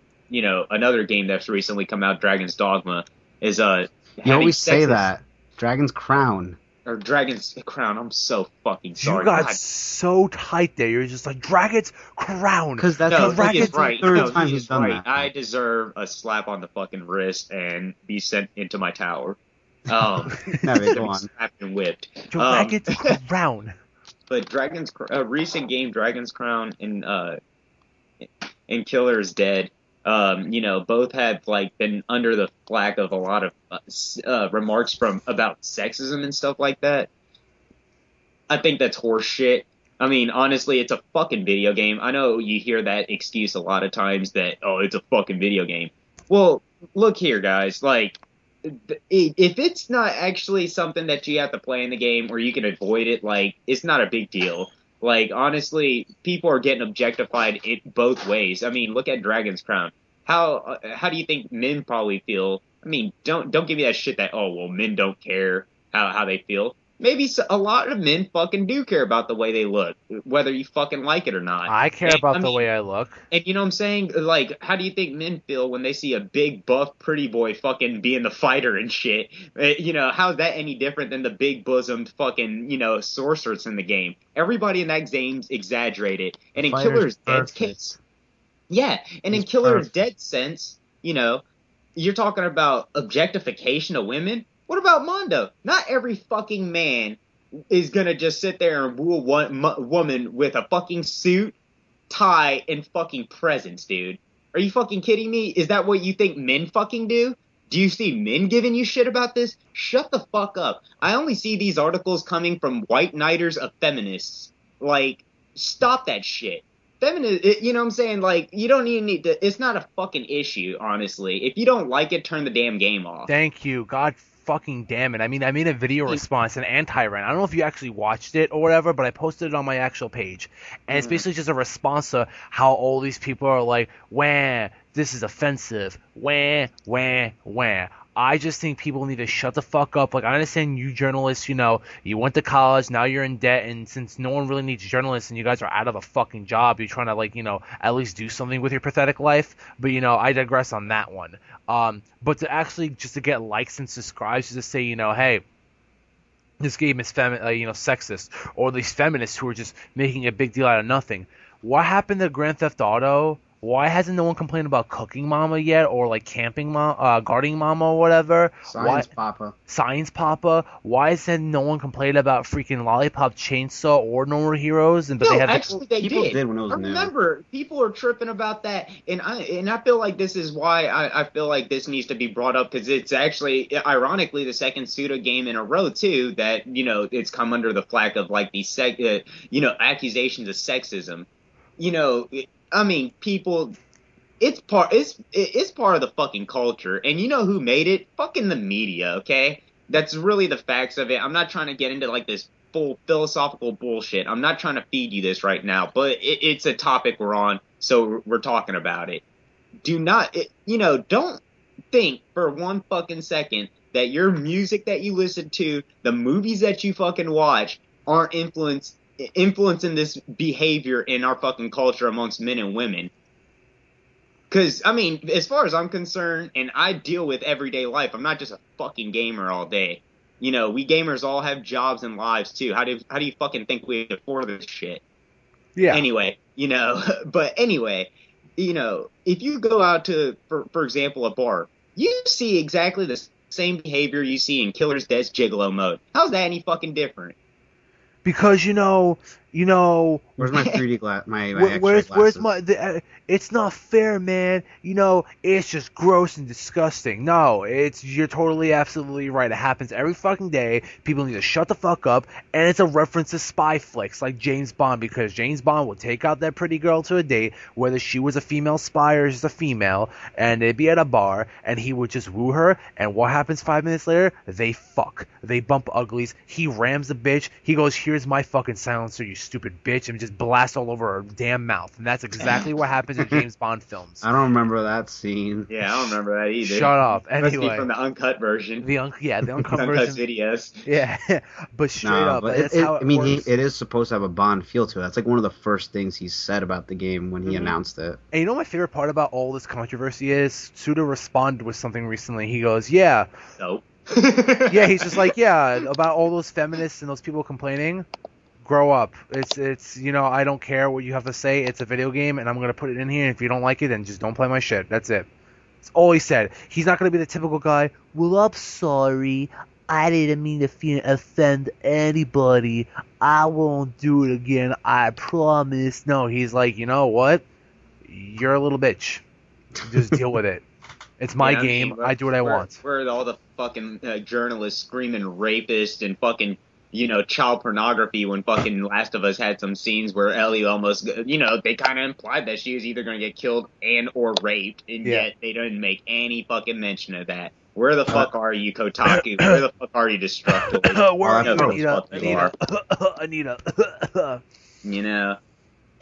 another game that's recently come out, Dragon's Dogma, is You having always say sexist that. Dragon's Crown. or Dragon's Crown. I'm so fucking sorry. You got God. so tight there. You're just like, Dragon's Crown. Because that's No, the he Dragon's is right. third No, time he he's is done right. that. I deserve a slap on the fucking wrist and be sent into my tower. No, go on. slapped and whipped. Dragon's Crown. But recent game, Dragon's Crown and Killer is Dead. Both have been under the flack of a lot of remarks about sexism and stuff like that. I think that's horse shit. I mean, honestly, it's a fucking video game. I know you hear that excuse a lot of times that, oh, it's a fucking video game. Well, look here, guys. If it's not actually something that you have to play in the game or you can avoid it, it's not a big deal. Honestly, people are getting objectified both ways. I mean, look at Dragon's Crown. How do you think men probably feel? I mean, don't give me that shit that, oh, well, men don't care how they feel. Maybe a lot of men fucking do care about the way they look, whether you fucking like it or not. I care about the way I look. And you know what I'm saying? How do you think men feel when they see a big, buff, pretty boy fucking being the fighter and shit? How's that any different than the big bosomed fucking, sorceress in the game? Everybody in that game's exaggerated. And in Killer's Dead's case, yeah, and in Killer's Dead sense, you're talking about objectification of women. What about Mondo? Not every fucking man is gonna just sit there and woo one woman with a fucking suit, tie, and fucking presents, dude. Are you fucking kidding me? Is that what you think men fucking do? Do you see men giving you shit about this? Shut the fuck up. I only see these articles coming from white knighters of feminists. Stop that shit. You know what I'm saying? You don't even need to. It's not a fucking issue, honestly. If you don't like it, turn the damn game off. Thank you. God fucking damn it. I mean, I made a video response, an anti-rant. I don't know if you actually watched it or whatever, but I posted it on my actual page. And it's basically just a response to how all these people are like, wah, this is offensive. Wah, wah, wah. I just think people need to shut the fuck up. I understand you journalists, you went to college, now you're in debt, and since no one really needs journalists and you guys are out of a fucking job, you're trying to, at least do something with your pathetic life. But, I digress on that one. But to actually just to get likes and subscribes, just to say, hey, this game is sexist, or these feminists who are just making a big deal out of nothing. What happened to Grand Theft Auto? Why hasn't no one complained about Cooking Mama yet, or camping mama, guarding mama, or whatever? Science Papa. Why hasn't no one complained about freaking Lollipop Chainsaw or No More Heroes? They did when it was new. Remember, people are tripping about that, and I feel like this is why I feel like this needs to be brought up, because it's actually, ironically, the second Suda game in a row too that it's come under the flack of these accusations of sexism. I mean, people, it's part of the fucking culture, and you know who made it? Fucking the media, okay? That's really the facts of it. I'm not trying to get into this full philosophical bullshit. I'm not trying to feed you this right now, but it's a topic we're on, so we're talking about it. Don't think for one fucking second that your music that you listen to, the movies that you fucking watch, aren't influencing this behavior in our fucking culture amongst men and women. Because, I mean, as far as I'm concerned, and I deal with everyday life, I'm not just a fucking gamer all day. We gamers all have jobs and lives too. How do you fucking think we afford this shit? Yeah. Anyway, but anyway, if you go out to, for example, a bar, you see exactly the same behavior you see in Killer's Dead's Gigolo mode. How's that any fucking different? Because where's my 3D glass? Where's my? It's not fair, man. It's just gross and disgusting. No, you're totally absolutely right. It happens every fucking day. People need to shut the fuck up. And it's a reference to spy flicks like James Bond, because James Bond would take out that pretty girl to a date, whether she was a female spy or just a female, and they'd be at a bar, and he would just woo her. And what happens 5 minutes later? They fuck. They bump uglies. He rams the bitch. He goes, "Here's my fucking silencer, you stupid bitch," and just blast all over her damn mouth. And that's exactly what happens in James Bond films. I don't remember that scene. Yeah, I don't remember that either. Shut up. Must be Anyway, from the uncut version. the uncut Uncut version. videos. Yeah, but straight up, but that's how it works. it is supposed to have a Bond feel to it. That's like one of the first things he said about the game when he announced it. And you know my favorite part about all this controversy is Suda responded with something recently. He goes, "Yeah." Nope. Yeah, he's just like, "Yeah, about all those feminists and those people complaining. Grow up. It's I don't care what you have to say. It's a video game, and I'm gonna put it in here. And if you don't like it, then just don't play my shit. That's it." That's all he said. He's not gonna be the typical guy. "Well, I'm sorry. I didn't mean to offend anybody. I won't do it again. I promise." No, he's like, "You know what? You're a little bitch. Just deal with it. It's my game. I do what I want." Where are all the fucking journalists screaming rapist and fucking, child pornography when fucking Last of Us had some scenes where Ellie almost, they kind of implied that she was either going to get killed and or raped, and yet they didn't make any fucking mention of that. Where the fuck are you, Kotaku? Where the fuck are you, Destructive? Where are you, Anita?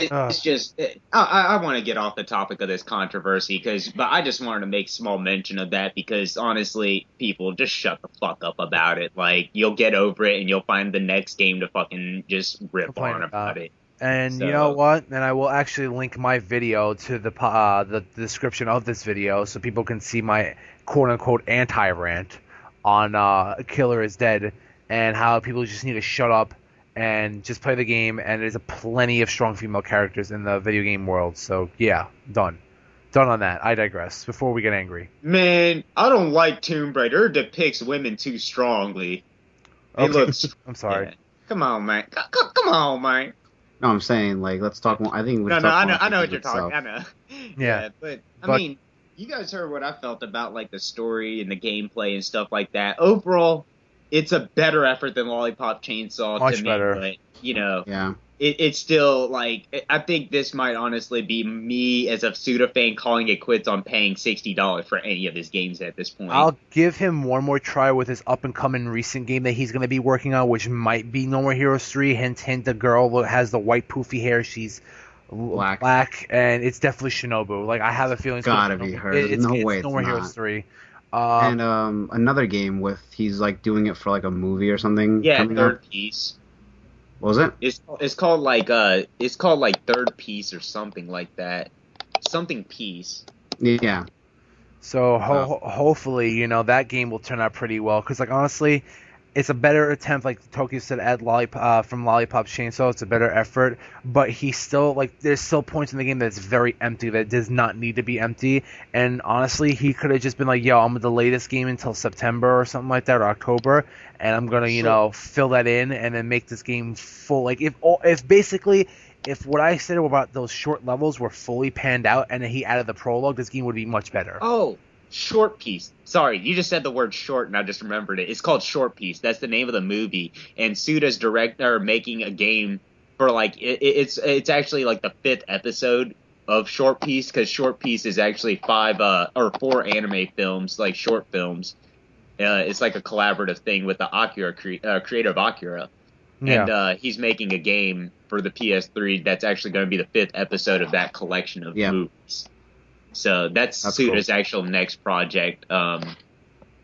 It's just, I want to get off the topic of this controversy, but I just wanted to make small mention of that because, honestly, people, just shut the fuck up about it. Like, you'll get over it and you'll find the next game to fucking just rip on about it. And so, you know what? And I will actually link my video to the description of this video so people can see my quote-unquote anti-rant on Killer is Dead and how people just need to shut up and just play the game, and there's plenty of strong female characters in the video game world. So, yeah, done on that. I digress, before we get angry. Man, I don't like Tomb Raider. It depicts women too strongly. I'm sorry. Yeah. Come on, man. Come on, man. No, I'm saying, like, let's talk more. I think we I know what you're talking. I know. Yeah. But I mean, you guys heard what I felt about, like, the story and the gameplay and stuff like that. Overall, it's a better effort than Lollipop Chainsaw. Much to me, better. But, yeah. It's still, like, I think this might honestly be me as a Suda fan calling it quits on paying $60 for any of his games at this point. I'll give him one more try with his up-and-coming recent game that he's going to be working on, which might be No More Heroes 3. Hint, hint, the girl has the white poofy hair. She's black, and it's definitely Shinobu. Like, I have a feeling it's gotta be her. It's No More Heroes 3. And another game he's like doing it for like a movie or something. Yeah, Third Piece. What was it? It's called like Third Piece or something like that. Something Piece. Yeah. So hopefully, that game will turn out pretty well. Because, like, honestly, it's a better attempt, like Tokyo said, at from Lollipop Chainsaw. It's a better effort. But he's still, like, there's still points in the game that's very empty, that does not need to be empty. And honestly, he could have just been like, yo, I'm going to delay this game until September or something like that, or October. And I'm going to, fill that in and then make this game full. Like, if what I said about those short levels were fully panned out and then he added the prologue, this game would be much better. Oh, Short Piece. Sorry, you just said the word short and I just remembered it. It's called Short Piece. That's the name of the movie. And Suda's making a game for, like, it's actually like the 5th episode of Short Piece, because Short Piece is actually 4 anime films, like short films. It's like a collaborative thing with the Akira creator of Akira. Yeah. And he's making a game for the PS3 that's actually going to be the 5th episode of that collection of movies. So that's Suda's cool. Actual next project.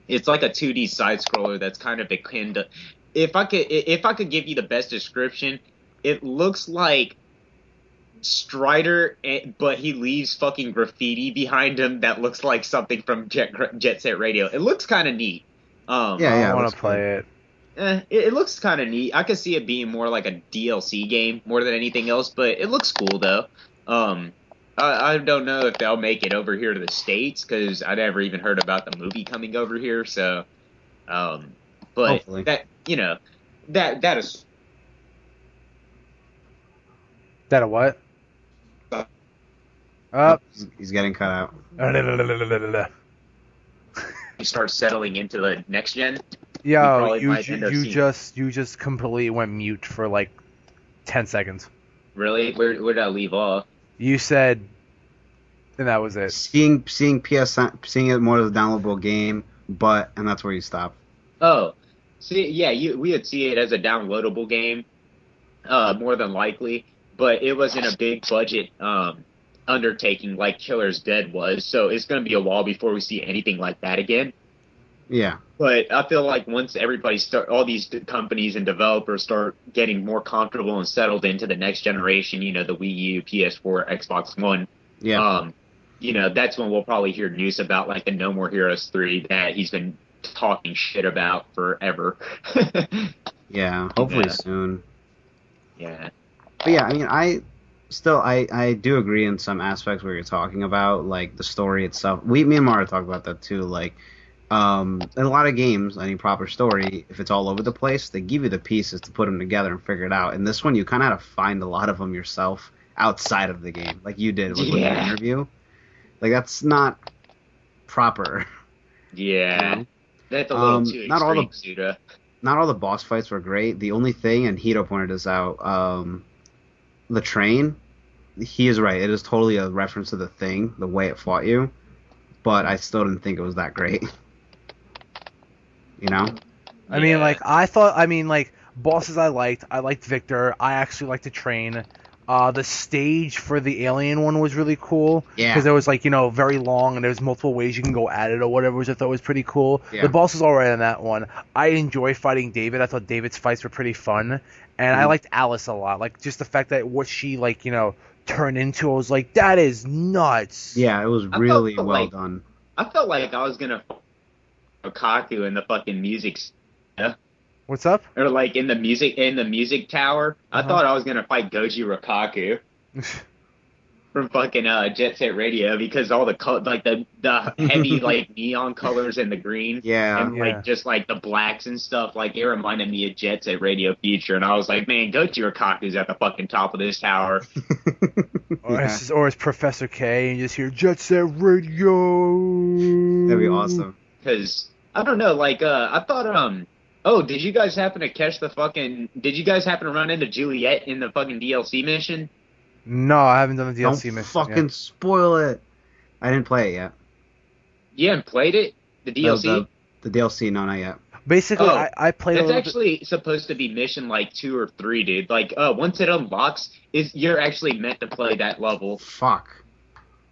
It's like a 2D side scroller that's kind of akin to. If I could give you the best description, it looks like Strider, but he leaves fucking graffiti behind him that looks like something from Jet Set Radio. It looks kind of neat. I want to play it. It looks kind of neat. I could see it being more like a DLC game more than anything else, but it looks cool though. I don't know if they'll make it over here to the States, because I never even heard about the movie coming over here. So, but hopefully. That is that a what? He's getting cut out. You start settling into the next gen. Yo, you just completely went mute for like 10 seconds. Really? Where did I leave off? You said, and that was it. Seeing it more as a downloadable game, and that's where you stop. Oh, see, yeah, we would see it as a downloadable game. more than likely, but it wasn't a big budget undertaking like Killer's Dead was, so it's going to be a while before we see anything like that again. Yeah. But I feel like once all these companies and developers start getting more comfortable and settled into the next generation, the Wii U, PS4, Xbox One, Yeah. that's when we'll probably hear news about like the No More Heroes 3 that he's been talking shit about forever. Yeah. Hopefully soon. Yeah. But yeah, I mean, I do agree in some aspects where you're talking about, like, the story itself. Me and Mara talk about that too. Like, in a lot of games, any proper story, if it's all over the place, they give you the pieces to put them together and figure it out. And this one, you kind of have to find a lot of them yourself outside of the game, like you did with your interview. Like, that's not proper. Yeah. That's a little too extreme, Suda. Not all the boss fights were great. The only thing, and Hito pointed this out, the train, he is right. It is totally a reference to the Thing, the way it fought you. But I still didn't think it was that great. You know? I mean, like, bosses I liked Victor. I actually liked the train. The stage for the alien one was really cool. Yeah. Because it was, like, very long, and there was multiple ways you can go at it or whatever, which I thought was pretty cool. Yeah. The boss was alright on that one. I enjoy fighting David. I thought David's fights were pretty fun. And I liked Alice a lot. Like, just the fact that what she, like, turned into, I was like, that is nuts. Yeah, it was really well done. I felt like I was gonna Kaku in the fucking music. What's up? Or like in the music tower. I thought I was gonna fight Goji Rakaku from fucking Jet Set Radio because all the heavy like neon colors and the green. Yeah. And like just like the blacks and stuff, like it reminded me of Jet Set Radio Future, and I was like, man, Goji Rakaku's at the fucking top of this tower. Or it's Professor K, and you just hear Jet Set Radio. That'd be awesome. Because I don't know, like I thought oh, did you guys happen to run into Juliet in the fucking DLC mission? No, I haven't done the DLC Don't mission. Fucking spoil it. I didn't play it yet. You haven't played it? The DLC? The DLC, no, not yet. Basically, I played it's actually supposed to be mission like 2 or 3, dude. Like, once it unlocks, you're actually meant to play that level. Fuck.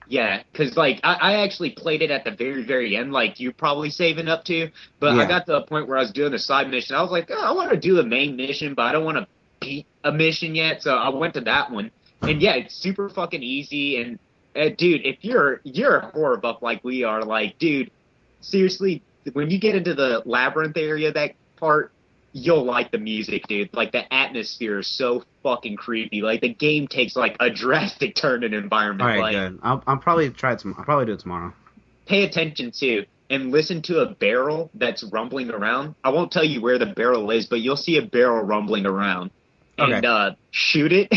Yeah, because, like, I actually played it at the very, very end, like you're probably saving up to, but I got to a point where I was doing the side mission. I was like, I want to do the main mission, but I don't want to beat a mission yet, so I went to that one. And, yeah, it's super fucking easy, and, dude, if you're a horror buff like we are, like, dude, seriously, when you get into the labyrinth area, that part, you'll like the music, dude. Like, the atmosphere is so fucking creepy. Like, the game takes, like, a drastic turn in environment. All right, like, good. I'll probably try it tomorrow. I'll probably do it tomorrow. Pay attention, too, and listen to a barrel that's rumbling around. I won't tell you where the barrel is, but you'll see a barrel rumbling around. And shoot it,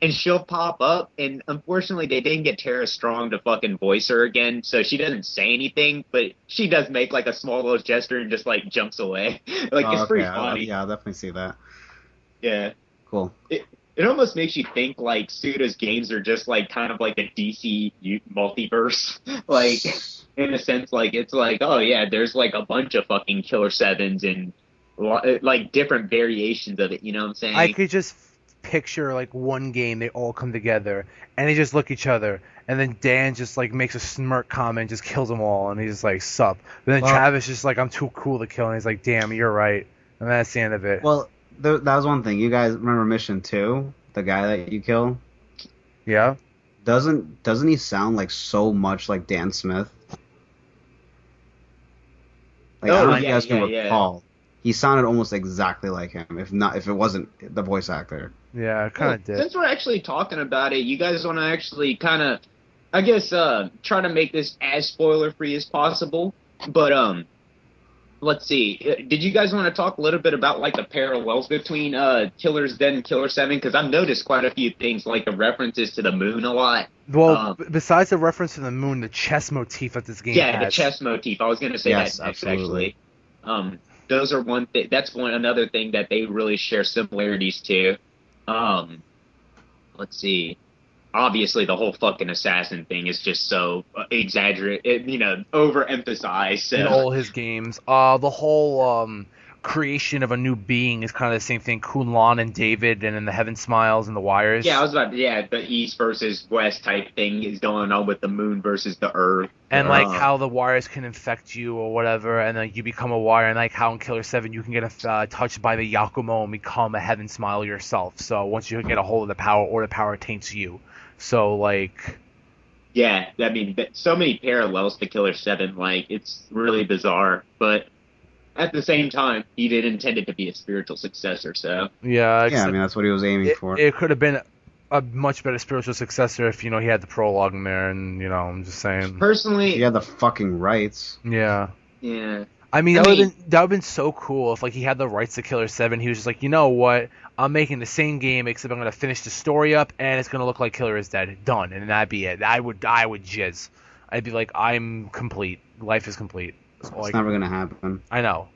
and she'll pop up. And unfortunately, they didn't get Tara Strong to fucking voice her again, so she doesn't say anything, but she does make like a small little gesture and just like jumps away. Like it's pretty funny. I'll definitely see that. Yeah. Cool. It almost makes you think like Suda's games are just like kind of like a DC multiverse, like in a sense, like it's like, oh yeah, there's like a bunch of fucking Killer 7s and like different variations of it, you know what I'm saying? I could just picture like one game, they all come together and they just look at each other, and then Dan just like makes a smirk comment, just kills them all, and he's just like, sup. But then Travis just like, I'm too cool to kill, and he's like, damn, you're right. And that's the end of it. Well, that was one thing. You guys remember Mission 2? The guy that you kill? Yeah. Doesn't he sound like so much like Dan Smith? Like, I don't know if you guys can recall. He sounded almost exactly like him, if it wasn't the voice actor. Yeah, it kind of did. Since we're actually talking about it, you guys want to actually kind of, I guess, try to make this as spoiler-free as possible. But, let's see. Did you guys want to talk a little bit about, like, the parallels between Killer's Dead and Killer 7? Because I've noticed quite a few things, like the references to the moon a lot. Well, besides the reference to the moon, the chess motif that this game has. Yeah, the chess motif. I was going to say that next, actually. Those are that's another thing that they really share similarities to. Let's see. Obviously, the whole fucking assassin thing is just so exaggerated, overemphasized. So. In all his games. The whole creation of a new being is kind of the same thing. Kunlun and David, and then the Heaven Smiles and the Wires. Yeah, I was about to, the East versus West type thing is going on with the Moon versus the Earth. And like how the wires can infect you or whatever, and then you become a wire, and like how in Killer 7 you can get touched by the Yakumo and become a Heaven Smile yourself. So once you get a hold of the power, or the power taints you. So like... Yeah, I mean, so many parallels to Killer 7, like, it's really bizarre, but at the same time, he did intend it to be a spiritual successor, so... Yeah, I mean, that's what he was aiming for. It could have been a much better spiritual successor if, he had the prologue in there, and, I'm just saying... Personally... He had the fucking rights. Yeah. Yeah. I mean, that would have been so cool if, like, he had the rights to Killer 7. He was just like, you know what? I'm making the same game, except I'm going to finish the story up, and it's going to look like Killer is dead. Done. And that'd be it. I would jizz. I'd be like, I'm complete. Life is complete. So, it's never going to happen. I know.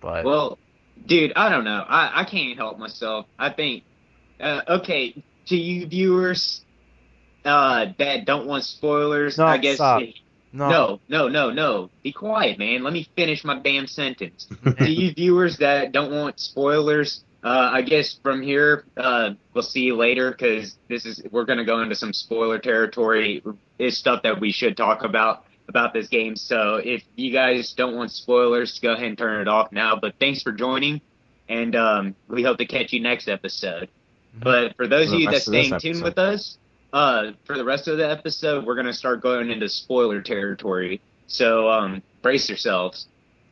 But... Well, dude, I don't know. I can't help myself. I think... okay, to you viewers that don't want spoilers, no, I guess... Stop. No. Be quiet, man. Let me finish my damn sentence. To you viewers that don't want spoilers, I guess from here, we'll see you later, because we're going to go into some spoiler territory. It's stuff that we should talk about this game. So if you guys don't want spoilers, go ahead and turn it off now. But thanks for joining, and we hope to catch you next episode. But for those of you that staying tuned with us, for the rest of the episode, we're going to start going into spoiler territory. So, brace yourselves.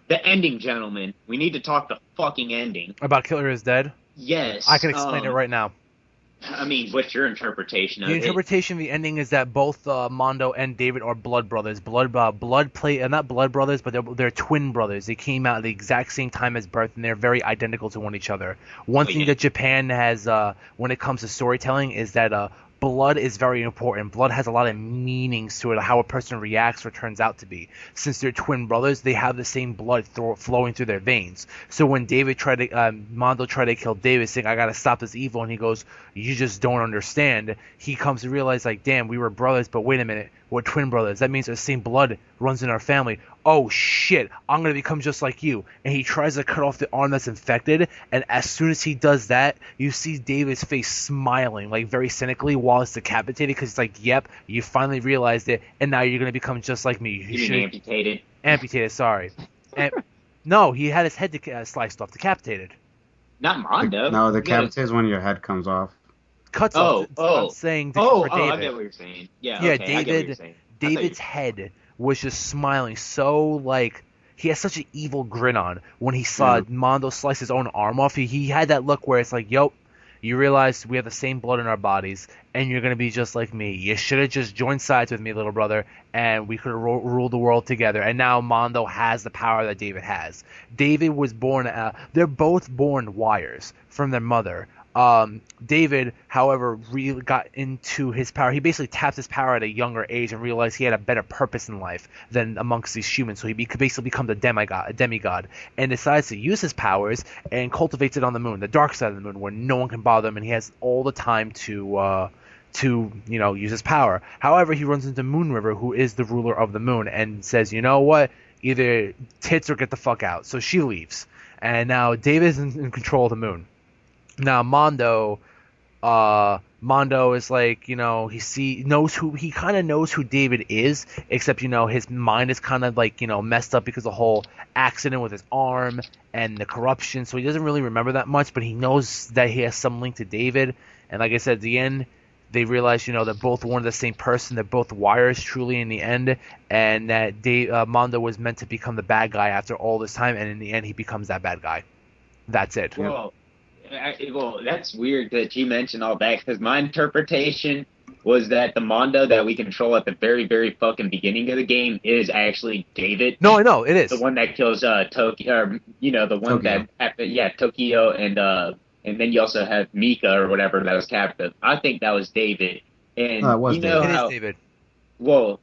The ending, gentlemen. We need to talk the fucking ending. About Killer is Dead? Yes. I can explain it right now. I mean, what's your interpretation of it? The interpretation of the ending is that both Mondo and David are blood brothers. Not blood brothers, but they're twin brothers. They came out at the exact same time as birth, and they're very identical to each other. One thing that Japan has, when it comes to storytelling, is that blood is very important. Blood has a lot of meanings to it, how a person reacts or turns out to be. Since they're twin brothers, they have the same blood flowing through their veins. So when Mondo tried to kill David, saying, I gotta stop this evil, and he goes, you just don't understand, he comes to realize, like, damn, we were brothers, but wait a minute, we're twin brothers. That means the same blood runs in our family. Oh shit, I'm gonna become just like you. And he tries to cut off the arm that's infected, and as soon as he does that, you see David's face smiling, like very cynically, while it's decapitated, because it's like, yep, you finally realized it, and now you're gonna become just like me. You mean amputated? Amputated, sorry. No, he had his head sliced off, decapitated. Not Mondo. No, decapitated is when your head comes off. Cuts off. I'm saying for David. I get what you're saying. Yeah, okay, I get what you're saying. David's head was just smiling so, like, he has such an evil grin on when he saw Mondo slice his own arm off. He had that look where it's like, yo, you realize we have the same blood in our bodies, and you're going to be just like me. You should have just joined sides with me, little brother, and we could have ruled the world together. And now Mondo has the power that David has. David was born, they're both born wires from their mother. David, however, really got into his power. He basically tapped his power at a younger age and realized he had a better purpose in life than amongst these humans. So he could basically become a demigod, and decides to use his powers and cultivates it on the moon, the dark side of the moon, where no one can bother him, and he has all the time to use his power. However, he runs into Moon River, who is the ruler of the moon, and says, you know what, either tits or get the fuck out. So she leaves, and now David's in control of the moon. Now Mondo is like, he kind of knows who David is, except, his mind is kind of like, messed up because of the whole accident with his arm and the corruption. So he doesn't really remember that much, but he knows that he has some link to David. And like I said, at the end, they realize, they're both one of the same person. They're both wires, truly, in the end. And that Mondo was meant to become the bad guy after all this time. And in the end, he becomes that bad guy. That's it. Well, that's weird that you mentioned all that, because my interpretation was that the Mondo that we control at the very, very fucking beginning of the game is actually David. No, I know, it is. The one that kills Tokyo, the one Tokyo. Tokyo, and then you also have Mika or whatever that was captive. I think that was David. And it was David. It is David. Well,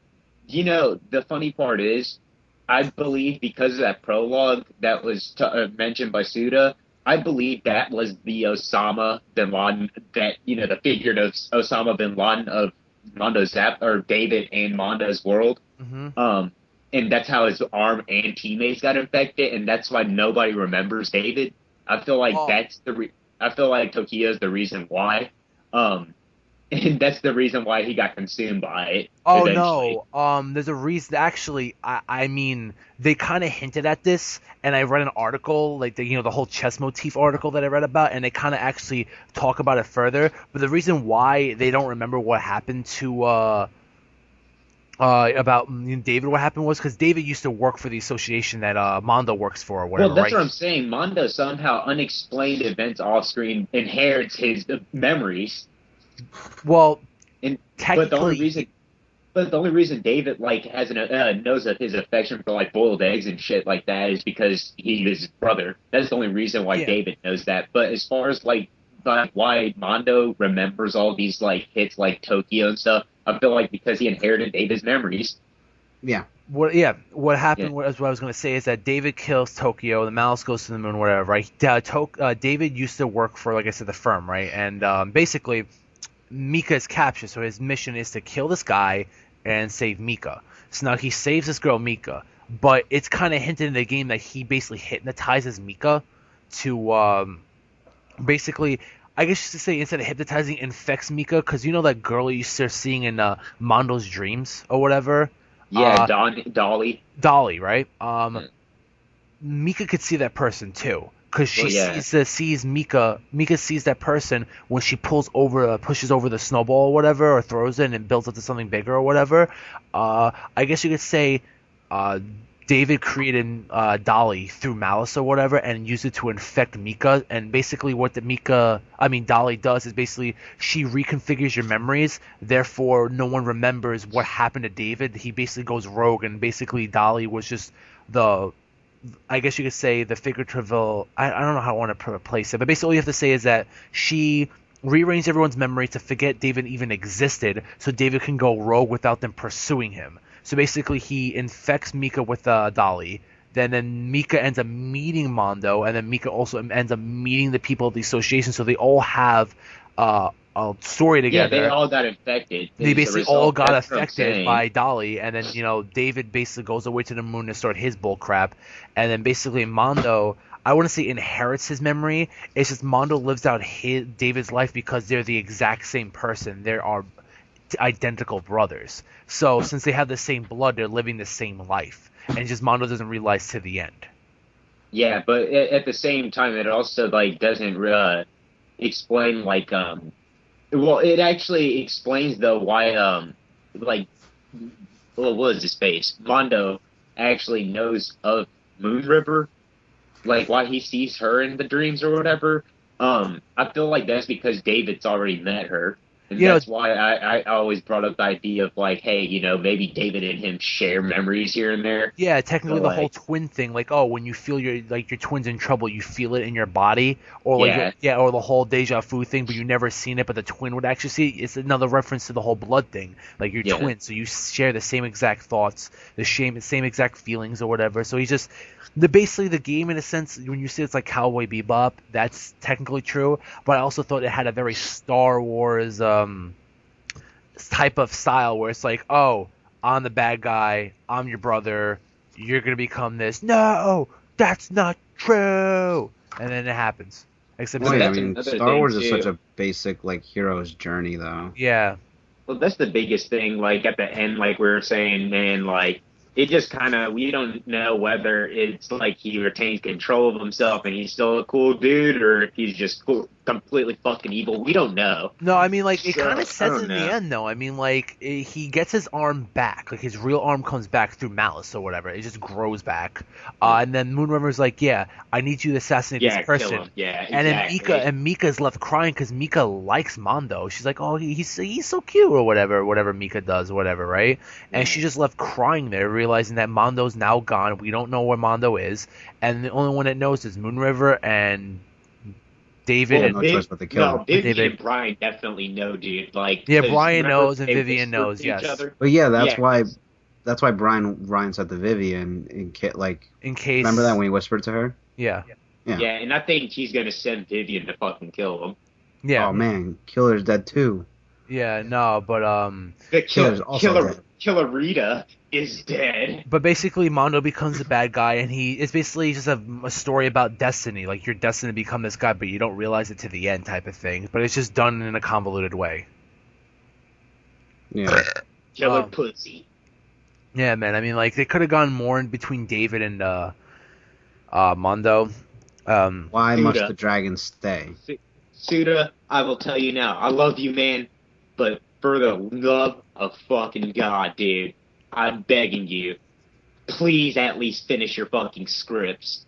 the funny part is, I believe because of that prologue that was mentioned by Suda, I believe that was the Osama bin Laden, the figure of Osama bin Laden of Mondo's or David and Mondo's world. Mm-hmm. and that's how his arm and teammates got infected, and that's why nobody remembers David. I feel like Oh. I feel like Tokyo's the reason why. Um, and that's the reason why he got consumed by it Oh eventually. no. There's a reason. Actually, I mean, they kind of hinted at this, and I read an article, like the whole chess motif article that I read about, and they kind of actually talk about it further. But the reason why they don't remember what happened to about David, what happened was because David used to work for the association that Mondo works for, or Well, whatever, that's right? what I'm saying. Mondo somehow unexplained events off screen inherits his memories, Well, and but technically, the only reason David like has knows of his affection for like boiled eggs and shit like that is because he is his brother. That's the only reason why yeah. David knows that. But as far as like why Mondo remembers all these like hits like Tokyo and stuff, I feel like because he inherited David's memories. Yeah. What Yeah. happened was what I was going to say is that David kills Tokyo, the Malice goes to the moon, whatever, right? David used to work for, like I said, the firm, right? And basically, Mika is captured, so his mission is to kill this guy and save Mika. So now he saves this girl, Mika, but it's kind of hinted in the game that he basically hypnotizes Mika to basically, I guess you should say, instead of hypnotizing, infects Mika, because you know that girl you start seeing in Mondo's dreams or whatever? Yeah, Dolly. Dolly, right? Yeah. Mika could see that person too, because she Well, yeah. sees Mika. Mika sees that person when she pushes over the snowball or whatever, or throws it and it builds up to something bigger or whatever. I guess you could say, uh, David created Dolly through malice or whatever and used it to infect Mika. And basically, what Dolly does is basically she reconfigures your memories. Therefore, no one remembers what happened to David. He basically goes rogue, and basically Dolly was just the, I guess you could say, the figurative. I don't know how I want to place it, but basically all you have to say is that she rearranged everyone's memory to forget David even existed, so David can go rogue without them pursuing him. So basically, he infects Mika with Dolly. Then Mika ends up meeting Mondo, and then Mika also ends up meeting the people of the association. So they all have a story Yeah, they together. all got infected They as a basically all result. got That's what I'm affected saying. by Dolly, and then David basically goes away to the moon to start his bull crap, and then basically Mondo, I wouldn't say inherits his memory. It's just Mondo lives out David's life because they're the exact same person. They are identical brothers. So since they have the same blood, they're living the same life, and just Mondo doesn't realize to the end. Yeah, but at the same time, it also like doesn't explain like well, it actually explains though why like what was his face? Mondo actually knows of Moon River, like why he sees her in the dreams or whatever. I feel like that's because David's already met her. And You know, that's why I always brought up the idea of like, hey, maybe David and him share memories here and there. yeah, So technically the whole like, twin thing, like, oh, when you feel your twin's in trouble, you feel it in your body, or like yeah, or the whole deja vu thing, but you never seen it, but the twin would actually see it. It's another reference to the whole blood thing, like your yeah. twin, so you share the same exact thoughts, same exact feelings or whatever. So he's just basically the game in a sense. When you say it's like Cowboy Bebop, that's technically true, but I also thought it had a very Star Wars type of style where it's like, oh, I'm the bad guy, I'm your brother, you're gonna become this. No, that's not true. And then it happens. Except Well, Well, yeah, I that's mean, another Star thing Wars is such too. a basic like hero's journey, though. yeah, Well, that's the biggest thing. Like at the end, like we were saying, man, like it just kind of we don't know whether it's like he retains control of himself and he's still a cool dude, or if he's just completely fucking evil. We don't know. no, I mean, like, it kind So of I says it don't in the know. end, though. I mean, like, he gets his arm back. Like, his real arm comes back through malice or whatever. It just grows back. And then Moon River's like, yeah, I need you to assassinate this Yeah, kill person. him. Yeah, And then exactly. Mika's left crying because Mika likes Mondo. She's like, oh, he's so cute or whatever Mika does or whatever, right? And Yeah. she just left crying there, realizing that Mondo's now gone. We don't know where Mondo is. And the only one that knows is Moon River and David They Well, had and no choice but to kill him. no, Vivian David. and Brian definitely know, dude. Like, Yeah, because Brian remember knows and they Vivian whispered knows, to each yes. other. But yeah, Yeah, that's why Brian said to Vivian in like, In case. remember that when he whispered to her? Yeah. Yeah. yeah, and I think he's gonna send Vivian to fucking kill him. Yeah. Oh man, Killer's dead too. Yeah, no, but The Killer's also dead. Killer Rita. is dead. But basically, Mondo becomes the bad guy, and it's basically just a story about destiny. Like, you're destined to become this guy, but you don't realize it to the end type of thing. But it's just done in a convoluted way. Yeah. Killer pussy. Yeah, man. I mean, like, they could have gone more in between David and Mondo. Why Suda. must the dragon stay? Suda, I will tell you now, I love you, man, but for the love of fucking God, dude, I'm begging you, please at least finish your fucking scripts.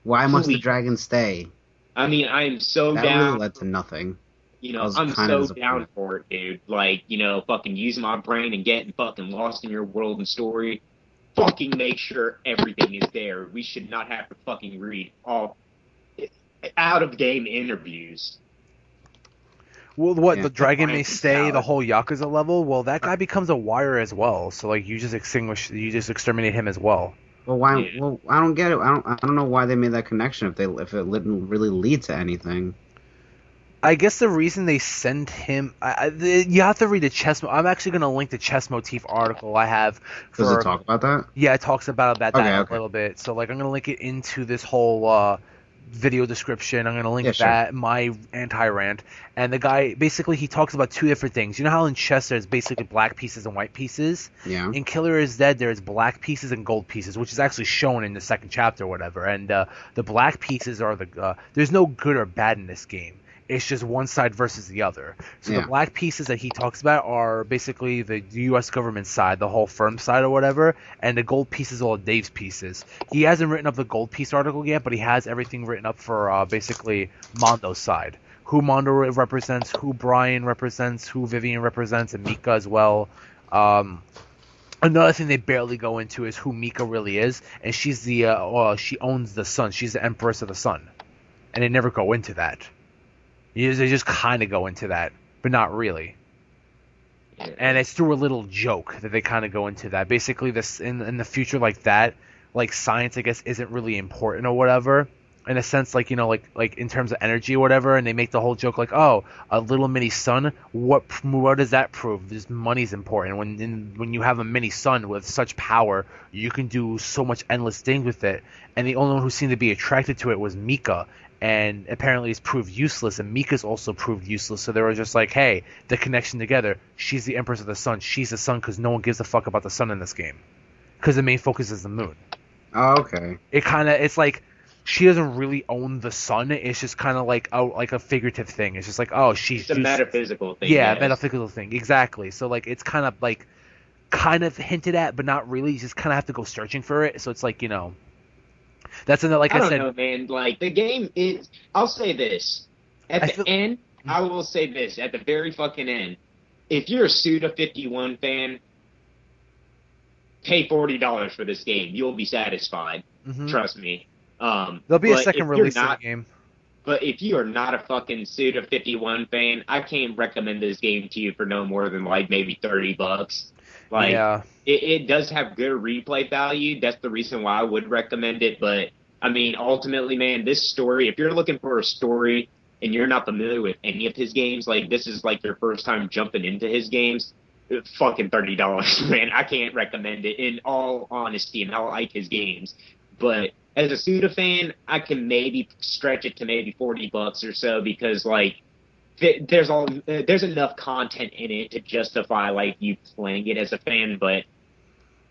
Why must the Please. dragon stay? I mean, I am so That down. really led to nothing. You I know, was I'm kinda so disappointed. down for it, dude. Like, you know, fucking using my brain and getting fucking lost in your world and story. Fucking make sure everything is there. We should not have to fucking read all out-of-game interviews. Well, what, Yeah. the dragon may Fucking stay, the salad. whole Yakuza level? Well, that guy becomes a wire as well. So, like, you just exterminate him as well. Well, why? Yeah. Well, I don't get it. I don't know why they made that connection if it didn't really lead to anything. I guess the reason they send him, you have to read the chess. I'm actually going to link the chess motif article I have. Does it talk about that? Yeah, it talks about that Okay. a little bit. So, like, I'm going to link it into this whole video description. I'm going to link Yeah, sure. that, my anti-rant. And the guy, basically, he talks about two different things. You know how in chess there's basically black pieces and white pieces? Yeah. In Killer is Dead, there's black pieces and gold pieces, which is actually shown in the second chapter or whatever. And the black pieces are there's no good or bad in this game. It's just one side versus the other. So Yeah. the black pieces that he talks about are basically the U.S. government side, the whole firm side or whatever, and the gold pieces are all Dave's pieces. He hasn't written up the gold piece article yet, but he has everything written up for basically Mondo's side. Who Mondo represents, who Brian represents, who Vivian represents, and Mika as well. Another thing they barely go into is who Mika really is, and she's she owns the sun. She's the Empress of the Sun, and they never go into that. They just kind of go into that, but not really. Yeah. And it's through a little joke that they kind of go into that. Basically, this in the future like that, like science, I guess, isn't really important or whatever. In a sense, like, you know, like in terms of energy or whatever, and they make the whole joke like, oh, a little mini sun. What does that prove? Just money's important. When you have a mini sun with such power, you can do so much endless things with it. And the only one who seemed to be attracted to it was Mika. And apparently it's proved useless, and Mika's also proved useless. So they were just like, hey, the connection together. She's the Empress of the Sun. She's the sun because no one gives a fuck about the sun in this game. Because the main focus is the moon. Oh, okay. It's like she doesn't really own the sun. It's just kind of like a figurative thing. It's just like, oh, she's It's a metaphysical thing. Yeah, yes. metaphysical thing. Exactly. So like it's kind of hinted at, but not really. You just kind of have to go searching for it. So it's like, you know. That's another, like I I don't said. know, man. Like, the game is... I'll say this. At the end, I will say this. At the very fucking end, if you're a Suda 51 fan, pay $40 for this game. You'll be satisfied. Mhm. Trust me. There'll be a but second if release you're of not- the game. But if you are not a fucking Suda 51 fan, I can't recommend this game to you for no more than, like, maybe $30. Like, Yeah. it does have good replay value. That's the reason why I would recommend it. But, I mean, ultimately, man, this story, if you're looking for a story and you're not familiar with any of his games, like, this is, like, your first time jumping into his games, fucking $30, man. I can't recommend it in all honesty, and I like his games. But as a Suda fan, I can maybe stretch it to maybe $40 or so because, like, there's enough content in it to justify, like, you playing it as a fan. But,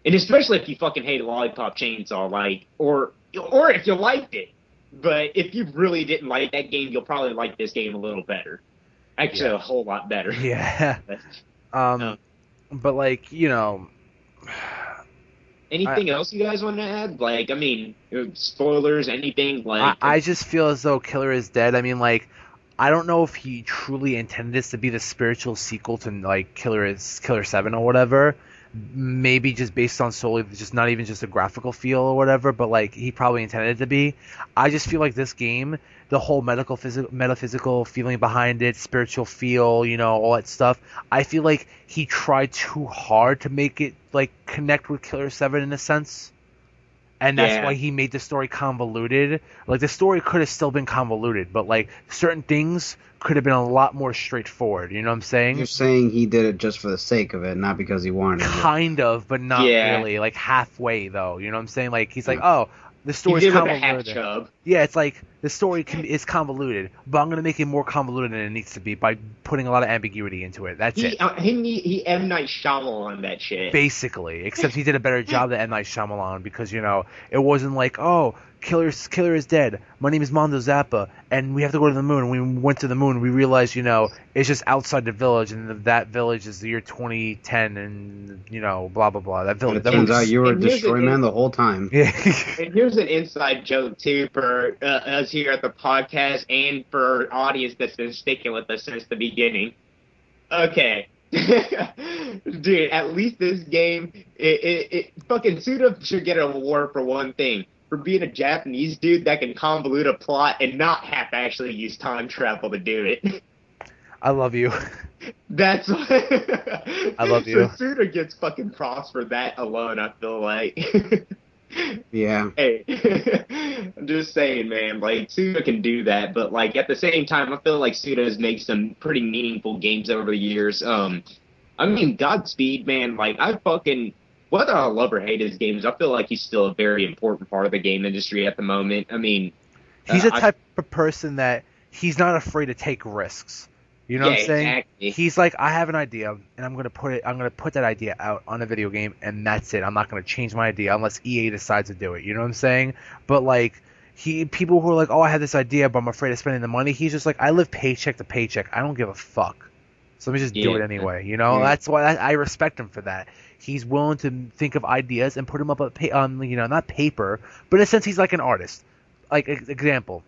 and especially if you fucking hate Lollipop Chainsaw, like, or if you liked it. But if you really didn't like that game, you'll probably like this game a little better. Actually, a whole lot better. Yeah. But, like, you know. Anything else you guys want to add? Like, I mean, spoilers, anything? Like, I just feel as though Killer is Dead. I mean, like, I don't know if he truly intended this to be the spiritual sequel to, like, Killer 7 or whatever. Maybe just based on solely just not even just a graphical feel or whatever, but, like, he probably intended it to be. I just feel like this game, the whole metaphysical feeling behind it, spiritual feel, you know, all that stuff, I feel like he tried too hard to make it, like, connect with Killer 7 in a sense. And that's why he made the story convoluted. Like, the story could have still been convoluted, but, like, certain things could have been a lot more straightforward. You know what I'm saying? You're saying he did it just for the sake of it, not because he wanted it. Kind of, but not really. Like, halfway, though. You know what I'm saying? Like, he's like, oh, the story's convoluted. Yeah, it's like, the story is convoluted, but I'm going to make it more convoluted than it needs to be by putting a lot of ambiguity into it. That's it. He M. Night Shyamalan that shit. Basically, except he did a better job than M. Night Shyamalan, because, you know, it wasn't like, oh, killer is dead. My name is Mondo Zappa, and we have to go to the moon. We went to the moon. We realized, you know, it's just outside the village, and that village is the year 2010, and, you know, blah blah blah. That village. It turns out you were a Destroy Man the whole time. Yeah. And here's an inside joke too for us here at the podcast, and for our audience that's been sticking with us since the beginning. Okay. Dude, at least this game, it fucking Suda should get an award for one thing. For being a Japanese dude that can convolute a plot and not have to actually use time travel to do it. I love you. That's I love you. So Suda gets fucking props for that alone, I feel like. Yeah. Hey, I'm just saying, man, like, Suda can do that, but, like, at the same time, I feel like Suda has made some pretty meaningful games over the years. I mean, Godspeed, man, like, whether I love or hate his games, I feel like he's still a very important part of the game industry at the moment. I mean... He's a type of person that he's not afraid to take risks. You know what I'm saying? Exactly. He's like, I have an idea, and I'm gonna put that idea out on a video game, and that's it. I'm not gonna change my idea unless EA decides to do it. You know what I'm saying? But, like, people who are like, oh, I had this idea, but I'm afraid of spending the money. He's just like, I live paycheck to paycheck. I don't give a fuck. So let me just do it anyway. You know, that's why I respect him for that. He's willing to think of ideas and put them up on, you know, not paper, but in a sense, he's like an artist. Like, example.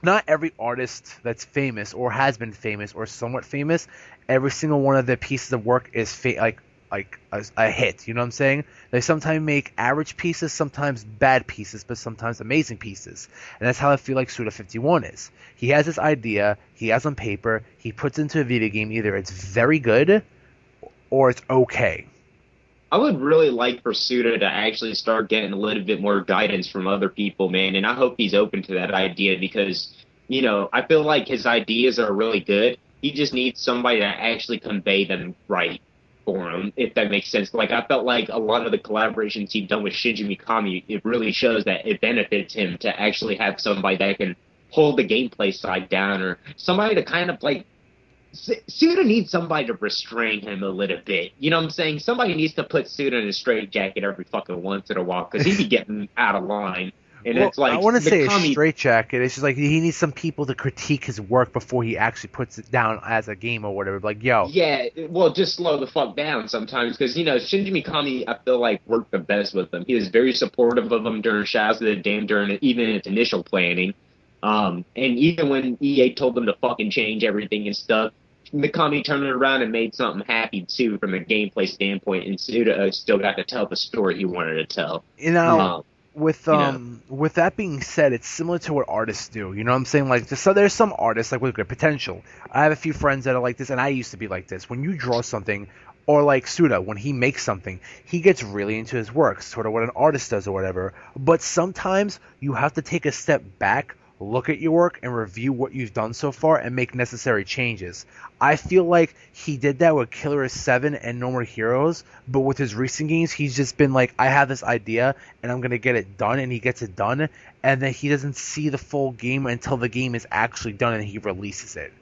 Not every artist that's famous or has been famous or somewhat famous, every single one of their pieces of work is like a hit. You know what I'm saying? They sometimes make average pieces, sometimes bad pieces, but sometimes amazing pieces. And that's how I feel like Suda51 is. He has this idea, he has on paper, he puts it into a video game. Either it's very good or it's okay. I would really like for Suda to actually start getting a little bit more guidance from other people, man, and I hope he's open to that idea because, you know, I feel like his ideas are really good. He just needs somebody to actually convey them right for him, if that makes sense. Like, I felt like a lot of the collaborations he's done with Shinji Mikami, it really shows that it benefits him to actually have somebody that can hold the gameplay side down, or somebody to kind of, like, Suda needs somebody to restrain him a little bit. You know what I'm saying? Somebody needs to put Suda in a straitjacket every fucking once in a while, because he be getting out of line. And it's like, I want to say a straitjacket. It's just like he needs some people to critique his work before he actually puts it down as a game or whatever. Like, yo. Yeah, well, just slow the fuck down sometimes, because, you know, Shinji Mikami, I feel like, worked the best with him. He was very supportive of him during Shadows of the Dam, during even its initial planning. And even when EA told them to fucking change everything and stuff, Mikami turned it around and made something happy too from a gameplay standpoint, and Suda still got to tell the story he wanted to tell. You know, with that being said, it's similar to what artists do. You know what I'm saying? Like, so there's some artists like with good potential. I have a few friends that are like this, and I used to be like this. When you draw something, or like Suda, when he makes something, he gets really into his work, sort of what an artist does or whatever. But sometimes you have to take a step back, look at your work, and review what you've done so far and make necessary changes. I feel like he did that with Killer 7 and No More Heroes, but with his recent games, he's just been like, I have this idea, and I'm going to get it done, and he gets it done, and then he doesn't see the full game until the game is actually done and he releases it.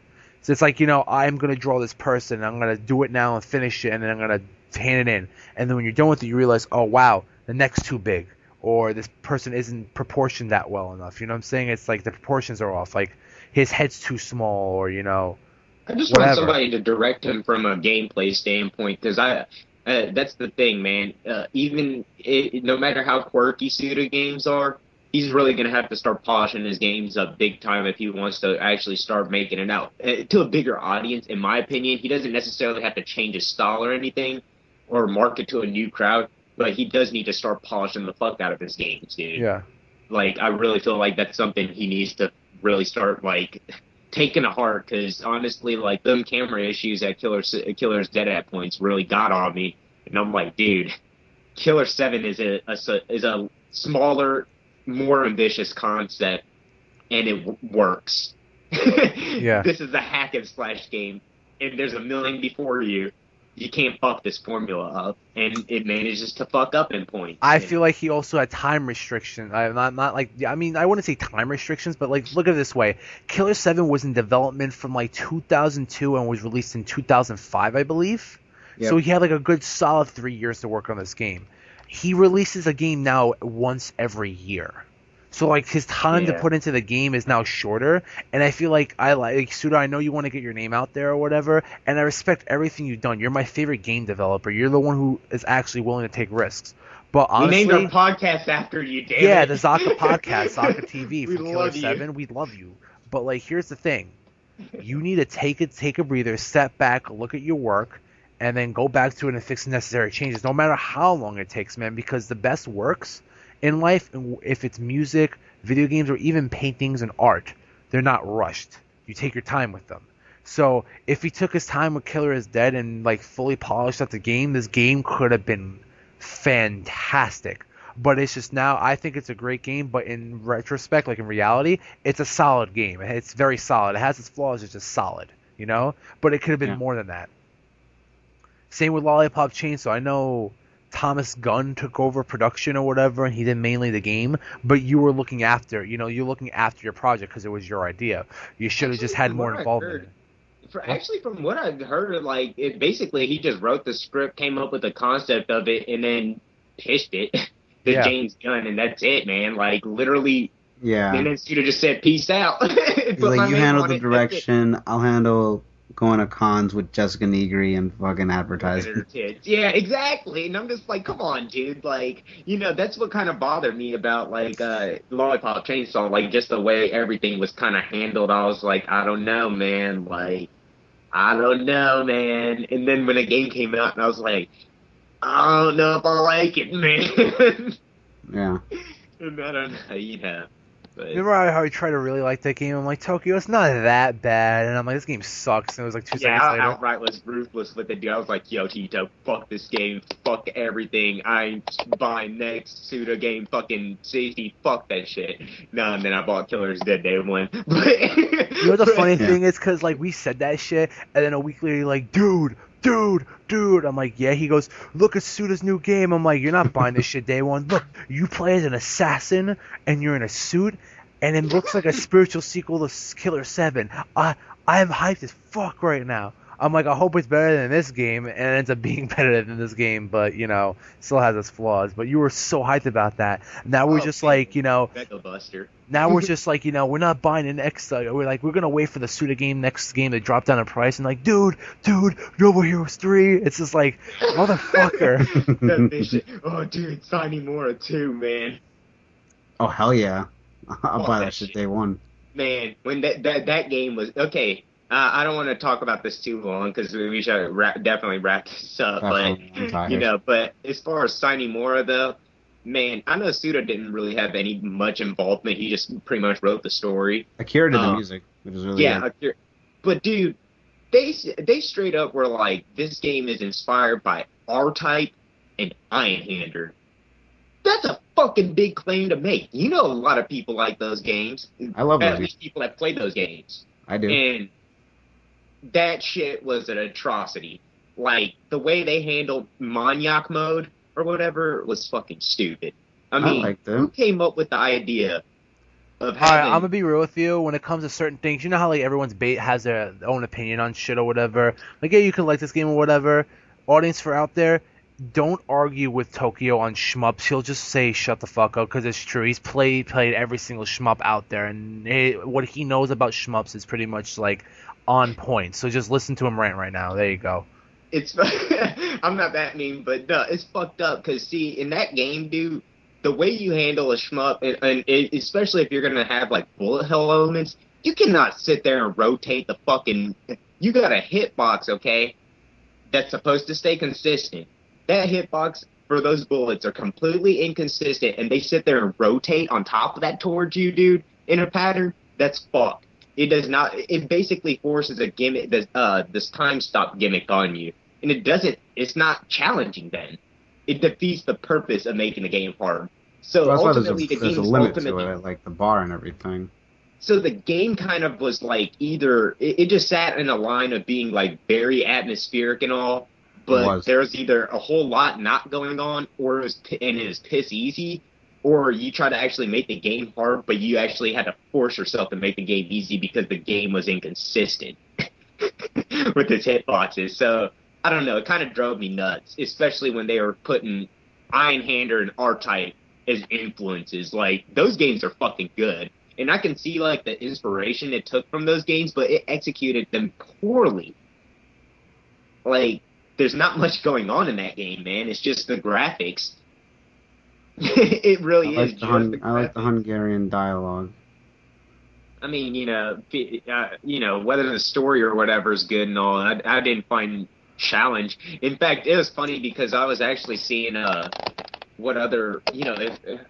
So it's like, you know, I'm going to draw this person, and I'm going to do it now and finish it, and then I'm going to hand it in. And then when you're done with it, you realize, oh, wow, the neck's too big. Or this person isn't proportioned that well enough. You know what I'm saying? It's like the proportions are off. Like, his head's too small, or, you know, I just want somebody to direct him from a gameplay standpoint, because that's the thing, man. No matter how quirky Suda games are, he's really going to have to start polishing his games up big time if he wants to actually start making it out. To a bigger audience, in my opinion, he doesn't necessarily have to change his style or anything, or market to a new crowd. But he does need to start polishing the fuck out of his games, dude. Yeah. Like, I really feel like that's something he needs to really start, like, taking to heart. Because, honestly, like, them camera issues at Killer's Dead at points really got on me. And I'm like, dude, Killer 7 is a smaller, more ambitious concept, and it works. Yeah. This is a hack and slash game, and there's a million before you. You can't fuck this formula up, and it manages to fuck up in points. I feel like he also had time restrictions. Not like, I mean, I wouldn't say time restrictions, but like, look at it this way: Killer 7 was in development from like 2002 and was released in 2005, I believe. Yep. So he had like a good solid 3 years to work on this game. He releases a game now once every year. So like his time to put into the game is now shorter, and I feel like Suda, I know you want to get your name out there or whatever, and I respect everything you've done. You're my favorite game developer. You're the one who is actually willing to take risks. But honestly, we named our podcast after you, damn yeah, it. the ZaKa podcast, ZaKa TV We from Killer love you. 7. We love you. But like, here's the thing: you need to take a breather, step back, look at your work, and then go back to it and fix the necessary changes, no matter how long it takes, man. Because the best works in life, if it's music, video games, or even paintings and art, they're not rushed. You take your time with them. So if he took his time with Killer is Dead and like fully polished up the game, this game could have been fantastic. But it's just, now I think it's a great game, but in retrospect, like in reality, it's a solid game. It's very solid. It has its flaws, it's just solid, you know? But it could have been more than that. Same with Lollipop Chainsaw. I know Thomas Gunn took over production or whatever, and he did mainly the game, but you were looking after, you're looking after your project because it was your idea. You should have just had more involvement. Actually, from what I've heard, like, basically he just wrote the script, came up with the concept of it, and then pitched it to James Gunn, and that's it, man. Like, literally, and then Suda just said, peace out. He's like, you handle the direction, I'll handle going to cons with Jessica Negri and fucking advertising. Yeah, exactly. And I'm just like, come on, dude. Like, that's what kind of bothered me about, like, Lollipop Chainsaw. Like, just the way everything was kind of handled. I was like, I don't know, man. Like, I don't know, man. And then when the game came out, and I was like, I don't know if I like it, man. Yeah. And I don't know, But remember how I tried to really like that game? I'm like, Tokyo, it's not that bad. And I'm like, this game sucks. And it was like 2 seconds later. Yeah, outright was ruthless with it, dude. I was like, yo, Tito, fuck this game. Fuck everything. I ain't buying next Suda game. Fucking safety. Fuck that shit. No, and then I bought Killer's Dead Day 1. You know what the funny thing is? Because, like, we said that shit, and then a week later, you're like, dude. I'm like, yeah. He goes, look at Suda's new game. I'm like, you're not buying this shit day one. Look, you play as an assassin, and you're in a suit, and it looks like a spiritual sequel to Killer 7. I am hyped as fuck right now. I'm like, I hope it's better than this game, and it ends up being better than this game, but, still has its flaws. But you were so hyped about that. Now we're just like, Mega Buster. Now we're just like, we're not buying an next. We're like, we're gonna wait for the Suda game, next game to drop down in price, and like, dude, Noble Heroes 3. It's just like, motherfucker. Oh, dude, Signing Mora 2, man. Oh hell yeah, I'll buy that shit day one. Man, when that game was okay. I don't want to talk about this too long because we should definitely wrap this up. But as far as Signing Mora though. Man, I know Suda didn't really have much involvement. He just pretty much wrote the story. Akira did the music, which is really good. Akira. But dude, they straight up were like, this game is inspired by R-Type and Iron Hander. That's a fucking big claim to make. A lot of people like those games. I love those. At least people that play those games. I do. And that shit was an atrocity. Like, the way they handled Maniac mode or whatever was fucking stupid. I mean, who came up with the idea of having... Alright, I'm gonna be real with you. When it comes to certain things, you know how like everyone's has their own opinion on shit or whatever. Like, yeah, you can like this game or whatever. Audience for out there, don't argue with Tokyo on shmups. He'll just say shut the fuck up because it's true. He's played every single shmup out there, and what he knows about shmups is pretty much like on point. So just listen to him rant right now. There you go. I'm not that mean, but no, it's fucked up because see, in that game, dude, the way you handle a shmup, and especially if you're gonna have like bullet hell elements, you cannot sit there and rotate the fucking. You got a hitbox, okay, that's supposed to stay consistent. That hitbox for those bullets are completely inconsistent, and they sit there and rotate on top of that towards you, dude, in a pattern. That's fucked. It does not. It basically forces a gimmick, this time stop gimmick on you, and it doesn't. It's not challenging. Then it defeats the purpose of making the game hard. So Well, that's why ultimately, there's a game's limit to ultimately. it, like the bar and everything. So the game kind of was like either it just sat in a line of being like very atmospheric and all, It but was. there's either a whole lot not going on, or it is piss easy, or you try to actually make the game hard, but you actually had to force yourself to make the game easy because the game was inconsistent with its hitboxes. So I don't know, it kind of drove me nuts, especially when they were putting Iron Hander and R-Type as influences. Like those games are fucking good. And I can see like the inspiration it took from those games, but it executed them poorly. Like, there's not much going on in that game, man. It's just the graphics. It really is just the graphics. I like the Hungarian dialogue. I mean, whether the story or whatever is good and all, I didn't find challenge. In fact, it was funny because I was actually seeing what other,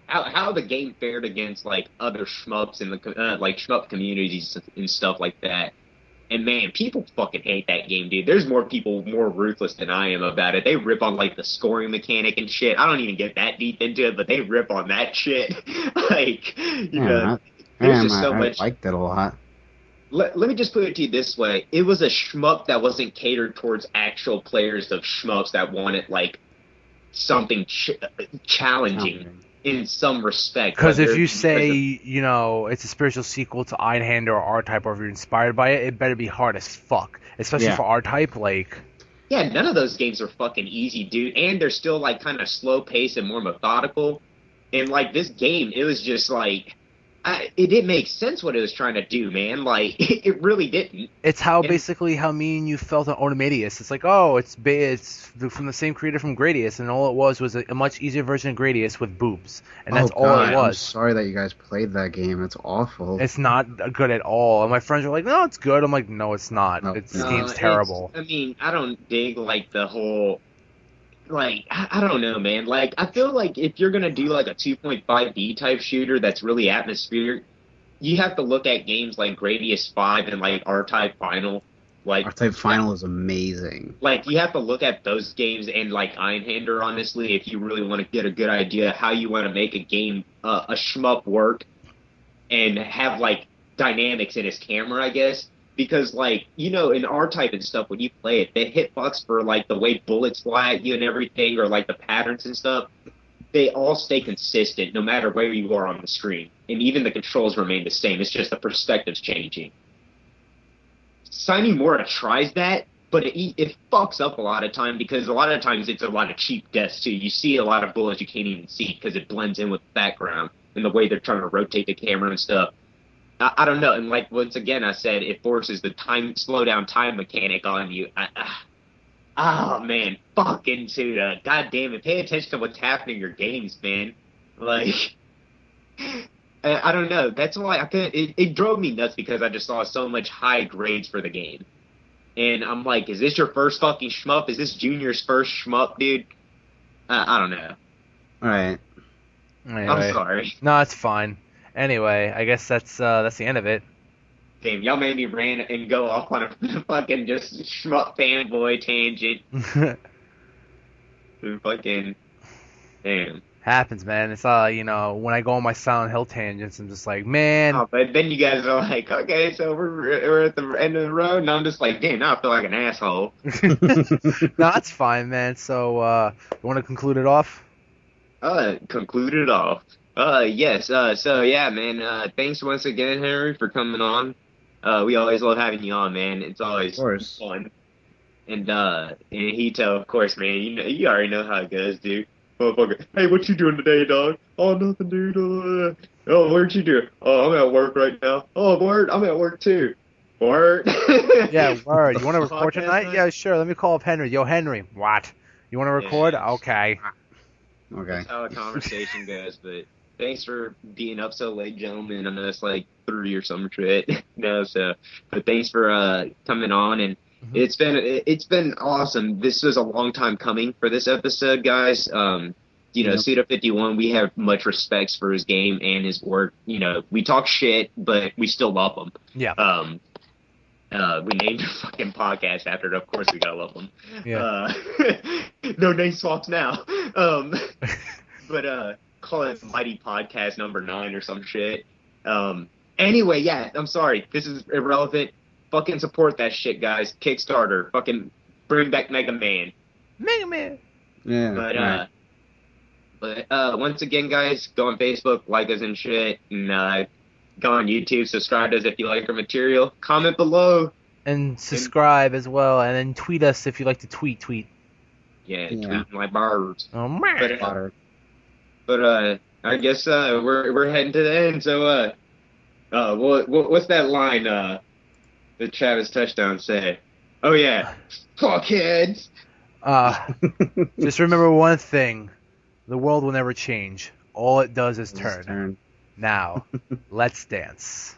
how the game fared against like other shmups in the like shmup communities and stuff like that. And man, people fucking hate that game, dude. There's more people more ruthless than I am about it. They rip on like the scoring mechanic and shit. I don't even get that deep into it, but they rip on that shit. Like, there's just so much. I liked it a lot. Let me just put it to you this way: it was a shmup that wasn't catered towards actual players of shmups that wanted like something challenging in some respect. Because if you say, it's a spiritual sequel to Einhander or R-Type, or if you're inspired by it, it better be hard as fuck. Especially for R-Type, like... Yeah, none of those games are fucking easy, dude. And they're still, like, kind of slow-paced and more methodical. And, like, this game, it was just, like... it didn't make sense what it was trying to do, man. Like, it really didn't. It's basically how me and you felt on Onomadius. It's like, it's from the same creator from Gradius, and all it was a much easier version of Gradius with boobs, and that's all it was. I'm sorry that you guys played that game. It's awful. It's not good at all. And my friends were like, "No, it's good." I'm like, "No, it's not. This game's terrible." I mean, I don't dig like the whole. Like, I don't know, man. Like, I feel like if you're going to do, like, a 2.5D type shooter that's really atmospheric, you have to look at games like Gradius 5 and, like, R-Type Final. Like, R-Type Final is amazing. Like, you have to look at those games and, like, Einhander, honestly, if you really want to get a good idea how you want to make a game, a shmup work and have, like, dynamics in his camera, I guess. Because, like, in R-Type and stuff, when you play it, the hitbox for, like, the way bullets fly at you and everything, or, like, the patterns and stuff, they all stay consistent no matter where you are on the screen. And even the controls remain the same. It's just the perspective's changing. Signing Mora tries that, but it fucks up a lot of time because a lot of times it's a lot of cheap deaths, too. You see a lot of bullets you can't even see because it blends in with the background and the way they're trying to rotate the camera and stuff. I don't know, and like once again I said, it forces the slow down time mechanic on you. Oh man, fucking Suda, god damn it, pay attention to what's happening in your games, man. Like, I don't know. That's why it drove me nuts because I just saw so much high grades for the game, and I'm like, is this your first fucking shmup? Is this Junior's first shmup, dude? I don't know. All right. Anyway. I'm sorry. No, it's fine. Anyway, I guess that's the end of it. Damn, y'all made me rant and go off on a fucking just shmup fanboy tangent. Fucking, damn. Happens, man. It's when I go on my Silent Hill tangents, I'm just like, man. Oh, but then you guys are like, okay, so we're at the end of the road, and I'm just like, damn, now I feel like an asshole. No, it's fine, man. So, you want to conclude it off? Conclude it off. Yes. So yeah, man. Thanks once again, Henry, for coming on. We always love having you on, man. It's always fun. And Hito, of course, man. You already know how it goes, dude. Motherfucker. Hey, what you doing today, dog? Oh, nothing, dude. Oh, where'd you do? Oh, I'm at work right now. Oh, word, I'm at work too. Word. Yeah, word. You want to record tonight? Yeah, sure. Let me call up Henry. Yo, Henry. What? You want to record? Yeah. Okay. That's how the conversation goes, but thanks for being up so late, gentlemen. I know it's like 3 or some shit. But thanks for coming on, and it's been awesome. This was a long time coming for this episode, guys. Suda 51, we have much respect for his game and his work. We talk shit, but we still love him. Yeah. We named our fucking podcast after it. Of course, we gotta love him. Yeah. No name swaps now. But call it Mighty Podcast number 9 or some shit. Anyway, yeah, I'm sorry. This is irrelevant. Fucking support that shit, guys. Kickstarter. Fucking bring back Mega Man. Mega Man. Yeah. But once again, guys, go on Facebook, like us and shit, and go on YouTube, subscribe to us if you like our material. Comment below. And subscribe as well, and then tweet us if you like to tweet. Yeah. Tweet my birds. Oh, man. But I guess we're heading to the end. So what's that line the Travis touchdown said? Oh yeah, fuckheads. Just remember one thing: the world will never change. All it does is turn. Now, let's dance.